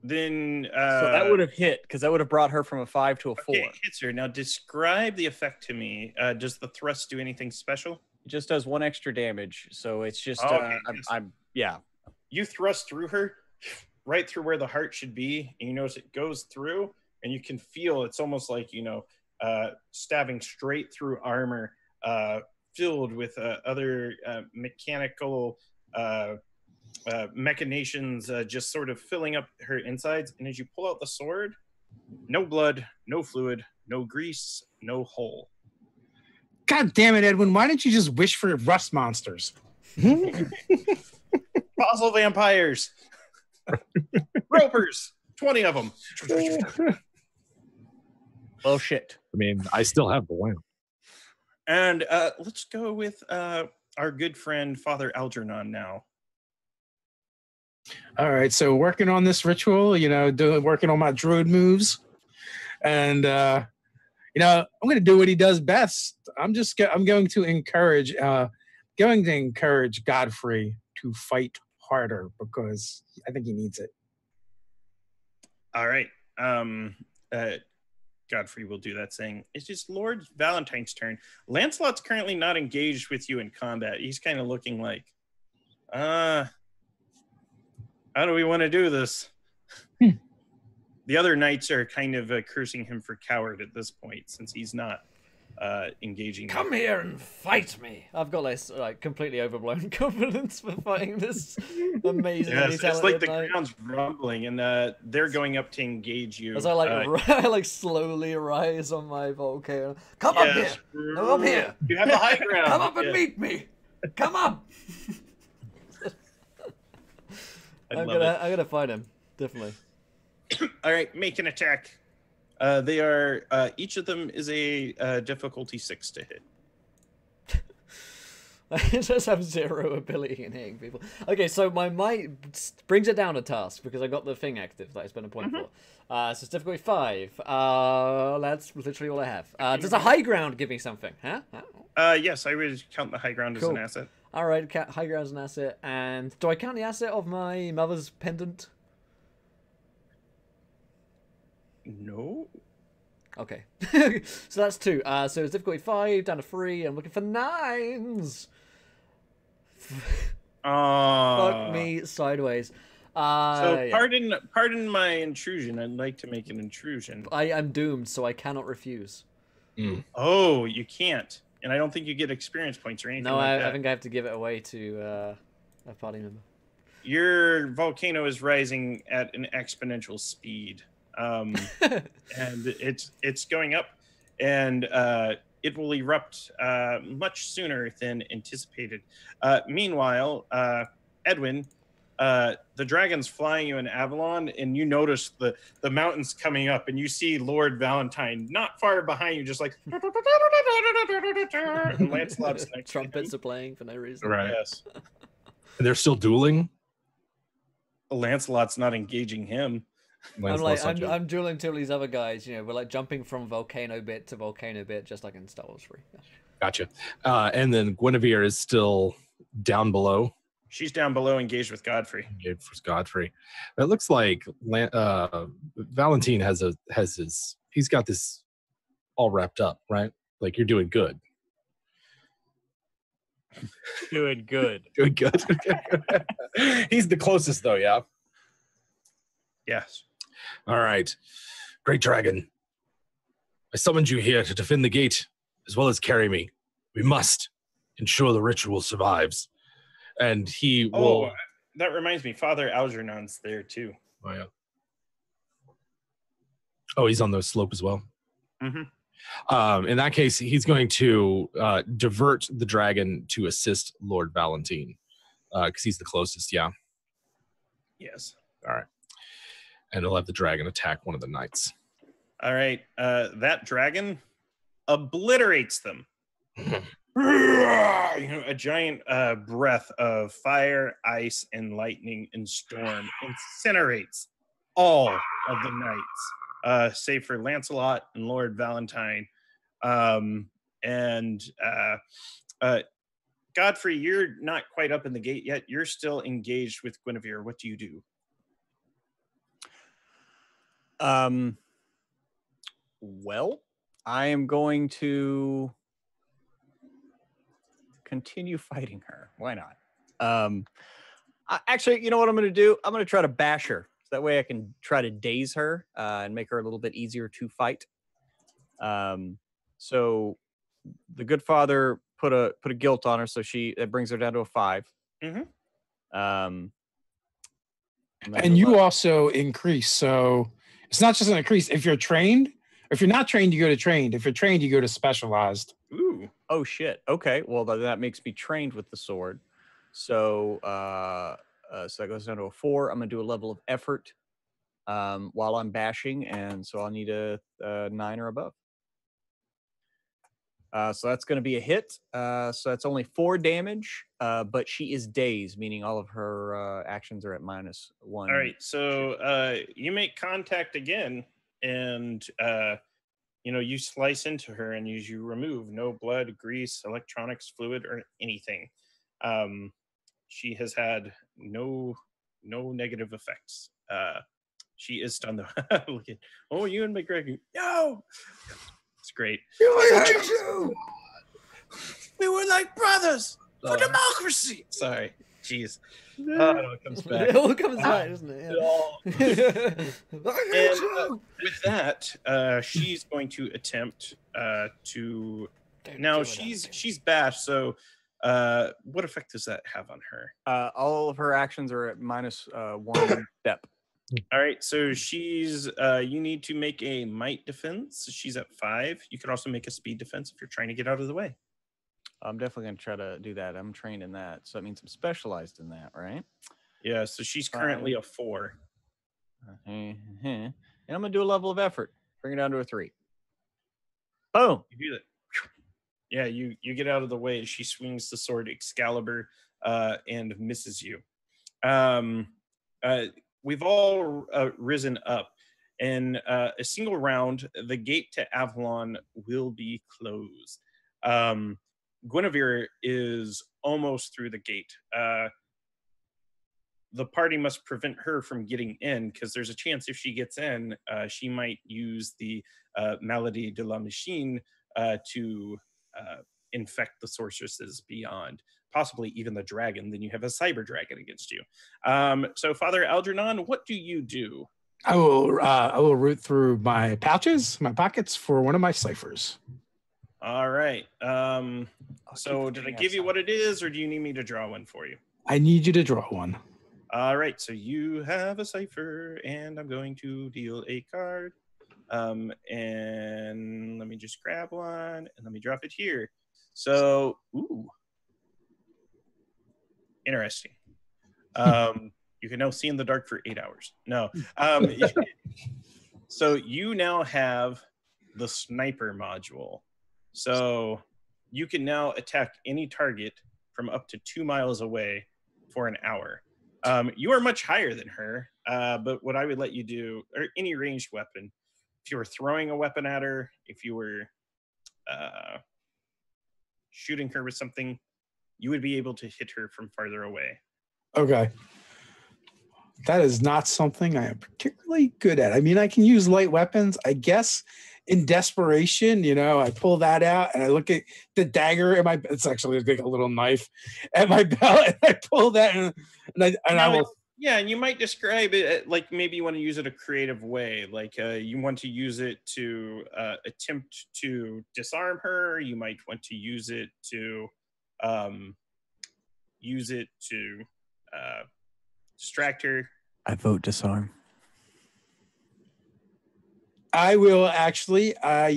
Then so that would have hit because that would have brought her from a 5 to a 4. Okay, hits her. Now describe the effect to me. Does the thrust do anything special? It just does 1 extra damage, so it's just okay, I'm yeah. You thrust through her, right through where the heart should be, and you notice it goes through, and you can feel it's almost like stabbing straight through armor, filled with other mechanical machinations, just sort of filling up her insides. And as you pull out the sword, no blood, no fluid, no grease, no hole. God damn it, Edwin! Why didn't you just wish for rust monsters? Fossil vampires, ropers, 20 of them. Well, shit. I mean, I still have the lamp. And let's go with our good friend Father Algernon now. All right, so working on this ritual, working on my druid moves, and I'm going to do what he does best. I'm going to encourage Godfrey to fight harder because I think he needs it. All right. Godfrey will do that, saying, it's just Lord Valentine's turn. Lancelot's currently not engaged with you in combat. He's kind of looking like, how do we want to do this? The other knights are kind of cursing him for coward at this point, since he's not engaging. Come here and fight me. I've got like completely overblown confidence for fighting this amazing. Yes, it's like the ground's rumbling, and they're going up to engage you. As I I slowly rise on my volcano. Come up here. Come up here. You have the high ground. Come up and meet me. Come up. I'm gonna fight him, definitely. All right, make an attack. They are each of them is a difficulty 6 to hit. I just have 0 ability in hitting people. Okay, so my might brings it down a task because I got the thing active that I spent a point for. So it's difficulty 5. That's literally all I have. Does a high ground give me something? Huh? Yes, I would count the high ground as an asset. All right, high ground as an asset. And do I count the asset of my mother's pendant? No. Okay. So that's 2. So it's difficulty 5 down to 3. I'm looking for 9s. Fuck me sideways. So pardon my intrusion. I'd like to make an intrusion. I am doomed, so I cannot refuse. Oh, you can't. And I don't think you get experience points or anything like that. I think I have to give it away to a party member. Your volcano is rising at an exponential speed. And it's going up, and it will erupt much sooner than anticipated. Meanwhile, Edwin, the dragon's flying you in Avalon, and you notice the mountains coming up, and you see Lord Valentine not far behind you, just like and Lancelot's next trumpets are playing for no reason. Right. Yes. And they're still dueling? Lancelot's not engaging him. I'm like, I'm dueling two of these other guys. You know, we're like jumping from volcano bit to volcano bit, just like in Star Wars 3. Yeah. Gotcha. And then Guinevere is still down below. She's down below, engaged with Godfrey. Engaged with Godfrey. It looks like Valentine he's got this all wrapped up, right? Like you're doing good. Doing good. Doing good. He's the closest though, yeah. Yes. All right. Great Dragon. I summoned you here to defend the gate as well as carry me. We must ensure the ritual survives. And he will... Oh, that reminds me. Father Algernon's there too. Oh, yeah. Oh, he's on the slope as well? Mm-hmm. In that case, he's going to divert the dragon to assist Lord Valentine. Because he's the closest, yeah. Yes. All right. And he'll have the dragon attack one of the knights. All right. That dragon obliterates them. A giant breath of fire, ice, and lightning and storm incinerates all of the knights, save for Lancelot and Lord Valentine. Godfrey, you're not quite up in the gate yet. You're still engaged with Guinevere. What do you do? Well, I am going to continue fighting her. Why not? Actually, you know what I'm going to do? I'm going to try to bash her. So that way I can try to daze her and make her a little bit easier to fight. So the good father put a guilt on her, so that brings her down to a 5. And you also increase. So it's not just an increase. If you're trained, if you're not trained, you go to trained. If you're trained, you go to specialized. Ooh. Oh shit. Okay. Well, that makes me trained with the sword. So so that goes down to a 4. I'm gonna do a level of effort while I'm bashing, and so I'll need a 9 or above. So that's going to be a hit. So that's only 4 damage, but she is dazed, meaning all of her actions are at -1. All right, so you make contact again, and you slice into her, and you remove no blood, grease, electronics, fluid, or anything. She has had no negative effects. She is stunned though. Look at, you and McGregor. No. It's great. We were like brothers for democracy. Sorry. Jeez. It comes back. It all comes back, doesn't it? Yeah. With that, she's going to attempt to... Now, she's bashed, so what effect does that have on her? All of her actions are at -1 step. All right, so she's you need to make a might defense. She's at 5. You could also make a speed defense if you're trying to get out of the way. I'm definitely going to try to do that. I'm trained in that, so that means I'm specialized in that, right? Yeah, so she's currently a 4. And I'm going to do a level of effort. Bring it down to a 3. Boom! You do that. Yeah, you get out of the way. She swings the sword Excalibur and misses you. We've all risen up. In a single round, the gate to Avalon will be closed. Guinevere is almost through the gate. The party must prevent her from getting in, because there's a chance if she gets in, she might use the Maladie de la Machine to infect the sorceresses beyond. Possibly even the dragon. Then you have a cyber dragon against you. So Father Algernon, what do you do? I will root through my pockets for one of my ciphers. All right. So did I give you what it is, or do you need me to draw one for you? I need you to draw one. All right. So you have a cipher, and I'm going to deal a card. And let me just grab one, and let me drop it here. So, ooh. Interesting. You can now see in the dark for 8 hours. No. So you now have the sniper module. So you can now attack any target from up to 2 miles away for an hour. You are much higher than her. But what I would let you do, or any ranged weapon, if you were throwing a weapon at her, if you were shooting her with something, you would be able to hit her from farther away. Okay. That is not something I am particularly good at. I mean, I can use light weapons, I guess. In desperation, I pull that out and I look at the dagger in my. It's actually like a little knife at my belt, and I pull that I will. Yeah, and you might describe it like maybe you want to use it a creative way. Like you want to use it to attempt to disarm her. You might want to use it to distract her. I vote disarm. I will actually, I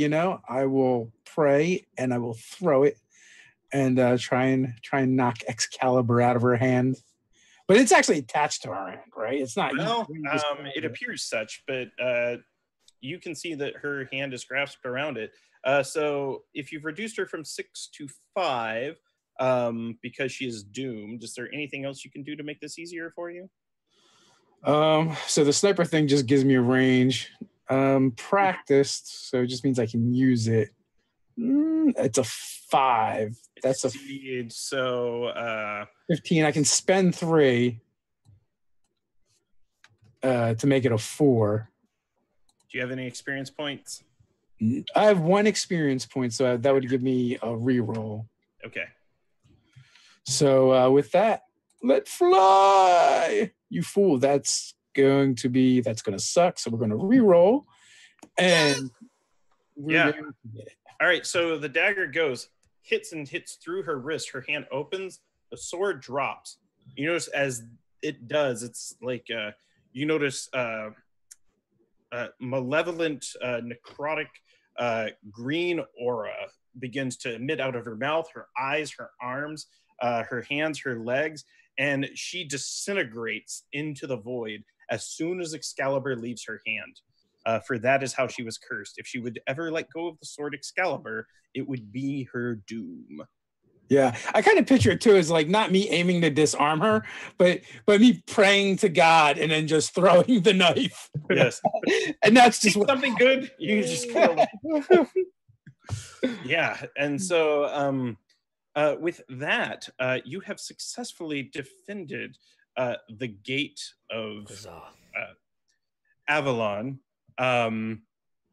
will pray and I will throw it and try and knock Excalibur out of her hand. But it's actually attached to her hand, right? It's not. Well, it appears such, but you can see that her hand is grasped around it. So if you've reduced her from 6 to 5, because she is doomed, is there anything else you can do to make this easier for you? So the sniper thing just gives me a range. Practiced, so it just means I can use it. It's a 5. That's a 15. I can spend 3 to make it a 4. Do you have any experience points? I have 1 experience point, so that would give me a reroll. Okay. So with that, let fly, you fool. That's going to suck. So we're going to re-roll, and we're going to get it. All right. So the dagger hits through her wrist. Her hand opens. The sword drops. You notice as it does, it's like you notice malevolent, necrotic, green aura begins to emit out of her mouth, her eyes, her arms, her hands, her legs, and she disintegrates into the void as soon as Excalibur leaves her hand. For that is how she was cursed. If she would ever let go of the sword Excalibur, it would be her doom. Yeah, I kind of picture it too as like not me aiming to disarm her, but me praying to God and then just throwing the knife. Yes. And that's just something good. You just kill. Yeah, and so with that, you have successfully defended the gate of Avalon.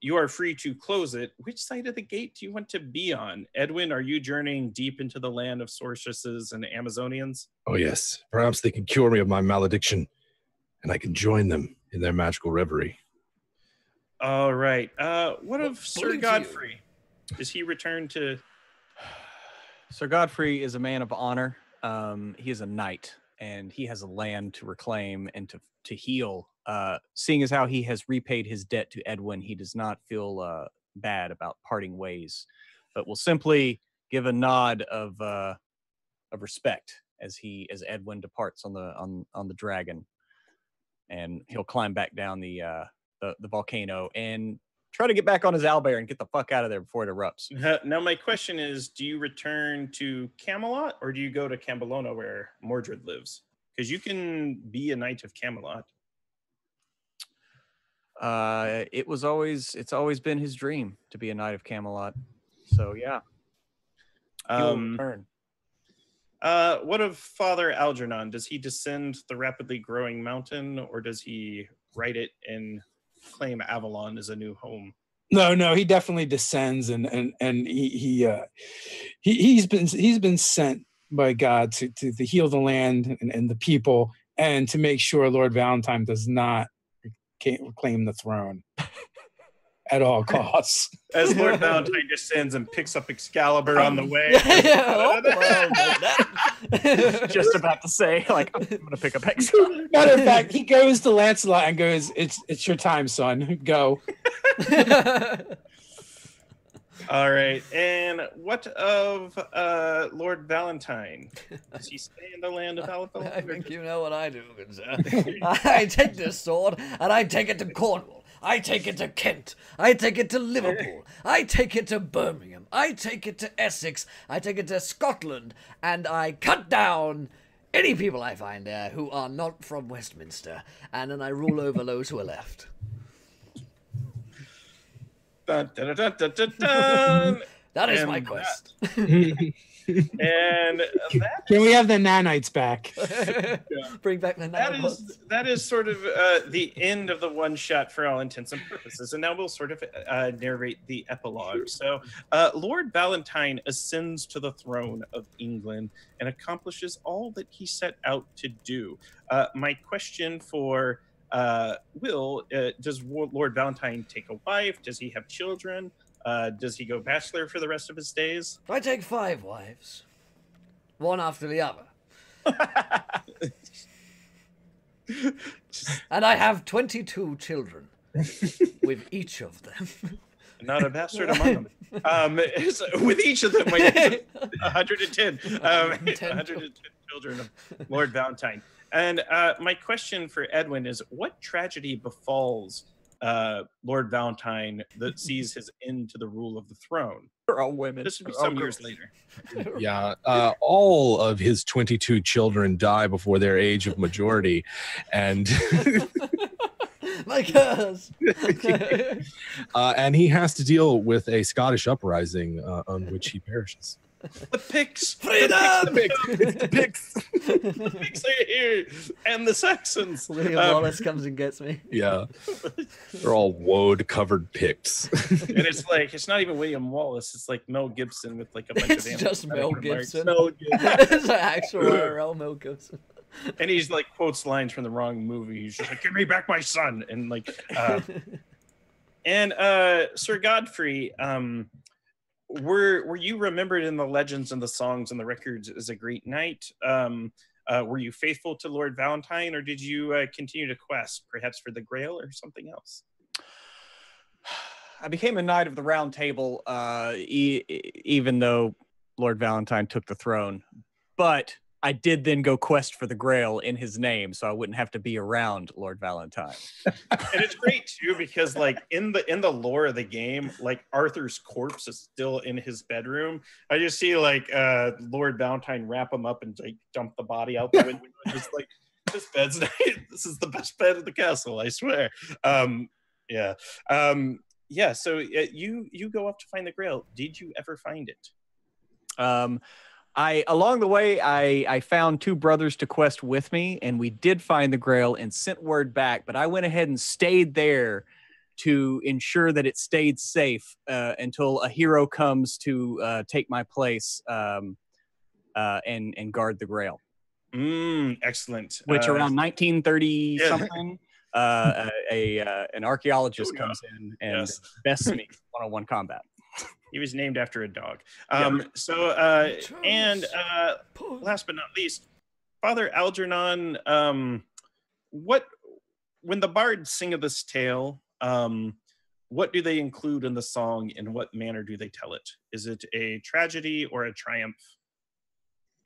You are free to close it. Which side of the gate do you want to be on? Edwin, are you journeying deep into the land of sorceresses and Amazonians? Oh, yes. Perhaps they can cure me of my malediction, and I can join them in their magical reverie. All right. What of Sir Godfrey? Does he return to... Sir Godfrey is a man of honor. He is a knight, and he has a land to reclaim and to heal. Seeing as how he has repaid his debt to Edwin, he does not feel bad about parting ways, but will simply give a nod of respect as Edwin departs on the dragon, and he'll climb back down the volcano and try to get back on his owlbear and get the fuck out of there before it erupts. Now, my question is, do you return to Camelot, or do you go to Camelona where Mordred lives? Because you can be a knight of Camelot. It's always been his dream to be a knight of Camelot. So yeah. Return. What of Father Algernon? Does he descend the rapidly growing mountain, or does he ride it and claim Avalon as a new home? No, he definitely descends, and he's been sent by God to heal the land and the people, and to make sure Lord Valentine does not claim the throne at all costs. As Lord Valentine descends and picks up Excalibur on the way. Just about to say, like, I'm gonna pick up Excalibur. Matter of fact, he goes to Lancelot and goes, "It's your time, son. Go." All right. And what of Lord Valentine? Does he stay in the land of Avalon? I think you know what I do, good sir. I take this sword and I take it to Cornwall. I take it to Kent. I take it to Liverpool. I take it to Birmingham. I take it to Essex. I take it to Scotland. And I cut down any people I find who are not from Westminster, and then I rule over those who are left. Dun, dun, dun, dun, dun, dun. That is And my quest. And that Can we have the nanites back? Bring back the Nano-bots. that is sort of the end of the one shot for all intents and purposes. And now we'll sort of narrate the epilogue. So Lord Valentine ascends to the throne of England and accomplishes all that he set out to do. My question for Will, does Lord Valentine take a wife? Does he have children? Does he go bachelor for the rest of his days? I take 5 wives, one after the other. And I have 22 children with each of them. Not a bastard among them. So with each of them, 110. 110 children of Lord Valentine. And my question for Edwin is, what tragedy befalls Lord Valentine that sees his end to the rule of the throne? They're all women. This would be some years later. Yeah, all of his 22 children die before their age of majority, and My curse. and he has to deal with a Scottish uprising on which he perishes. The Picts! Freedom! The Picts. The Picts are here! And the Saxons! William Wallace comes and gets me. Yeah, they're all woad-covered Picts. And it's like, it's not even William Wallace, it's like Mel Gibson with like a bunch It's of just Mel remarks. Gibson. Mel Gibson. It's like actual IRL Mel Gibson. And he's like quotes lines from the wrong movie. He's just like, "Give me back my son," and like, and Sir Godfrey, were you remembered in the legends and the songs and the records as a great knight? Were you faithful to Lord Valentine, or did you continue to quest, perhaps for the Grail or something else? I became a knight of the Round Table, even though Lord Valentine took the throne, but I did then go quest for the Grail in his name, so I wouldn't have to be around Lord Valentine. And it's great too because, like, in the lore of the game, like Arthur's corpse is still in his bedroom. I just see like Lord Valentine wrap him up and like dump the body out the window. And just like, this bed's this is the best bed in the castle, I swear. Yeah. So you go up to find the Grail. Did you ever find it? Along the way, I found 2 brothers to quest with me, and we did find the Grail and sent word back, but I went ahead and stayed there to ensure that it stayed safe until a hero comes to take my place and guard the Grail. Excellent. Which around 1930 something, an archaeologist comes in and bests me one-on-one combat. He was named after a dog. Yep. Last but not least, Father Algernon, when the bards sing of this tale, what do they include in the song? In what manner do they tell it? Is it a tragedy or a triumph?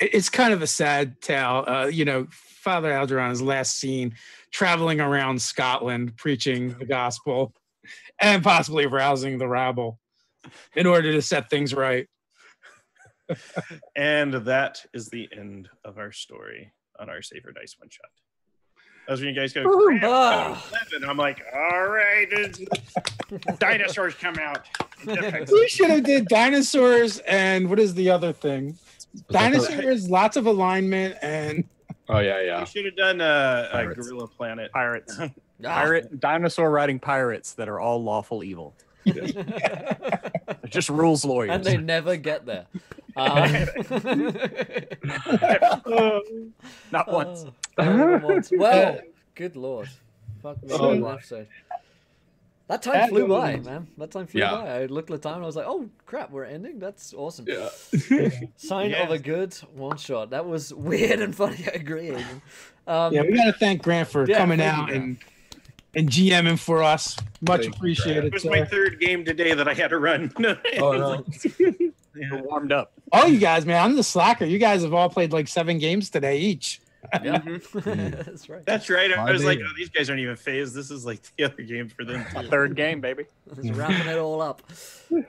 It's kind of a sad tale. Father Algernon is last seen traveling around Scotland, preaching the gospel and possibly rousing the rabble in order to set things right. And that is the end of our story on our Safer Dice one shot. That's when you guys go, 11. I'm like, all right, dinosaurs come out. We should have did dinosaurs and what is the other thing? Dinosaurs, lots of alignment, and Oh yeah. We should have done Gorilla Planet. Pirates. Dinosaur riding pirates that are all lawful evil. Just rules lawyers. And they never get there. Not once. Well, good lord. Fuck me. Episode. That time flew by, man. That time flew by. I looked at the time and I was like, oh crap, we're ending? That's awesome. Yeah. Sign of a good one shot. That was weird and funny, I agree. we got to thank Grant for coming out and GMing for us. Much appreciated. It was my 3rd game today that I had to run. We're warmed up. Oh, you guys, man, I'm the slacker. You guys have all played like 7 games today each. Yeah, that's right. That's right. I was like, oh, these guys aren't even phased. This is like the other game for them too. 3rd game, baby. Just wrapping it all up.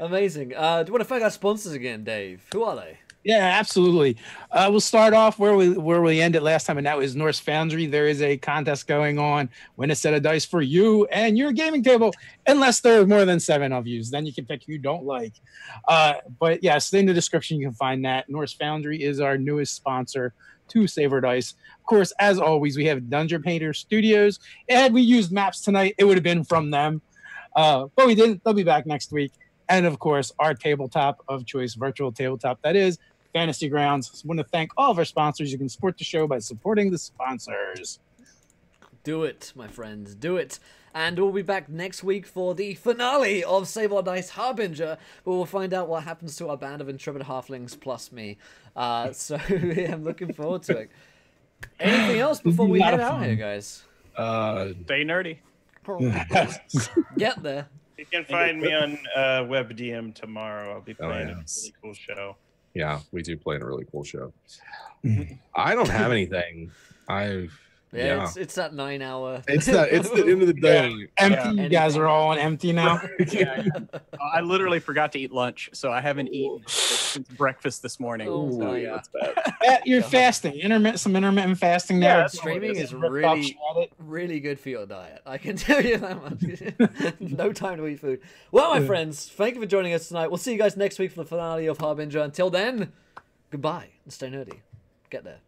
Amazing. Do you want to thank our sponsors again, Dave? Who are they? Yeah, absolutely. We'll start off where we ended last time, and that was Norse Foundry. There is a contest going on. Win a set of dice for you and your gaming table, unless there are more than 7 of you. Then you can pick who you don't like. But yes, in the description you can find that. Norse Foundry is our newest sponsor to Saber Dice. Of course, as always, we have Dungeon Painter Studios. Had we used maps tonight, it would have been from them. But we didn't. They'll be back next week. And of course, our tabletop of choice, virtual tabletop, that is Fantasy Grounds. So I want to thank all of our sponsors. You can support the show by supporting the sponsors. Do it, my friends, do it. And we'll be back next week for the finale of Save Our Dice Harbinger, where we'll find out what happens to our band of intrepid halflings plus me. So yeah, I'm looking forward to it. Anything else before we head out here, guys? Stay nerdy. Get there. You can find me on WebDM tomorrow. I'll be playing a really cool show. Yeah, we do play in a really cool show. I don't have anything. It's that 9-hour. It's the end of the day. Yeah. Empty. You guys are all on empty now. I literally forgot to eat lunch, so I haven't eaten since breakfast this morning. Oh, so, my yeah. God. You're fasting. Some intermittent fasting there. Yeah, Streaming is really good for your diet. I can tell you that much. No time to eat food. Well, my friends, thank you for joining us tonight. We'll see you guys next week for the finale of Harbinger. Until then, goodbye and stay nerdy. Get there.